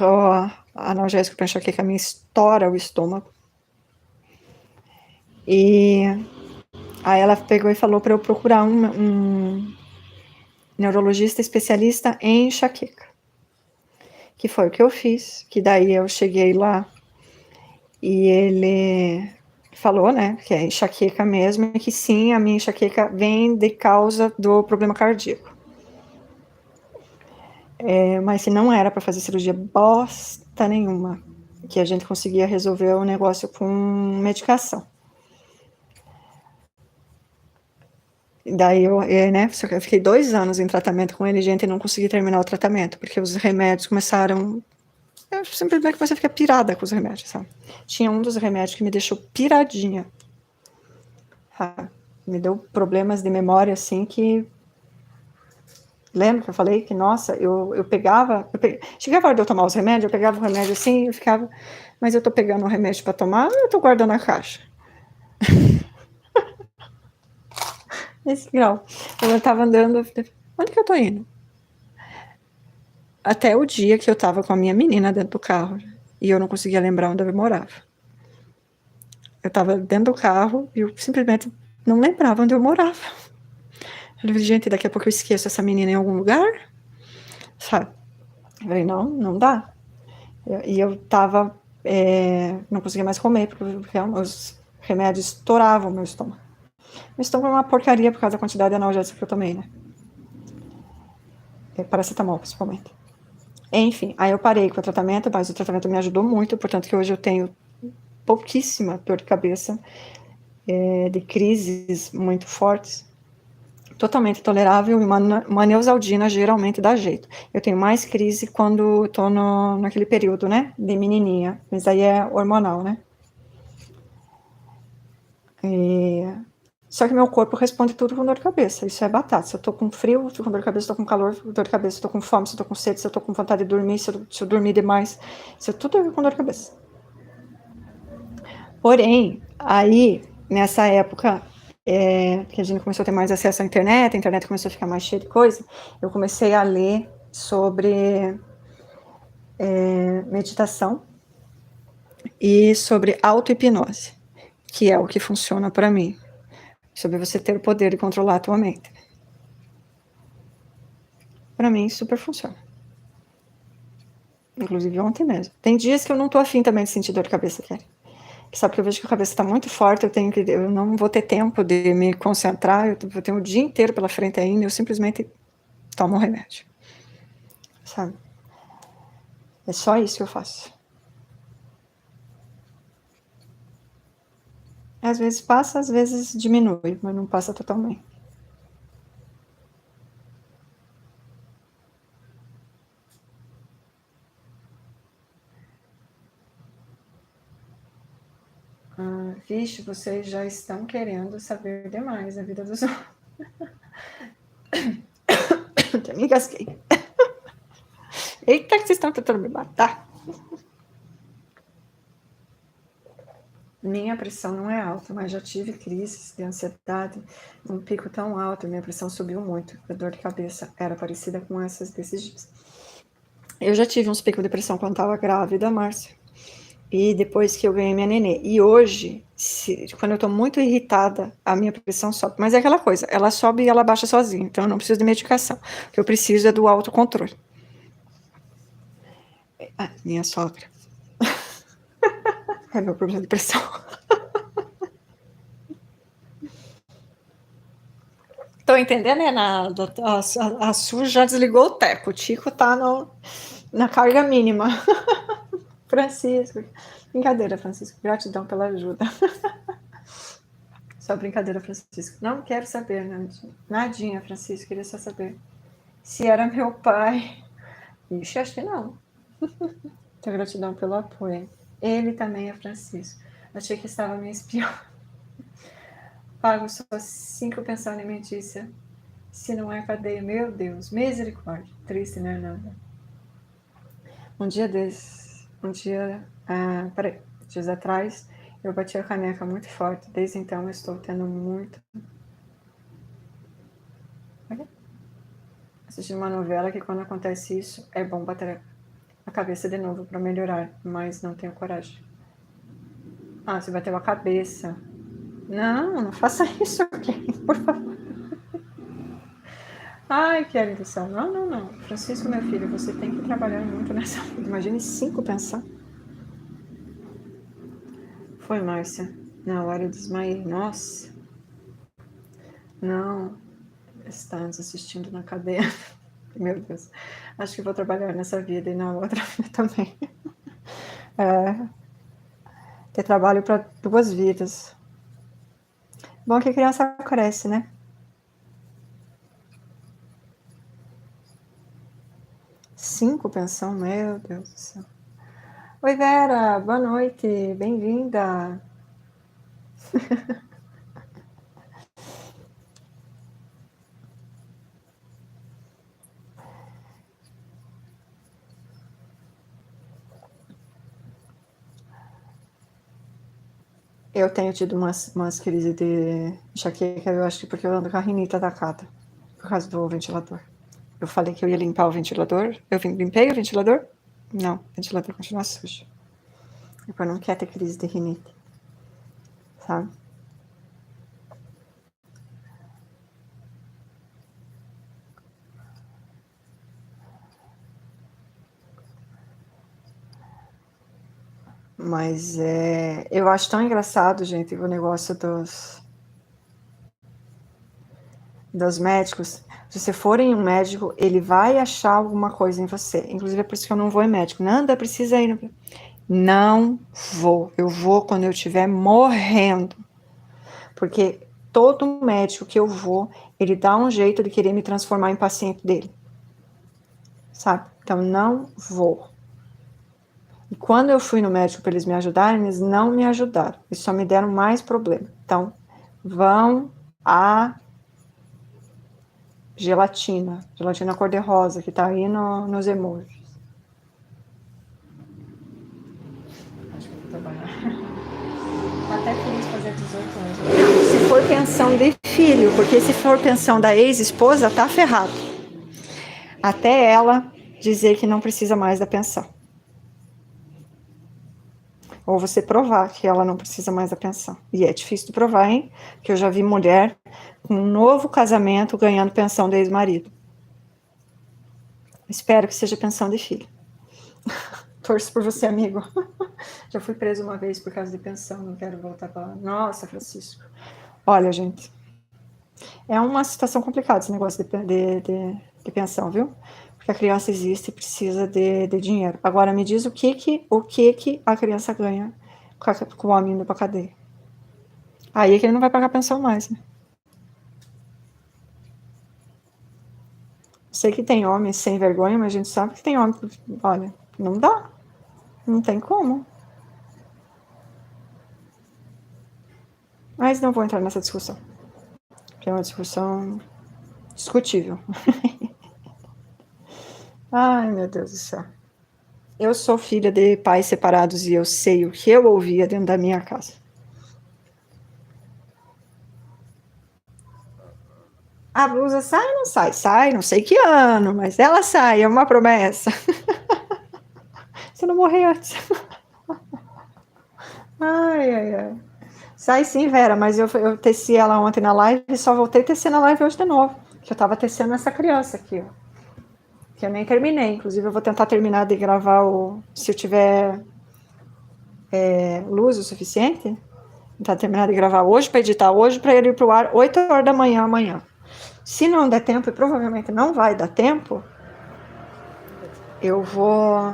analgésico para enxaqueca me estoura o estômago. E aí ela pegou e falou para eu procurar um neurologista especialista em enxaqueca, que foi o que eu fiz, que daí eu cheguei lá e ele falou, né, que é enxaqueca mesmo, e que sim, a minha enxaqueca vem de causa do problema cardíaco. Mas se não era para fazer cirurgia, bosta consulta nenhuma, que a gente conseguia resolver o negócio com medicação. Daí né, só que eu fiquei 2 anos em tratamento com ele, gente, e não consegui terminar o tratamento, porque os remédios começaram... Eu simplesmente comecei a ficar pirada com os remédios, sabe? Tinha um dos remédios que me deixou piradinha. Sabe? Me deu problemas de memória, assim, que... Lembra que eu falei que, nossa, eu pegava... Chegava a hora de eu tomar os remédios, eu pegava o remédio assim, eu ficava... Mas eu tô pegando o remédio para tomar ou eu tô guardando a caixa? Esse grau. Eu tava andando... Onde que eu tô indo? Até o dia que eu tava com a minha menina dentro do carro. E eu não conseguia lembrar onde eu morava. Eu tava dentro do carro e eu simplesmente não lembrava onde eu morava. Eu falei, gente, daqui a pouco eu esqueço essa menina em algum lugar, sabe? Eu falei, não dá. E eu tava, não conseguia mais comer, porque os remédios estouravam o meu estômago. Meu estômago é uma porcaria por causa da quantidade de analgésico que eu tomei, né? Paracetamol, principalmente. Enfim, aí eu parei com o tratamento, mas o tratamento me ajudou muito, portanto que hoje eu tenho pouquíssima dor de cabeça, de crises muito fortes, totalmente tolerável, e uma Neosaldina geralmente dá jeito. Eu tenho mais crise quando estou naquele período, né, de menininha, mas aí é hormonal, né. Só que meu corpo responde tudo com dor de cabeça, isso é batata. Se eu tô com frio, eu tô com dor de cabeça, se eu tô com calor, dor de cabeça, se eu tô com fome, se eu tô com sede, se eu tô com vontade de dormir, se eu dormir demais, isso é tudo com dor de cabeça. Porém, aí, nessa época, que a gente começou a ter mais acesso à internet, a internet começou a ficar mais cheia de coisa, eu comecei a ler sobre meditação e sobre auto-hipnose, que é o que funciona para mim, sobre você ter o poder de controlar a tua mente. Para mim, super funciona. Inclusive ontem mesmo. Tem dias que eu não tô afim também de sentir dor de cabeça, Kelly. Sabe que eu vejo que a cabeça está muito forte, eu não vou ter tempo de me concentrar, eu vou ter o dia inteiro pela frente ainda, eu simplesmente tomo um remédio. Sabe? É só isso que eu faço. Às vezes passa, às vezes diminui, mas não passa totalmente. Vixe, vocês já estão querendo saber demais a vida dos outros. Até me engasguei. Eita, que vocês estão tentando me matar. Minha pressão não é alta, mas já tive crises de ansiedade, um pico tão alto, minha pressão subiu muito, a dor de cabeça era parecida com essas desses dias. Eu já tive uns picos de pressão quando estava grávida, Márcia, e depois que eu ganhei minha nenê. E hoje, quando eu estou muito irritada, a minha pressão sobe. Mas é aquela coisa, ela sobe e ela baixa sozinha, então eu não preciso de medicação. O que eu preciso é do autocontrole. Minha sogra. É meu problema de pressão. Tô entendendo, né? A Su já desligou o teco. O Tico tá na carga mínima. Francisco. Brincadeira, Francisco. Gratidão pela ajuda. Só brincadeira, Francisco. Não quero saber, Nadinha. Nadinha, Francisco. Queria só saber se era meu pai. Ixi, acho que não. Então, gratidão pelo apoio. Ele também é Francisco. Achei que estava me espiando. Pago só 5 pensão alimentícia. Se não é cadeia, meu Deus, misericórdia. Triste, né, Nanda? Dias atrás, eu bati a caneca muito forte. Desde então, eu estou tendo muito... Assistindo uma novela que quando acontece isso, é bom bater a cabeça de novo para melhorar, mas não tenho coragem. Você bateu a cabeça. Não faça isso, por favor. Ai, Kelly do céu. Não. Francisco, meu filho, você tem que trabalhar muito nessa vida. Imagine 5 pensar. Foi, Márcia. Na hora eu desmaiei. Nossa. Não. Estamos assistindo na cadeia. Meu Deus. Acho que vou trabalhar nessa vida e na outra vida também. Ter trabalho para 2 vidas. Bom que a criança cresce, né? Cinco pensão, meu Deus do céu. Oi, Vera, boa noite, bem-vinda. Eu tenho tido umas crises de enxaqueca, eu acho que porque eu ando com a rinite atacada, por causa do ventilador. Eu falei que eu ia limpar o ventilador, eu limpei o ventilador? Não, o ventilador continua sujo. Depois não quer ter crise de rinite, sabe? Mas eu acho tão engraçado, gente, o negócio dos médicos. Se você for em um médico, ele vai achar alguma coisa em você. Inclusive, é por isso que eu não vou em médico. Nanda, precisa ir. Não vou. Eu vou quando eu estiver morrendo. Porque todo médico que eu vou, ele dá um jeito de querer me transformar em paciente dele. Sabe? Então, não vou. E quando eu fui no médico para eles me ajudarem, eles não me ajudaram. Eles só me deram mais problema. Então, vão a gelatina cor-de-rosa, que tá aí nos emojis. Acho que eu vou trabalhar. Até feliz fazer 18 anos. Se for pensão de filho, porque se for pensão da ex-esposa, tá ferrado. Até ela dizer que não precisa mais da pensão. Ou você provar que ela não precisa mais da pensão. E é difícil de provar, hein? Porque eu já vi mulher com um novo casamento ganhando pensão do ex-marido. Espero que seja pensão de filho. Torço por você, amigo. Já fui preso uma vez por causa de pensão, não quero voltar para lá. Nossa, Francisco. Olha, gente, é uma situação complicada esse negócio de pensão, viu? Porque a criança existe e precisa de dinheiro. Agora, me diz o que a criança ganha com o homem indo para cadeia. Aí é que ele não vai pagar pensão mais, né? Sei que tem homens sem vergonha, mas a gente sabe que tem homem que, olha, não dá. Não tem como. Mas não vou entrar nessa discussão. Que é uma discussão discutível. Ai, meu Deus do céu. Eu sou filha de pais separados e eu sei o que eu ouvia dentro da minha casa. A blusa sai ou não sai? Sai, não sei que ano, mas ela sai, é uma promessa. Você não morrer antes. Ai, ai, ai. Sai sim, Vera, mas eu teci ela ontem na live e só voltei a tecer na live hoje de novo. Que eu tava tecendo essa criança aqui, ó. Que eu nem terminei. Inclusive, eu vou tentar terminar de gravar se eu tiver luz o suficiente. Tentar terminar de gravar hoje para editar hoje para ele ir pro ar 8 horas da manhã amanhã. Se não der tempo, e provavelmente não vai dar tempo, eu vou.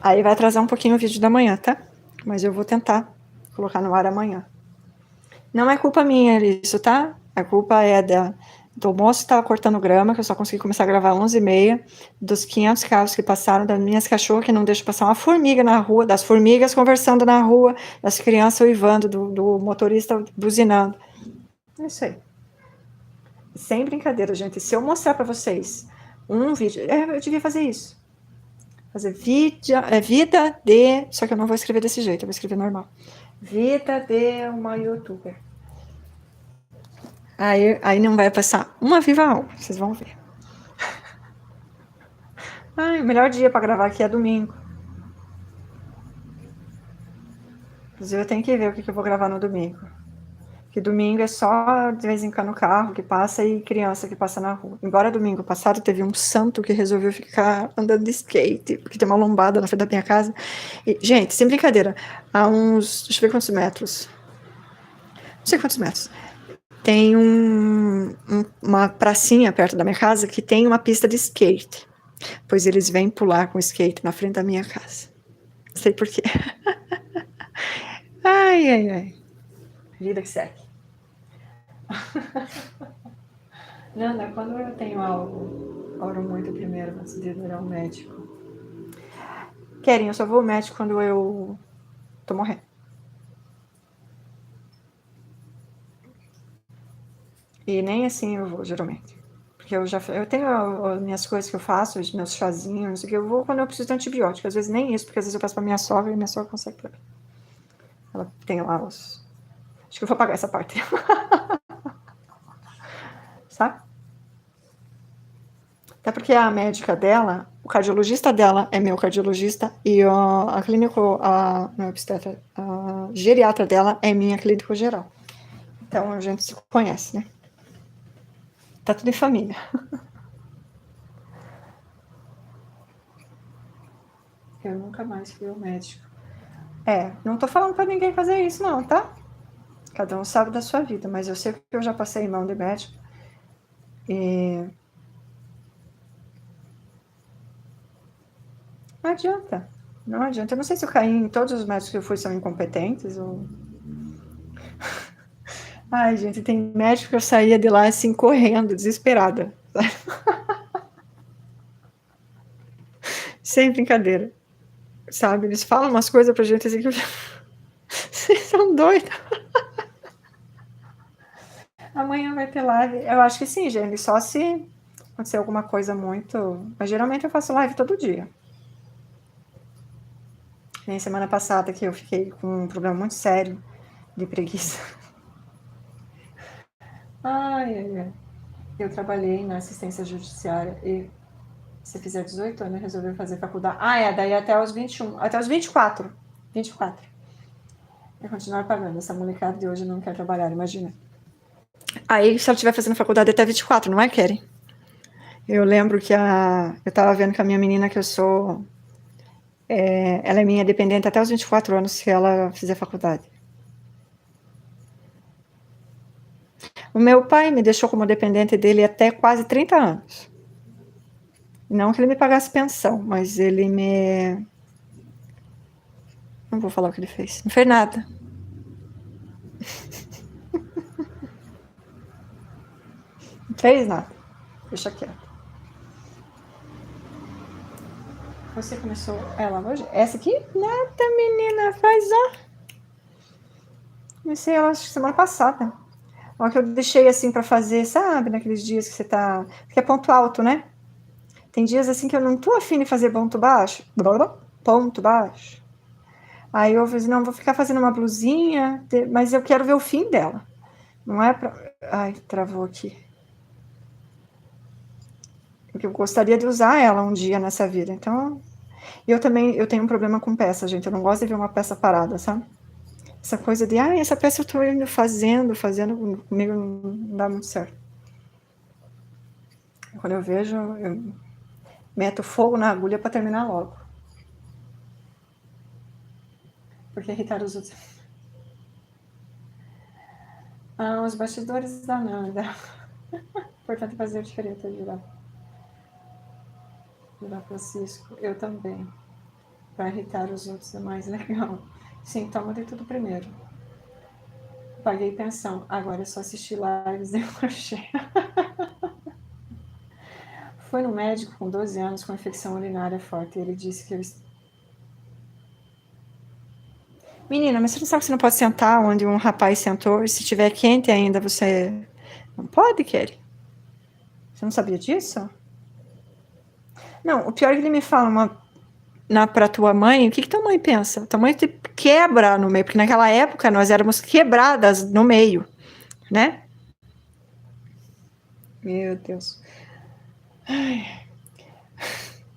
Aí vai atrasar um pouquinho o vídeo da manhã, tá? Mas eu vou tentar colocar no ar amanhã. Não é culpa minha isso, tá? A culpa é do moço que estava cortando grama, que eu só consegui começar a gravar 11h30, dos 500 carros que passaram, das minhas cachorras que não deixam passar uma formiga na rua, das formigas conversando na rua, das crianças uivando, do motorista buzinando. É isso aí. Sem brincadeira, gente. Se eu mostrar para vocês um vídeo, eu devia fazer isso. Fazer vida de... Só que eu não vou escrever desse jeito, eu vou escrever normal. Vida de uma youtuber. Aí não vai passar uma viva alma, vocês vão ver. Ai, o melhor dia para gravar aqui é domingo. Inclusive eu tenho que ver o que eu vou gravar no domingo. Porque domingo é só de vez em quando carro que passa e criança que passa na rua. Embora domingo passado teve um santo que resolveu ficar andando de skate, porque tem uma lombada na frente da minha casa. E, gente, sem brincadeira, há uns... Deixa eu ver quantos metros. Não sei quantos metros. Tem uma pracinha perto da minha casa que tem uma pista de skate. Pois eles vêm pular com skate na frente da minha casa. Sei por quê. Ai, ai, ai. Vida que segue. Nanda, quando eu tenho algo, oro muito primeiro antes de ir ao médico. Querem, eu só vou ao médico quando eu tô morrendo. E nem assim eu vou, geralmente. Porque eu tenho as minhas coisas que eu faço, os meus chazinhos, que eu vou quando eu preciso de antibiótico. Às vezes nem isso, porque às vezes eu peço pra minha sogra e minha sogra consegue pra mim. Ela tem lá os... Acho que eu vou pagar essa parte. Sabe? Até porque a médica dela, o cardiologista dela é meu cardiologista e a clínico, não é obstetra, a geriatra dela é minha clínico geral. Então a gente se conhece, né? Tá tudo em família. Eu nunca mais fui ao médico. Não tô falando pra ninguém fazer isso não, tá? Cada um sabe da sua vida, mas eu sei que eu já passei em mão de médico e não adianta. Não adianta. Eu não sei se eu caí em todos os médicos que eu fui são incompetentes ou... Ai, gente, tem médico que eu saía de lá assim, correndo, desesperada. Sem brincadeira. Sabe? Eles falam umas coisas pra gente assim que vocês são doidos. Amanhã vai ter live. Eu acho que sim, gente. Só se acontecer alguma coisa muito. Mas geralmente eu faço live todo dia. Nem semana passada que eu fiquei com um problema muito sério de preguiça. Ai, ai, ai. Eu trabalhei na assistência judiciária e se fizer 18 anos resolveu fazer faculdade. Daí até os 21, até os 24. 24. Eu continuar pagando. Essa molecada de hoje não quer trabalhar, imagina. Aí, se ela estiver fazendo faculdade até 24, não é, Kelly? Eu lembro que eu tava vendo com a minha menina que eu sou... ela é minha dependente até os 24 anos se ela fizer faculdade. O meu pai me deixou como dependente dele até quase 30 anos. Não que ele me pagasse pensão, mas ele me... Não vou falar o que ele fez. Não fez nada. Não fez nada. Deixa quieto. Você começou ela hoje? Essa aqui? Nada, menina. Faz, ó. Comecei ela semana passada. Ó, que eu deixei assim pra fazer, sabe? Naqueles dias que você tá... Porque é ponto alto, né? Tem dias assim que eu não tô afim de fazer ponto baixo. Ponto baixo. Aí eu falei, não, vou ficar fazendo uma blusinha, mas eu quero ver o fim dela. Não é pra... Ai, travou aqui. Porque eu gostaria de usar ela um dia nessa vida. Então, eu tenho um problema com peça, gente. Eu não gosto de ver uma peça parada, sabe? Essa coisa de, essa peça eu tô indo fazendo, comigo não dá muito certo. Quando eu vejo, eu meto fogo na agulha para terminar logo. Porque irritar os outros. Os bastidores da Nanda. Importante fazer diferente, ajudar. Ajudar Francisco. Eu também. Para irritar os outros é mais legal. Sim, toma de tudo primeiro. Paguei pensão. Agora é só assistir lives de crochê. Fui no médico com 12 anos com infecção urinária forte. Ele disse que eu... Menina, mas você não sabe que você não pode sentar onde um rapaz sentou? E se tiver quente ainda, você... Não pode, Kelly? Você não sabia disso? Não, o pior é que ele me fala pra tua mãe, o que tua mãe pensa? Tua mãe te quebra no meio, porque naquela época nós éramos quebradas no meio, né? Meu Deus. Ai.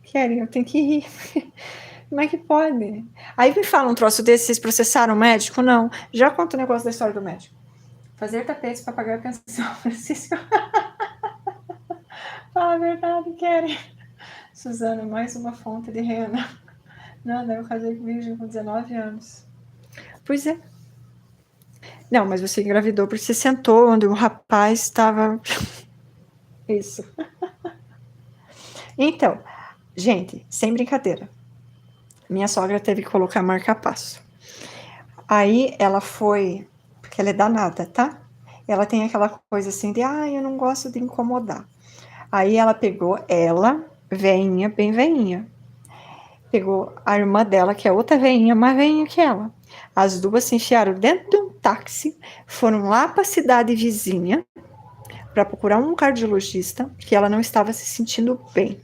Kelly, eu tenho que rir. Como é que pode? Aí me fala um troço desse, vocês processaram o médico? Não. Já conta o negócio da história do médico. Fazer tapetes para pagar a pensão, Francisco. Fala a verdade, Kelly. Suzana, mais uma fonte de renda. Nada, eu casei com virgem com 19 anos. Pois é. Não, mas você engravidou porque você sentou onde o rapaz estava... Isso. Então, gente, sem brincadeira. minha sogra teve que colocar marca-passo. Aí ela foi, porque ela é danada, tá? Ela tem aquela coisa assim de, eu não gosto de incomodar. Aí ela pegou ela, veinha, bem veinha, pegou a irmã dela, que é outra veinha, mais veinha que ela. As duas se enfiaram dentro de um táxi, foram lá para a cidade vizinha para procurar um cardiologista, porque ela não estava se sentindo bem.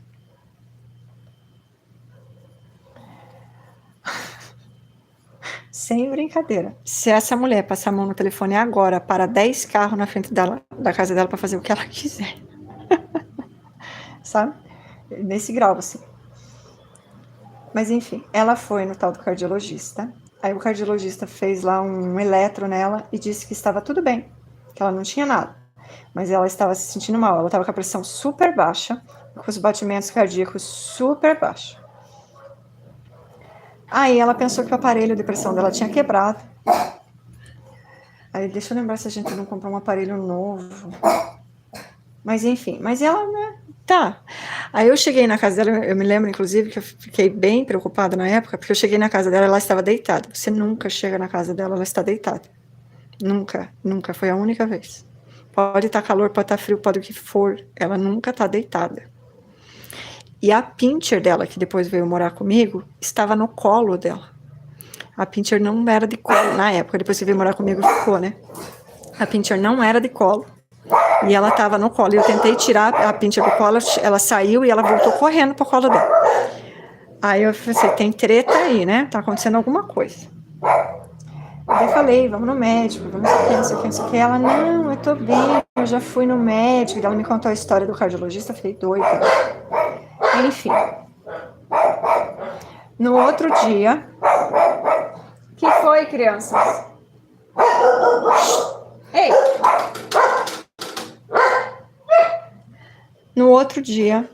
Sem brincadeira. Se essa mulher passar a mão no telefone agora, para 10 carros na frente dela, da casa dela para fazer o que ela quiser. Sabe? Nesse grau, assim. Mas enfim, ela foi no tal do cardiologista. Aí o cardiologista fez lá um eletro nela e disse que estava tudo bem, que ela não tinha nada. Mas ela estava se sentindo mal, ela estava com a pressão super baixa, com os batimentos cardíacos super baixos. Aí ela pensou que o aparelho de pressão dela tinha quebrado. Aí deixa eu lembrar se a gente não comprou um aparelho novo. Mas enfim, mas ela, né, tá. Aí eu cheguei na casa dela, eu me lembro inclusive que eu fiquei bem preocupada na época, porque eu cheguei na casa dela, ela estava deitada. Você nunca chega na casa dela, ela está deitada. Nunca, nunca, foi a única vez. Pode estar calor, pode estar frio, pode o que for, ela nunca está deitada. E a pincher dela, que depois veio morar comigo, estava no colo dela. A pincher não era de colo, na época, depois que veio morar comigo, ficou, né? A pincher não era de colo. E ela estava no colo. Eu tentei tirar a pincher do colo, ela saiu e ela voltou correndo pro colo dela. Aí eu falei, tem treta aí, né? Tá acontecendo alguma coisa. Eu falei, vamos no médico, vamos não sei o que, não sei o que. Ela, não, eu tô bem, eu já fui no médico. E ela me contou a história do cardiologista, eu falei, doida. Enfim. No outro dia, que foi, crianças? Ei! No outro dia,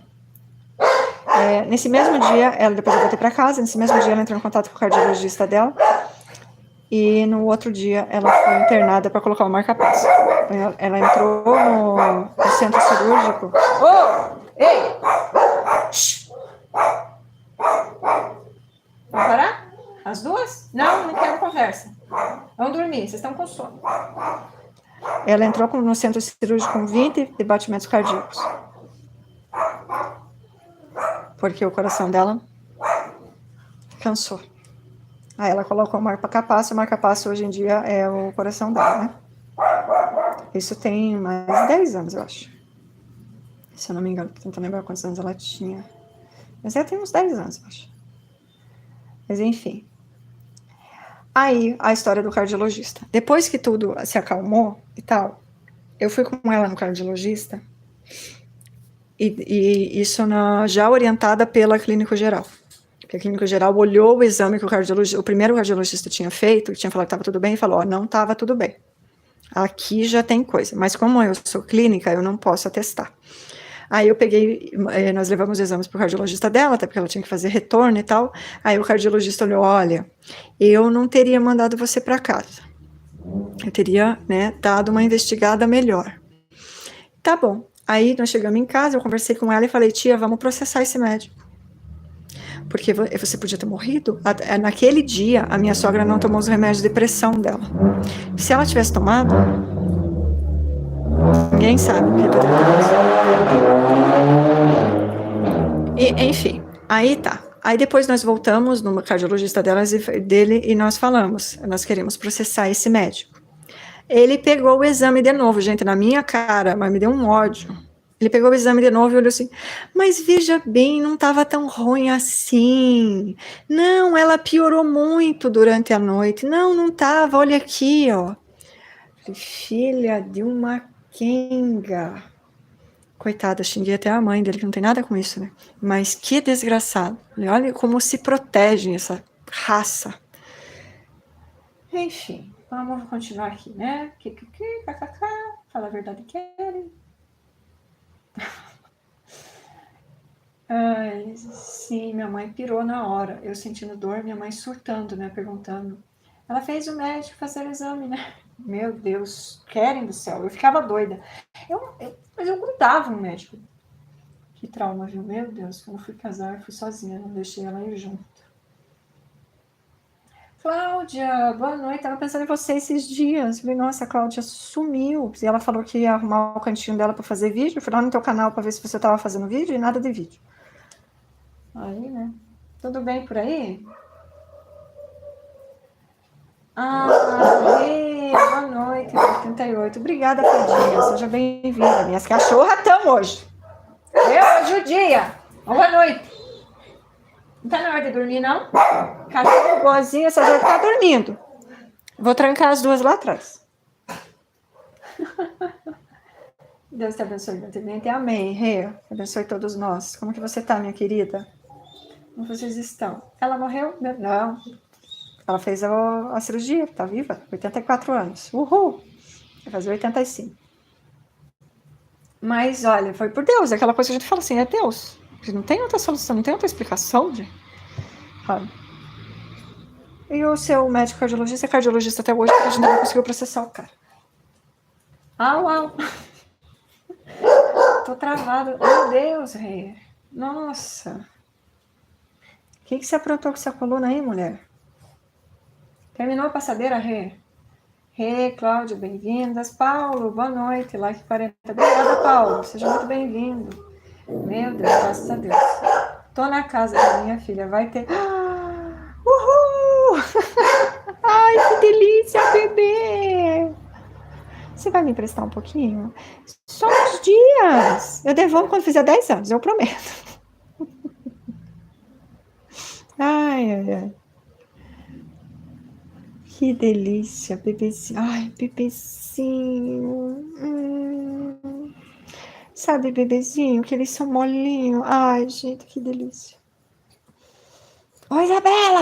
nesse mesmo dia, ela depois eu voltei para casa, nesse mesmo dia ela entrou em contato com o cardiologista dela, e no outro dia ela foi internada para colocar o marca-passo. Ela entrou no centro cirúrgico. Ei! Shhh. Vamos parar? As duas? Não quero conversa. Vamos dormir, vocês estão com sono. Ela entrou no centro cirúrgico com 20 de batimentos cardíacos. Porque o coração dela cansou. Aí ela colocou o marca-passo hoje em dia é o coração dela, né? Isso tem mais de 10 anos, eu acho. Se eu não me engano, tô tentando lembrar quantos anos ela tinha. Mas ela tem uns 10 anos, eu acho. Mas enfim. Aí, a história do cardiologista. Depois que tudo se acalmou e tal, eu fui com ela no cardiologista, e isso já orientada pela clínico geral. Porque a clínico geral olhou o exame que o primeiro cardiologista tinha feito, que tinha falado que estava tudo bem, e falou, não estava tudo bem. Aqui já tem coisa, mas como eu sou clínica, eu não posso atestar. Aí eu peguei, nós levamos exames para o cardiologista dela, até porque ela tinha que fazer retorno e tal. Aí o cardiologista olhou, olha, eu não teria mandado você para casa. Eu teria, né, dado uma investigada melhor. Tá bom. Aí nós chegamos em casa, eu conversei com ela e falei, tia, vamos processar esse médico. Porque você podia ter morrido. Naquele dia, a minha sogra não tomou os remédios de pressão dela. Se ela tivesse tomado, ninguém sabe o que poderia acontecer. Enfim, aí tá. Aí depois nós voltamos no cardiologista dele e nós falamos, nós queremos processar esse médico. Ele pegou o exame de novo, gente, na minha cara, mas me deu um ódio. Ele pegou o exame de novo e olhou assim, mas veja bem, não estava tão ruim assim. Não, ela piorou muito durante a noite. Não estava, olha aqui, ó. Filha de uma quenga. Coitada, xinguei até a mãe dele, que não tem nada com isso, né? Mas que desgraçado. Olha como se protegem essa raça. Enfim, vamos continuar aqui, né? Fala a verdade, querem. Ai, sim, minha mãe pirou na hora. Eu sentindo dor, minha mãe surtando, né? Perguntando. Ela fez o médico fazer o exame, né? Meu Deus, querem do céu. Eu ficava doida. Mas eu grudava no médico. Que trauma, viu? Meu Deus, quando eu fui casar, eu fui sozinha, não deixei ela ir junto. Cláudia, boa noite. Tava pensando em você esses dias. Falei, nossa, a Cláudia sumiu. E ela falou que ia arrumar o cantinho dela para fazer vídeo. Fui lá no teu canal para ver se você tava fazendo vídeo e nada de vídeo. Aí, né? Tudo bem por aí? Boa noite, 88. Obrigada, Fadinha. Seja bem-vinda. Minhas cachorras estão hoje. Hoje o dia. Boa noite. Não tá na hora de dormir, não? Cachorro boazinha, essa já tá dormindo. Vou trancar as duas lá atrás. Deus te abençoe grandemente. Amém. Rê, abençoe todos nós. Como que você tá, minha querida? Como vocês estão? Ela morreu? Não. Ela fez a cirurgia, tá viva. 84 anos. Uhul. Vai fazer 85. Mas, olha, foi por Deus. Aquela coisa que a gente fala assim, é Deus. Não tem outra solução, não tem outra explicação, gente. E o seu médico cardiologista é cardiologista até hoje, porque a gente não conseguiu processar o cara. Au. Tô travado. Meu Deus, Rê. Nossa. O que você aprontou com essa coluna aí, mulher? Terminou a passadeira, Rê? Rê, Cláudio, bem-vindas. Paulo, boa noite. Like 40. Obrigada, Paulo. Seja muito bem-vindo. Meu Deus, graças a Deus. Tô na casa da minha filha. Vai ter... Uhul! Ai, que delícia, bebê! Você vai me emprestar um pouquinho? Só uns dias. Eu devolvo quando fizer 10 anos, eu prometo. Ai. Que delícia, bebezinho. Ai, bebezinho. Sabe, bebezinho, que eles são molinhos. Ai, gente, que delícia. Oi, Isabela!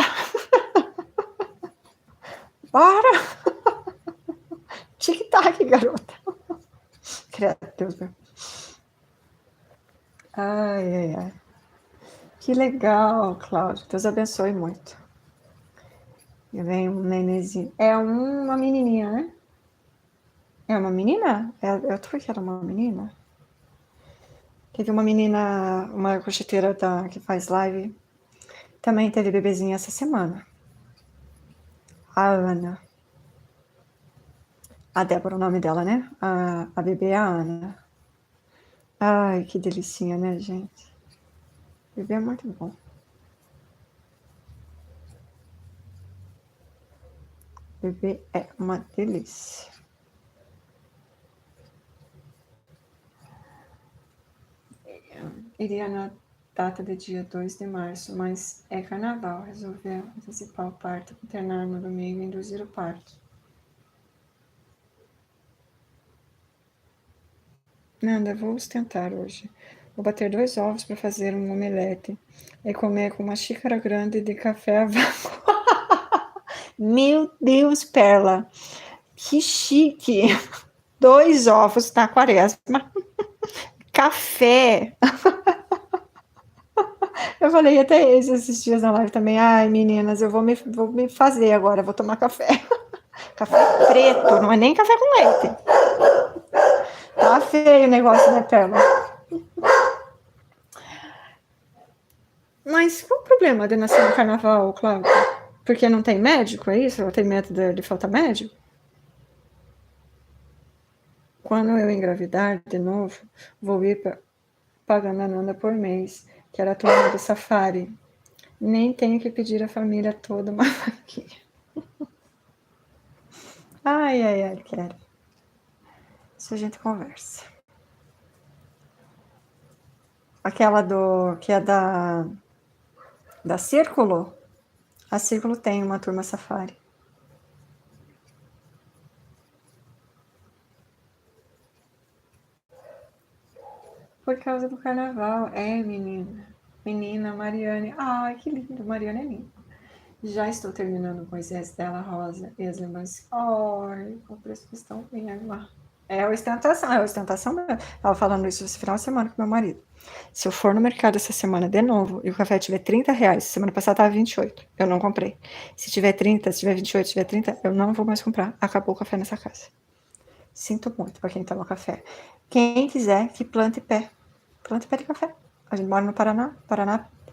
Bora! Tic-tac, garota. Deus meu. Ai. Que legal, Cláudio. Deus abençoe muito. E vem um nenenzinho. É uma menininha, né? É uma menina? Eu tô que era uma menina. Teve uma menina, uma crocheteira que faz live. Também teve bebezinha essa semana. A Ana. A Débora, o nome dela, né? A bebê é a Ana. Ai, que delicinha, né, gente? Bebê é muito bom. Bebê é uma delícia. Iria na data de dia 2 de março, mas é carnaval. Resolvi antecipar o parto, internar no domingo e induzir o parto. Nada, vou tentar hoje. Vou bater 2 ovos para fazer um omelete e comer com uma xícara grande de café a vácuo. Meu Deus, Perla, que chique! 2 ovos na quaresma. Café. Eu falei até esses dias na live também. Ai, meninas, eu vou me fazer agora, vou tomar café. Café preto, não é nem café com leite. Tá feio o negócio, né, Perla? Mas qual o problema de nascer no carnaval, Cláudia? Porque não tem médico, é isso? Ela tem medo de faltar médico? Quando eu engravidar de novo, vou ir pagando a Nanda por mês, que era a turma do safari. Nem tenho que pedir a família toda uma vaquinha. Ai, quero. Isso a gente conversa. Aquela que é da Círculo, a Círculo tem uma turma safari. Por causa do carnaval, menina. Menina, Mariane. Ai, que lindo, Mariane é linda. Já estou terminando com Moisés dela Rosa e as lembranças. Ai, o preço que estão bem lá. É ostentação. Eu estava falando isso esse final de semana com meu marido. Se eu for no mercado essa semana de novo e o café tiver R$30, semana passada estava 28, eu não comprei. Se tiver 30, se tiver 28, se tiver 30, eu não vou mais comprar. Acabou o café nessa casa. Sinto muito para quem toma café. Quem quiser que plante pé de café. A gente mora no Paraná.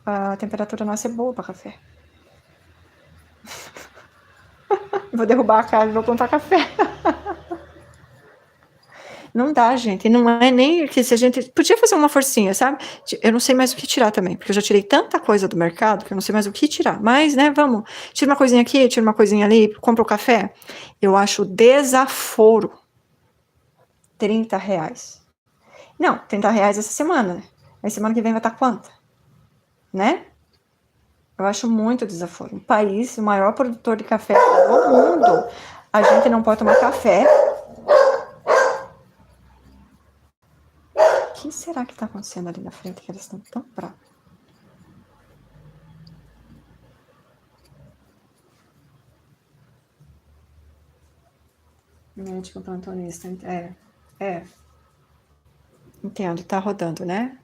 A temperatura nossa é boa para café. vou derrubar a casa, vou plantar café. Não dá, gente. Não é nem que se a gente podia fazer uma forcinha, sabe? Eu não sei mais o que tirar também, porque eu já tirei tanta coisa do mercado que eu não sei mais o que tirar. Mas, né, vamos, tira uma coisinha aqui, tira uma coisinha ali, compra o café. Eu acho desaforo. R$30. Não, R$30 essa semana, né? Aí semana que vem vai estar quanto? Né? Eu acho muito desaforo. Um país, o maior produtor de café do mundo, a gente não pode tomar café. O que será que está acontecendo ali na frente que eles estão tão bravos? Médico plantonista, é. Entendo, tá rodando, né?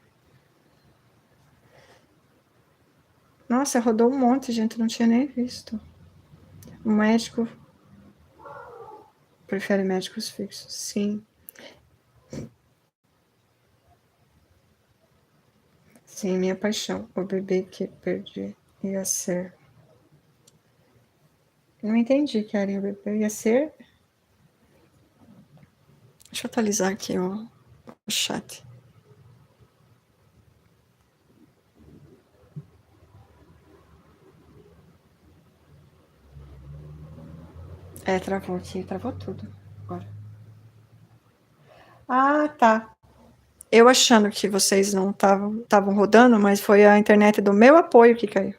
Nossa, rodou um monte, gente, não tinha nem visto. O médico prefere médicos fixos, sim. Sim, minha paixão, o bebê que perdi ia ser. Não entendi, Karen, o bebê ia ser. Deixa eu atualizar aqui o chat. Travou aqui, travou tudo agora. Ah, tá. Eu achando que vocês não estavam rodando, mas foi a internet do meu apoio que caiu.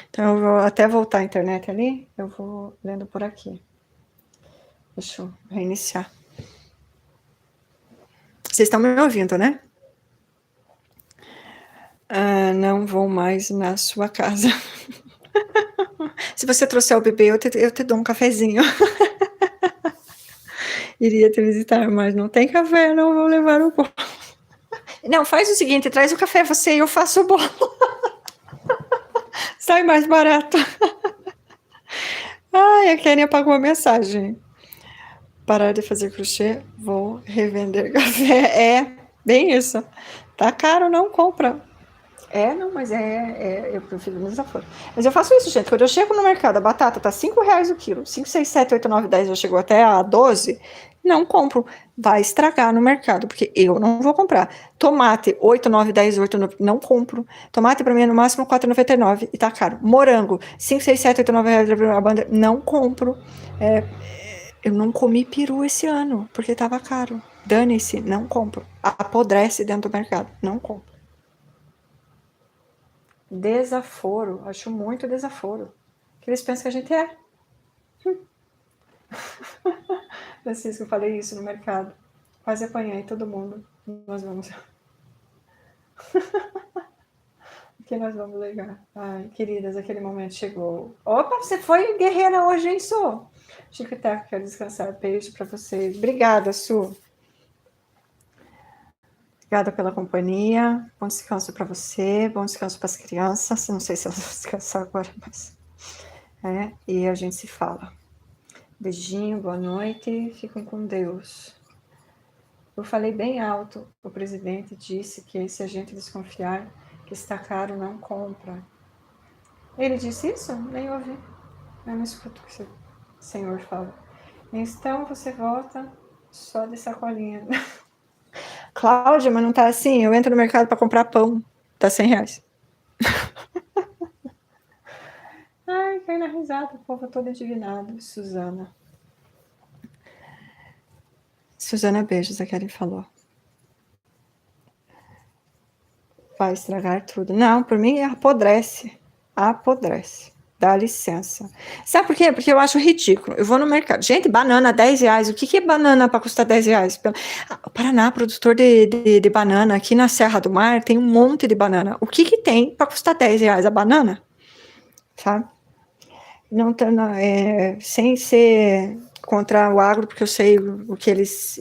Então eu vou até voltar a internet ali, eu vou lendo por aqui. Deixa eu reiniciar. Vocês estão me ouvindo, né? Não vou mais na sua casa. Se você trouxer o bebê, eu te dou um cafezinho. Iria te visitar, mas não tem café, não vou levar o bolo. Não, faz o seguinte, traz o café você e eu faço o bolo. Sai mais barato. Ai, a Kênia apagou a mensagem. Parar de fazer crochê, vou revender café. É, bem isso. Tá caro, não compra. Não, mas eu prefiro no desaforo. Mas eu faço isso, gente. Quando eu chego no mercado, a batata tá R$5 o quilo. 5, 6, 7, 8, 9, 10, já chegou até a 12. Não compro. Vai estragar no mercado, porque eu não vou comprar. Tomate, 8, 9, 10, 8, 9, não compro. Tomate pra mim é no máximo R$4,99 e tá caro. Morango, 5, 6, 7, 8, 9 reais a banda, não compro. Eu não comi peru esse ano, porque tava caro. Dane-se, não compro. Apodrece dentro do mercado, não compro. Desaforo, acho muito desaforo. Que eles pensam que a gente é. Francisco, eu falei isso no mercado. Quase apanhei todo mundo. Nós vamos. O que nós vamos ligar? Ai, queridas, aquele momento chegou. Opa, você foi guerreira hoje, hein, Su? Chico e Teco, quero descansar. Beijo pra vocês. Obrigada, Su. Obrigada pela companhia. Bom descanso para você. Bom descanso para as crianças. Não sei se elas vão descansar agora, mas. E a gente se fala. Beijinho, boa noite. Fiquem com Deus. Eu falei bem alto. O presidente disse que se a gente desconfiar que está caro, não compra. Ele disse isso? Nem ouvi. Eu não escuto o que o senhor fala. Então você volta só de sacolinha. Cláudia, mas não tá assim. Eu entro no mercado para comprar pão. Tá R$100. Ai, cai na risada. O povo todo indignado. Suzana. Suzana, beijos, a Karen falou. Vai estragar tudo. Não, por mim apodrece. Apodrece. Dá licença. Sabe por quê? Porque eu acho ridículo. Eu vou no mercado. Gente, banana, R$10. O que é banana para custar R$10? O Paraná, produtor de banana, aqui na Serra do Mar, tem um monte de banana. O que tem para custar R$10 a banana? Sabe? Não, sem ser contra o agro, porque eu sei o que eles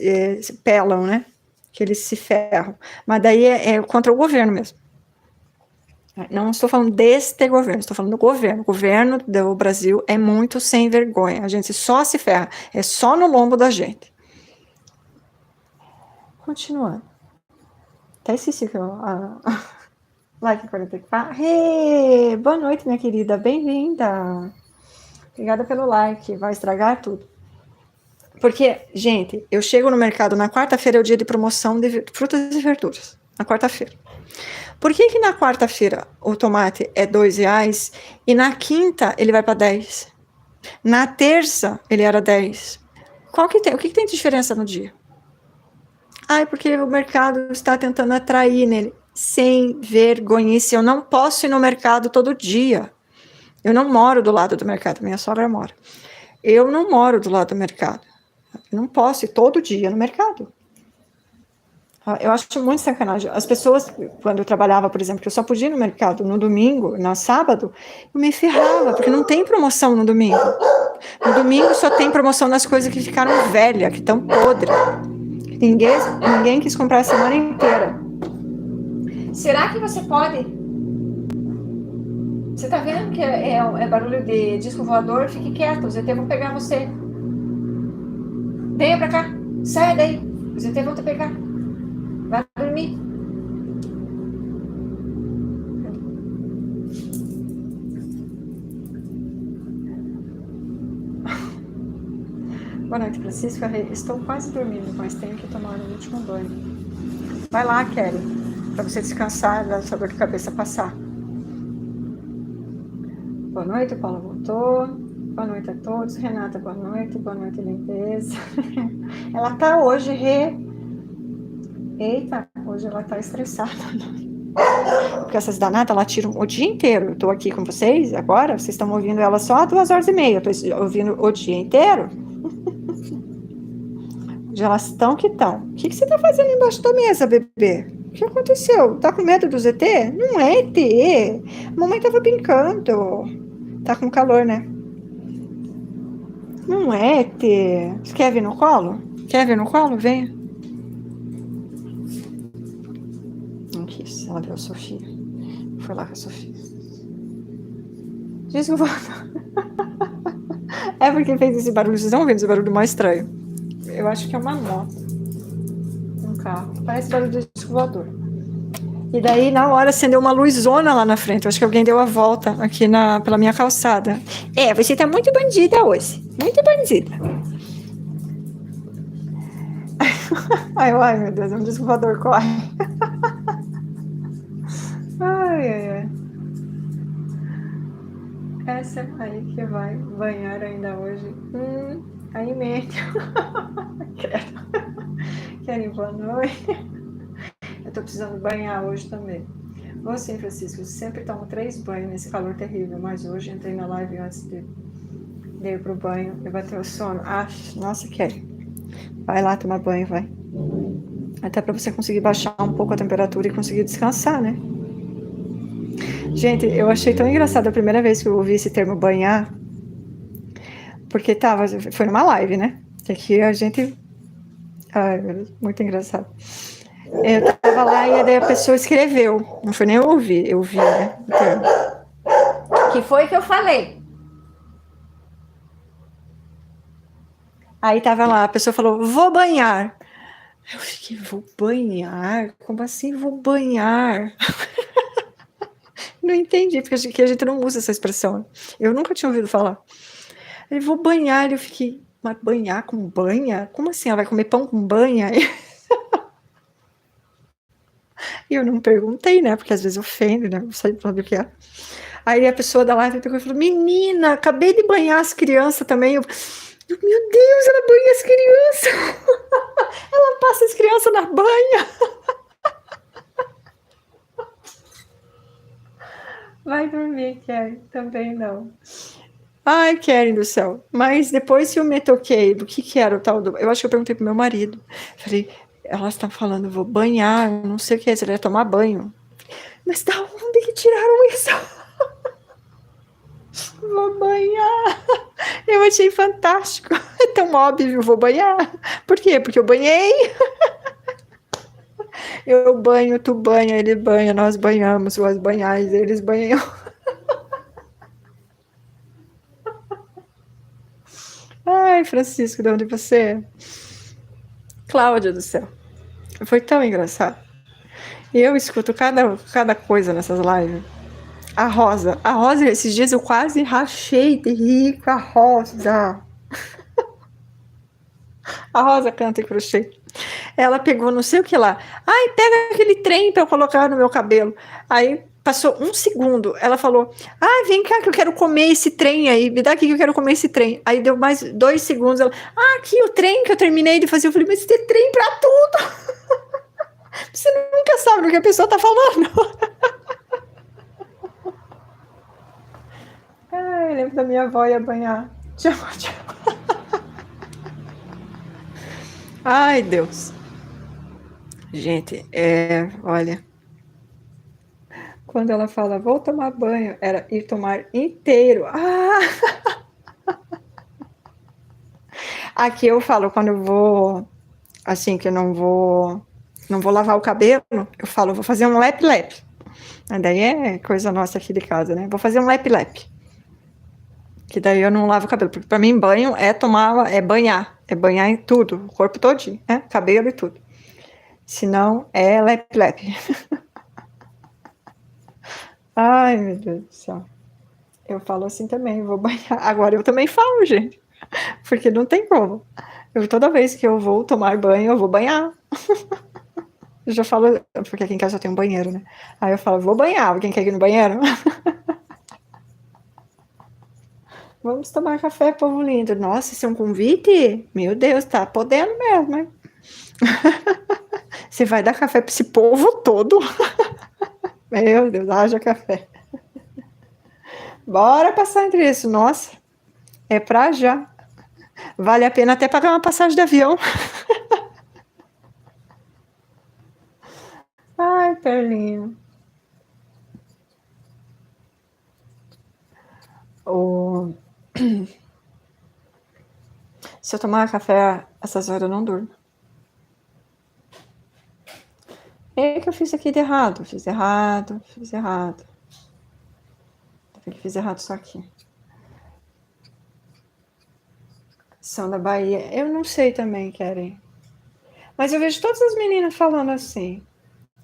pelam, né? Que eles se ferram. Mas daí é contra o governo mesmo. Não estou falando deste governo, estou falando do governo. O governo do Brasil é muito sem vergonha. A gente só se ferra. É só no lombo da gente. Continuando. Até esqueci que eu... Like 44. Hey, boa noite, minha querida. Bem-vinda. Obrigada pelo like, vai estragar tudo. Porque, gente, eu chego no mercado na quarta-feira, é o dia de promoção de frutas e verduras. Na quarta-feira. Por que na quarta-feira o tomate é R$2 e na quinta ele vai para 10? Na terça ele era 10. O que tem de diferença no dia? É porque o mercado está tentando atrair nele. Sem vergonhice, eu não posso ir no mercado todo dia. Eu não moro do lado do mercado, minha sogra mora. Eu não moro do lado do mercado. Eu não posso ir todo dia no mercado. Eu acho muito sacanagem. As pessoas, quando eu trabalhava, por exemplo, que eu só podia ir no mercado no domingo, no sábado, eu me ferrava, porque não tem promoção no domingo. No domingo só tem promoção nas coisas que ficaram velhas, que estão podres. Ninguém quis comprar a semana inteira. Será que você pode? Você tá vendo que é barulho de disco voador? Fique quieto, os ET vão pegar você. Venha pra cá, saia daí, os ET vão te pegar. Vai dormir. Boa noite, Francisco. Estou quase dormindo, mas tenho que tomar o último banho. Vai lá, Kelly, para você descansar, da sua dor de cabeça passar. Boa noite, o Paulo voltou. Boa noite a todos. Renata, boa noite, limpeza. Ela tá hoje Eita, hoje ela tá estressada. Porque essas danadas, ela tiram o dia inteiro. Eu tô aqui com vocês agora, vocês estão ouvindo ela só às 2h30. Eu tô ouvindo o dia inteiro. Onde elas estão que estão. O que você tá fazendo embaixo da mesa, bebê? O que aconteceu? Tá com medo do ZT? Não é ET. A mamãe tava brincando. Tá com calor, né? Não é ET. Você quer vir no colo? Quer vir no colo? Venha. Não quis. Ela viu a Sofia. Foi lá com a Sofia. Diz que eu vou... É porque fez esse barulho. Vocês estão ouvindo esse barulho mais estranho? Eu acho que é uma moto. Um carro. Parece barulho de disco voador. E daí, na hora, acendeu uma luzona lá na frente. Eu acho que alguém deu a volta aqui pela minha calçada. Você tá muito bandida hoje. Muito bandida. Ai, meu Deus, um disco voador corre. Ai. Essa aí que vai banhar ainda hoje. Aí mesmo. Querem boa noite? Eu tô precisando banhar hoje também. Você, Francisco, sempre tomo 3 banhos nesse calor terrível, mas hoje entrei na live antes de ir pro banho e bateu o sono. Nossa, Kelly. Vai lá tomar banho, vai. Até para você conseguir baixar um pouco a temperatura e conseguir descansar, né? Gente, eu achei tão engraçado a primeira vez que eu ouvi esse termo banhar, porque foi numa live, né? Que aqui a gente... muito engraçado. Eu tava lá e daí a pessoa escreveu, não foi nem eu ouvi, né? Que foi que eu falei? Aí tava lá, a pessoa falou, vou banhar. Eu fiquei, vou banhar? Como assim vou banhar? Não entendi, porque aqui a gente não usa essa expressão. Eu nunca tinha ouvido falar. Ele, vou banhar, eu fiquei, mas banhar com banha? Como assim? Ela vai comer pão com banha? E eu não perguntei, né? Porque às vezes ofende, né? Não sei o que é. Aí a pessoa da live pegou e falou, menina, acabei de banhar as crianças também. Meu Deus, ela banha as crianças. Ela passa as crianças na banha. Vai dormir, Kelly. Também não. Ai, Kelly do céu. Mas depois que eu me toquei do que era o tal do... Eu acho que eu perguntei pro meu marido. Falei, elas estão falando, vou banhar, não sei o que, você vai tomar banho. Mas da onde que tiraram isso? Vou banhar. Eu achei fantástico. É tão óbvio, vou banhar. Por quê? Porque eu banhei. Eu banho, tu banha, ele banha, nós banhamos, vós banhais, eles banham. Ai, Francisco, de onde você é? Cláudia do céu. Foi tão engraçado. E eu escuto cada coisa nessas lives. A Rosa, esses dias eu quase rachei de rir com a Rosa. A Rosa canta em crochê. Ela pegou não sei o que lá. Ai, pega aquele trem pra eu colocar no meu cabelo. Aí passou um segundo. Ela falou: ai, vem cá que eu quero comer esse trem aí. Me dá aqui que eu quero comer esse trem. Aí deu mais 2 segundos. Ela: aqui o trem que eu terminei de fazer. Eu falei: mas tem trem pra tudo. Você nunca sabe o que a pessoa tá falando. Ai, eu lembro da minha avó ia banhar. Tchau, tchau. Ai, Deus. Gente, olha, quando ela fala, vou tomar banho, era ir tomar inteiro. Aqui eu falo, quando eu vou, assim, que eu não vou lavar o cabelo, eu falo, vou fazer um lap-lap. Daí é coisa nossa aqui de casa, né? Vou fazer um lap-lap. Que daí eu não lavo o cabelo, porque pra mim banho é banhar em tudo, o corpo todinho, né? Cabelo e tudo. Senão é lap-lap. Ai, meu Deus do céu. Eu falo assim também, vou banhar. Agora eu também falo, gente, porque não tem como. Toda vez que eu vou tomar banho, eu vou banhar. Eu já falo, porque aqui em casa já tem um banheiro, né? Aí eu falo, vou banhar, alguém quer ir no banheiro? Vamos tomar café, povo lindo. Nossa, isso é um convite? Meu Deus, tá podendo mesmo, hein? Você vai dar café pra esse povo todo? Meu Deus, haja café. Bora passar entre isso. Nossa, é pra já. Vale a pena até pagar uma passagem de avião. Ai, Perlinha. O... Se eu tomar café essas horas, eu não durmo. É que eu fiz aqui de errado. Fiz errado. Fiz errado só aqui. São da Bahia. Eu não sei também, Keren. Mas eu vejo todas as meninas falando assim.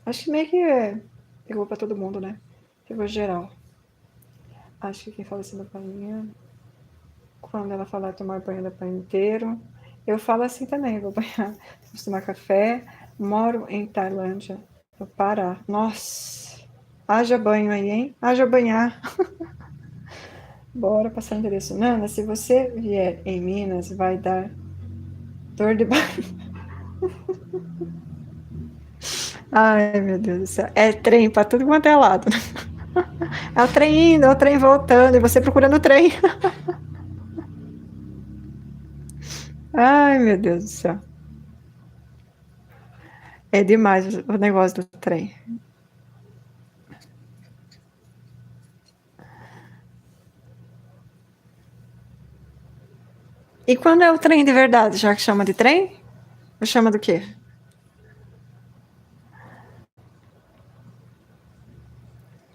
Acho que meio que pegou pra todo mundo, né? Pegou geral. Acho que quem fala assim da Bahia, quando ela falar tomar banho da banho inteiro, eu falo assim também, vou banhar, vou tomar café, moro em Tailândia, no Pará. Nossa, haja banho aí, hein? Haja banhar. Bora passar o endereço. Nana, se você vier em Minas, vai dar dor de barriga. Ai, meu Deus do céu. É trem pra tudo quanto é lado. É o trem indo, é o trem voltando, e você procurando o trem. Ai, meu Deus do céu. É demais o negócio do trem. E quando é o trem de verdade, já que chama de trem? Ou chama do quê?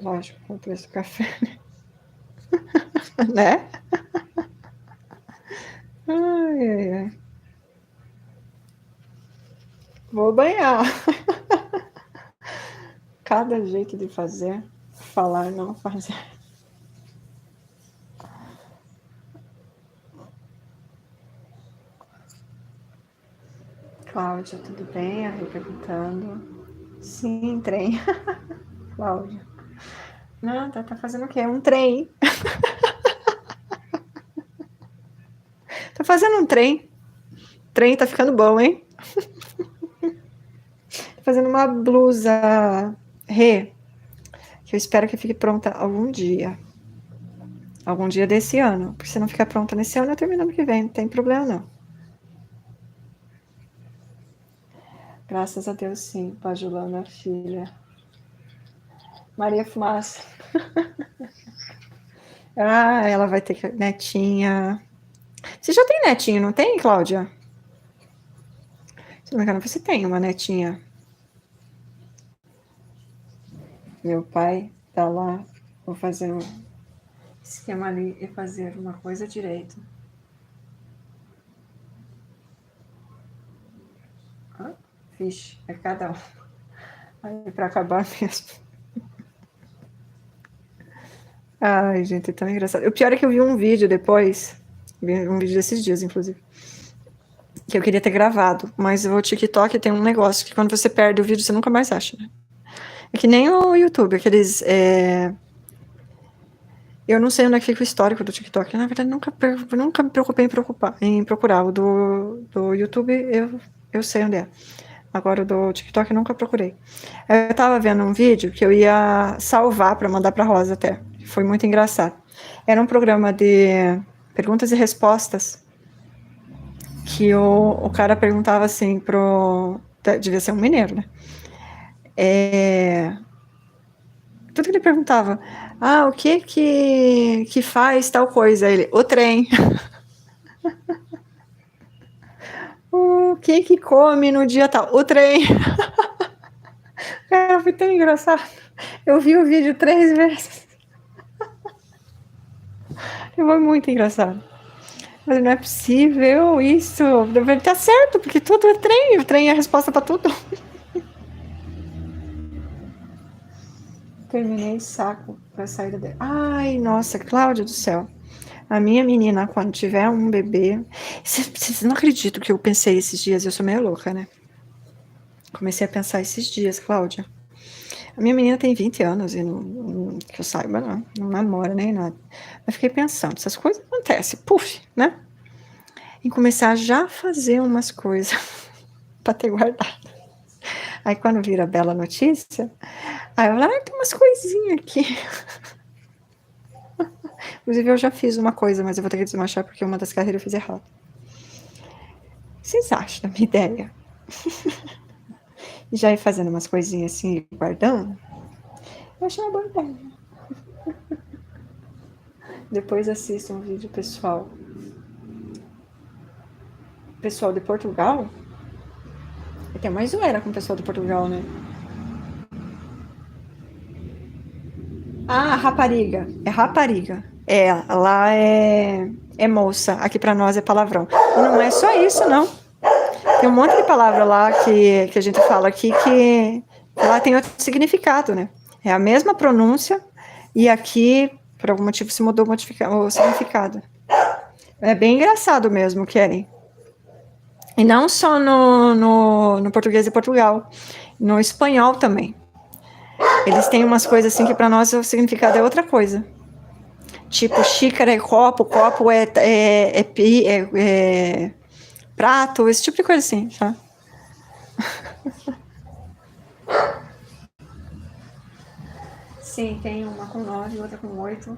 Lógico, com o preço do café, né? Ai, ai, ai. Vou banhar. Cada jeito de fazer, falar, não fazer. Cláudia, tudo bem? A Rê perguntando. Sim, trem. Cláudia. Não, tá fazendo o quê? Um trem. Tá fazendo um trem. Trem tá ficando bom, hein? Tô fazendo uma blusa Rê, que eu espero que fique pronta algum dia. Algum dia desse ano. Porque se não ficar pronta nesse ano, eu termino ano que vem. Não tem problema, não. Graças a Deus, sim. Pajulana, filha. Maria Fumaça. Ah, ela vai ter netinha. Você já tem netinho, não tem, Cláudia? Se não me engano, você tem uma netinha. Meu pai tá lá. Vou fazer um esquema ali e fazer uma coisa direito. Ah, vixe, é cada um. Aí pra acabar mesmo. Ai, gente, é tão engraçado. O pior é que eu vi um vídeo depois, um vídeo desses dias, inclusive, que eu queria ter gravado, mas o TikTok tem um negócio que quando você perde o vídeo, você nunca mais acha, né? É que nem o YouTube, aqueles... Eu não sei onde é que fica o histórico do TikTok. Na verdade, nunca me preocupei em procurar. O do YouTube, eu sei onde é. Agora, o do TikTok, eu nunca procurei. Eu tava vendo um vídeo que eu ia salvar para mandar pra Rosa até. Foi muito engraçado. Era um programa de perguntas e respostas que o cara perguntava assim pro... Devia ser um mineiro, né? Tudo que ele perguntava, o que faz tal coisa? Ele, o trem. O que come no dia tal? O trem. Cara, foi tão engraçado. Eu vi o vídeo 3 vezes. Foi muito engraçado. Mas não é possível isso. Deve estar certo, porque tudo é trem. O trem é a resposta para tudo. Terminei saco para sair dele. Ai, nossa, Cláudia do céu. A minha menina, quando tiver um bebê... Vocês não acreditam que eu pensei esses dias? Eu sou meio louca, né? Comecei a pensar esses dias, Cláudia. A minha menina tem 20 anos e que eu saiba, não namora nem nada. Mas fiquei pensando, essas coisas acontecem, puf, né? Em começar já a fazer umas coisas para ter guardado. Aí quando vira a bela notícia, aí eu falo, tem umas coisinhas aqui. Inclusive eu já fiz uma coisa, mas eu vou ter que desmanchar porque uma das carreiras eu fiz errado. O que vocês acham da minha ideia? Já ir fazendo umas coisinhas assim, guardando? Eu achei uma boa ideia. Depois assista um vídeo pessoal de Portugal. Tem mais zoeira com o pessoal de Portugal, né? Rapariga. É rapariga. Lá é moça. Aqui pra nós é palavrão. E não é só isso, não. Tem um monte de palavra lá que a gente fala aqui que lá tem outro significado, né? É a mesma pronúncia e aqui, por algum motivo, se mudou o significado. É bem engraçado mesmo, Kelly. E não só no português de Portugal, no espanhol também. Eles têm umas coisas assim que para nós o significado é outra coisa. Tipo, xícara é copo é prato, esse tipo de coisa assim, tá? Sim, tem uma com 9, outra com 8,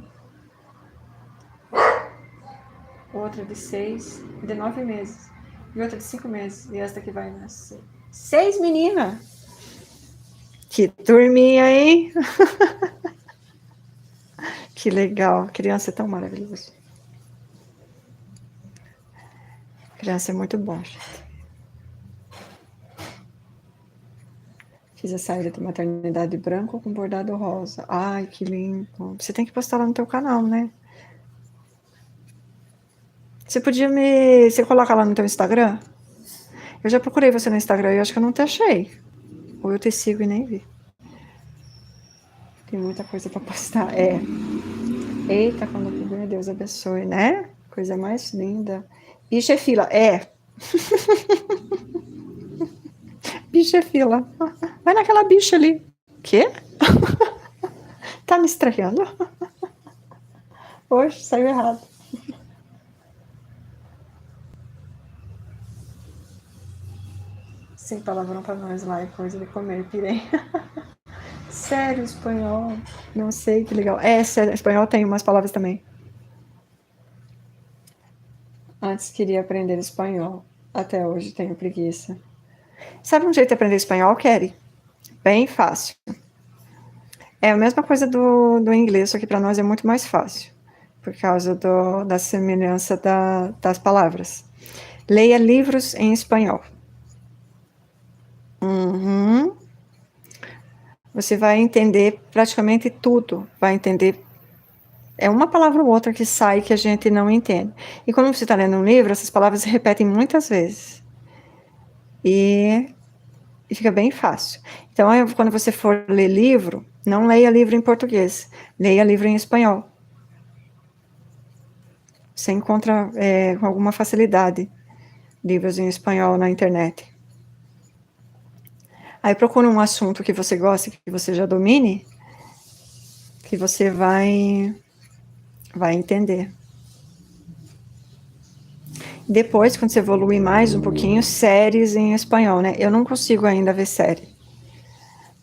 outra de 6, de 9 meses, e outra de 5 meses, e esta que vai nascer. 6 meninas! Que turminha, hein? Que legal, criança é tão maravilhosa. Criança é muito bom, gente. Fiz a saída de maternidade branco com bordado rosa. Ai, que lindo. Você tem que postar lá no teu canal, né? Você podia Você coloca lá no teu Instagram? Eu já procurei você no Instagram e acho que eu não te achei. Ou eu te sigo e nem vi. Tem muita coisa pra postar. Eita, quando meu Deus abençoe, né? Coisa mais linda. Bicho é fila. Bicho é fila. Vai naquela bicha ali. Quê? Tá me estranhando? Hoje saiu errado. Sem palavrão pra nós lá, é coisa de comer, pirei. Sério, espanhol. Não sei, que legal. Sério, espanhol tem umas palavras também. Antes queria aprender espanhol. Até hoje tenho preguiça. Sabe um jeito de aprender espanhol, Kelly? Bem fácil. É a mesma coisa do inglês, só que para nós é muito mais fácil. Por causa da semelhança das palavras. Leia livros em espanhol. Você vai entender praticamente tudo. Vai entender. É uma palavra ou outra que sai que a gente não entende. E quando você está lendo um livro, essas palavras se repetem muitas vezes. E fica bem fácil. Então, quando você for ler livro, não leia livro em português. Leia livro em espanhol. Você encontra com alguma facilidade livros em espanhol na internet. Aí procura um assunto que você gosta, que você já domine, que você vai entender. Depois, quando você evoluir mais um pouquinho, séries em espanhol, né? Eu não consigo ainda ver série,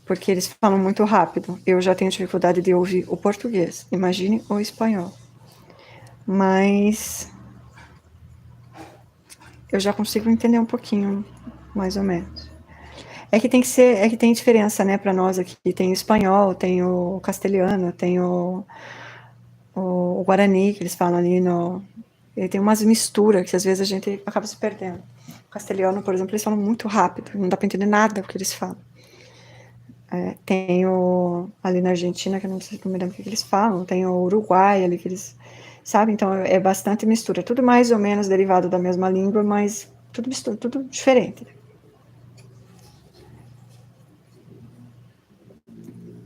porque eles falam muito rápido. Eu já tenho dificuldade de ouvir o português, imagine o espanhol. Mas eu já consigo entender um pouquinho, mais ou menos. É que tem diferença, né, para nós aqui. Tem o espanhol, tem o castelhano, tem o guarani, que eles falam ali no... Ele tem umas misturas que às vezes a gente acaba se perdendo. O castelhano, por exemplo, eles falam muito rápido, não dá para entender nada do que eles falam. Tem ali na Argentina, que eu não me lembro o que eles falam, tem o Uruguai ali, que eles... Sabe? Então é bastante mistura. Tudo mais ou menos derivado da mesma língua, mas tudo mistura, tudo diferente.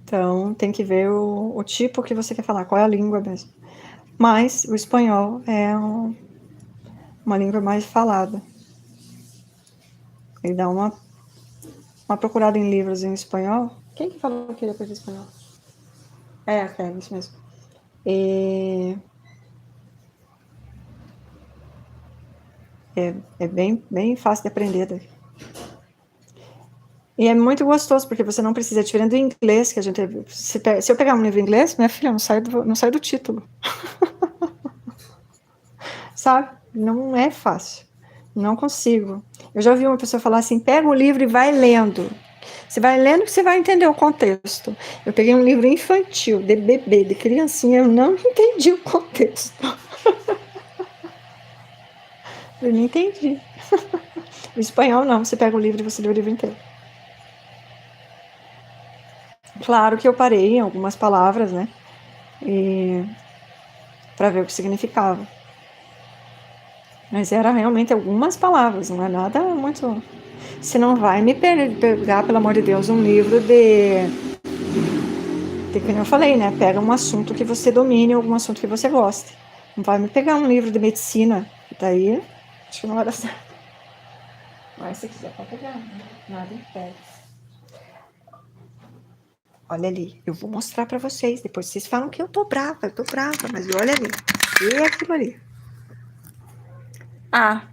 Então, tem que ver o tipo que você quer falar, qual é a língua mesmo. Mas o espanhol é uma língua mais falada. E dá uma procurada em livros em espanhol. Quem que falou que queria aprender espanhol? É, isso mesmo. É bem fácil de aprender. Daí. E é muito gostoso, porque você não precisa, diferente do inglês, que a gente... Se eu pegar um livro em inglês, minha filha, não sai do título. Sabe? Não é fácil. Não consigo. Eu já ouvi uma pessoa falar assim, pega o livro e vai lendo. Você vai lendo que você vai entender o contexto. Eu peguei um livro infantil, de bebê, de criancinha, eu não entendi o contexto. Eu não entendi. O espanhol não, você pega o livro e você lê o livro inteiro. Claro que eu parei em algumas palavras, né? Para ver o que significava. Mas era realmente algumas palavras, não é nada muito... Você não vai me pegar, pelo amor de Deus, um livro de como eu falei, né? Pega um assunto que você domine, algum assunto que você goste. Não vai me pegar um livro de medicina, daí acho que não vai dar certo. Mas se quiser, pode pegar, né? Nada impede. Olha ali, eu vou mostrar pra vocês. Depois vocês falam que eu tô brava, mas olha ali. E aquilo ali. Ah,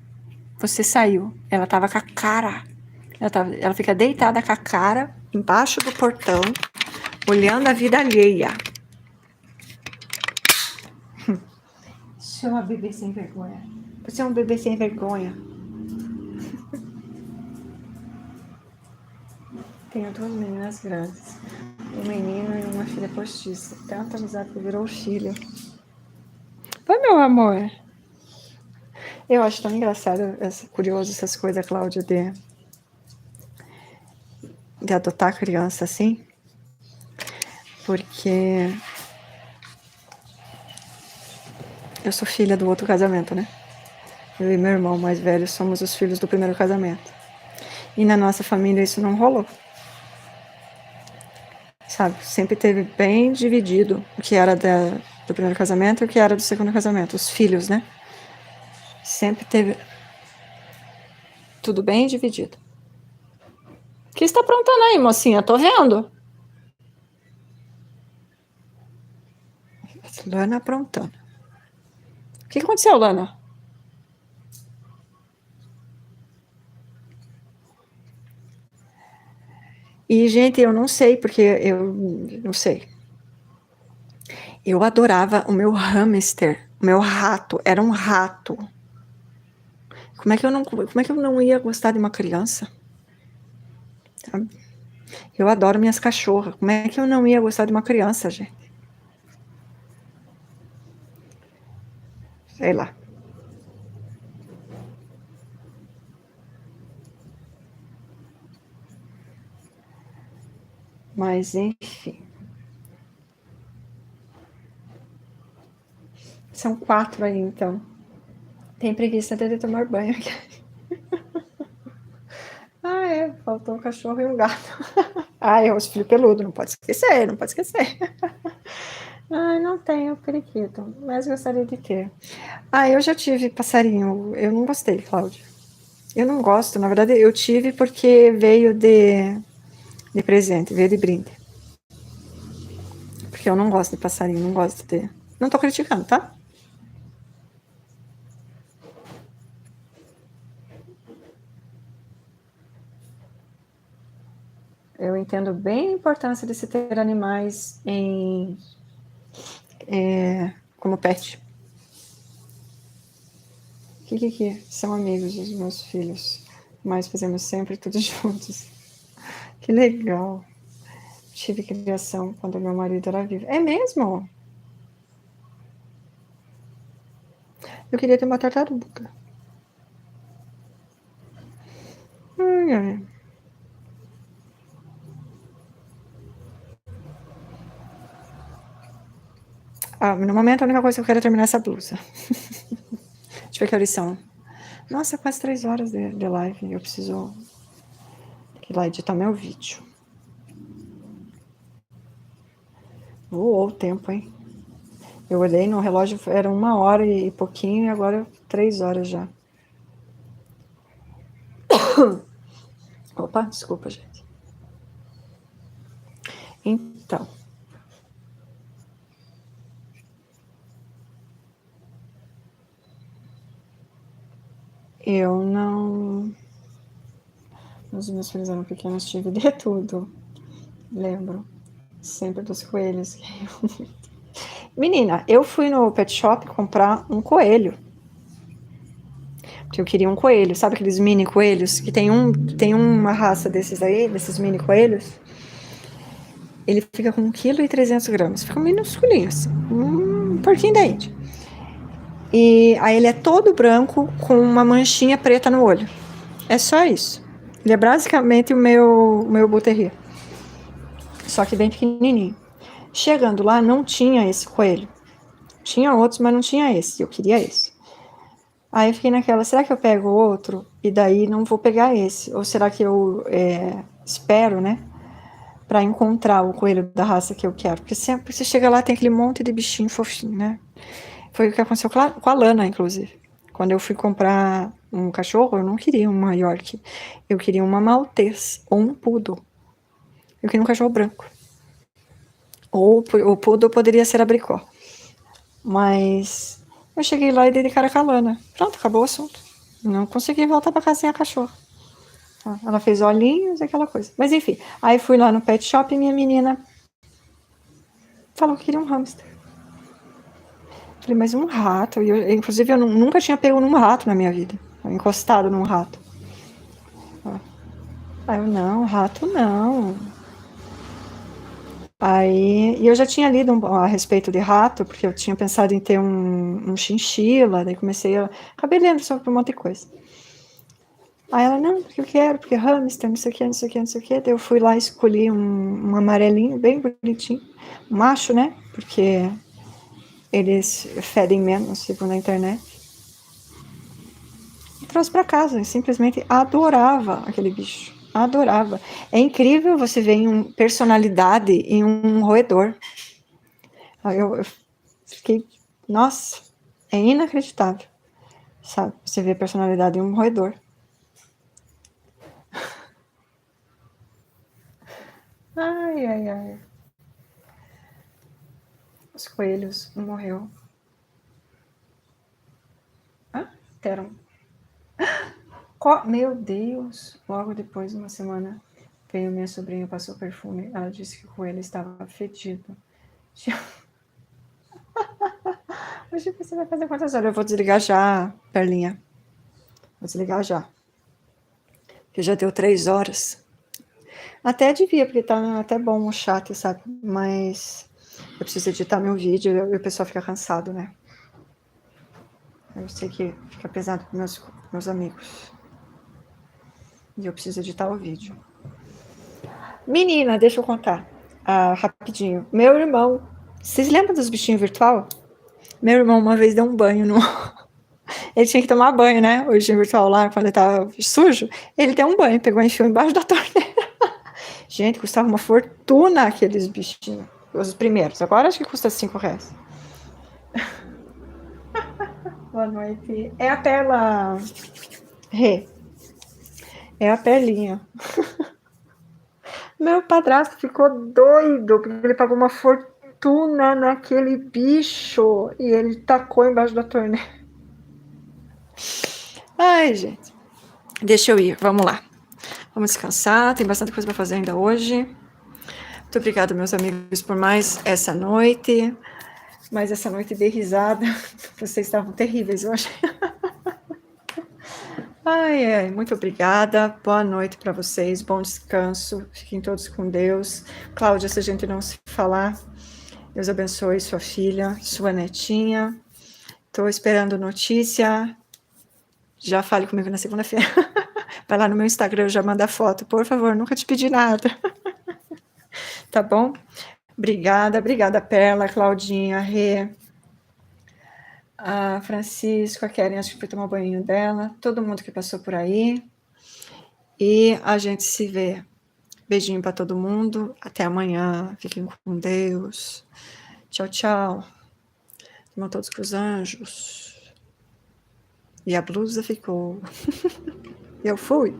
você saiu. Ela tava com a cara. Ela fica deitada com a cara embaixo do portão, olhando a vida alheia. Você é uma bebê sem vergonha. Você é um bebê sem vergonha. Tenho duas meninas grandes. Um menino e uma filha postiça. Tanta amizade que virou filho. Oi, meu amor. Eu acho tão engraçado, curioso essas coisas, Cláudia, de adotar criança assim. Porque eu sou filha do outro casamento, né? Eu e meu irmão mais velho somos os filhos do primeiro casamento. E na nossa família isso não rolou. Sabe? Sempre teve bem dividido o que era do primeiro casamento e o que era do segundo casamento. Os filhos, né? Sempre teve tudo bem dividido. O que está aprontando aí, mocinha? Tô vendo. Lana aprontando. O que aconteceu, Lana? E, gente, eu não sei, porque eu não sei. Eu adorava o meu hamster, o meu rato, era um rato. Como é que eu não ia gostar de uma criança? Eu adoro minhas cachorras. Como é que eu não ia gostar de uma criança, gente? Sei lá. Mas, enfim. São 4 aí, então. Tem preguiça de tomar banho aqui. Faltou um cachorro e um gato. É os filhos peludos, não pode esquecer. Ai, não tenho periquito, mas gostaria de ter. Eu já tive passarinho. Eu não gostei, Cláudia. Eu não gosto, na verdade, eu tive porque veio de presente, veio de brinde. Porque eu não gosto de passarinho, não gosto de ter. Não tô criticando, tá? Eu entendo bem a importância de se ter animais como pet. Que são amigos dos meus filhos, mas fazemos sempre tudo juntos. Que legal. Tive criação quando meu marido era vivo. É mesmo? Eu queria ter uma tartaruga. Ai, ai. No momento, a única coisa que eu quero é terminar essa blusa. Deixa eu ver que horas são. Nossa, quase 3 horas de live. Eu preciso ir lá editar meu vídeo. Voou o tempo, hein? Eu olhei no relógio, era 1 hora e pouquinho, e agora 3 horas já. Opa, desculpa, gente. Então. Eu não. Os meus filhos eram pequenos, tive de tudo. Lembro. Sempre dos coelhos. Menina, eu fui no pet shop comprar um coelho. Porque eu queria um coelho. Sabe aqueles mini coelhos? Que tem uma raça desses aí, desses mini coelhos. Ele fica com 1,3 kg. Fica minusculinho, assim. Porquinho da Índia. E aí ele é todo branco com uma manchinha preta no olho. É só isso. Ele é basicamente o meu Bull Terrier. Só que bem pequenininho. Chegando lá, não tinha esse coelho. Tinha outros, mas não tinha esse. Eu queria esse. Aí eu fiquei naquela, será que eu pego outro e daí não vou pegar esse? Ou será que eu espero, né? Pra encontrar o coelho da raça que eu quero. Porque sempre você chega lá, tem aquele monte de bichinho fofinho, né? Foi o que aconteceu com a Lana, inclusive. Quando eu fui comprar um cachorro, eu não queria uma York. Eu queria uma Maltês ou um Poodle. Eu queria um cachorro branco. Ou o Poodle poderia ser abricó. Mas eu cheguei lá e dei de cara com a Lana. Pronto, acabou o assunto. Não consegui voltar pra casa sem a cachorra. Ela fez olhinhos e aquela coisa. Mas enfim, aí fui lá no pet shop e minha menina falou que queria um hamster. Falei, mas um rato? Inclusive, eu nunca tinha pego num rato na minha vida. Encostado num rato. Aí eu, não, rato não. Aí, e eu já tinha lido a respeito de rato, porque eu tinha pensado em ter um chinchila, daí acabei lendo sobre um monte de coisa. Aí ela, não, porque eu quero, porque hamster, não sei o que, não sei o que, não sei o que. Daí eu fui lá e escolhi um amarelinho, bem bonitinho, um macho, né, porque eles fedem menos, segundo a internet. E trouxe pra casa, e simplesmente adorava aquele bicho. Adorava. É incrível você ver personalidade em um roedor. Eu fiquei, nossa, é inacreditável, sabe? Você vê personalidade em um roedor. Ai, ai, ai. Os coelhos, um morreu. Teram. Meu Deus! Logo depois, uma semana, veio minha sobrinha, passou perfume. Ela disse que o coelho estava fedido. Hoje você vai fazer quantas horas? Eu vou desligar já, Perlinha. Vou desligar já. Porque já deu 3 horas. Até devia, porque tá até bom o chat, sabe? Mas eu preciso editar meu vídeo e o pessoal fica cansado, né? Eu sei que fica pesado para meus amigos. E eu preciso editar o vídeo. Menina, deixa eu contar. Rapidinho. Meu irmão. Vocês lembram dos bichinhos virtual? Meu irmão uma vez deu um banho no. Ele tinha que tomar banho, né? O bichinho virtual lá, quando ele tava sujo. Ele deu um banho, pegou e enfiou embaixo da torneira. Gente, custava uma fortuna aqueles bichinhos. Os primeiros. Agora acho que custa R$5. Boa noite. É a Perla Rê. É a Perlinha. Meu padrasto ficou doido, porque ele pagou uma fortuna naquele bicho e ele tacou embaixo da torneira. Ai, gente. Deixa eu ir, vamos lá. Vamos descansar, tem bastante coisa para fazer ainda hoje. Muito obrigada, meus amigos, por mais essa noite. Mais essa noite de risada. Vocês estavam terríveis hoje. Ai, muito obrigada. Boa noite para vocês. Bom descanso. Fiquem todos com Deus. Cláudia, se a gente não se falar, Deus abençoe sua filha, sua netinha. Estou esperando notícia. Já fale comigo na segunda-feira. Vai lá no meu Instagram, já manda foto. Por favor, nunca te pedi nada. Tá bom? Obrigada, Perla, Claudinha, Rê, a Francisco, a Keren, acho que foi tomar banho dela, todo mundo que passou por aí. E a gente se vê. Beijinho para todo mundo. Até amanhã. Fiquem com Deus. Tchau, tchau. Irmão todos com os anjos. E a blusa ficou. Eu fui.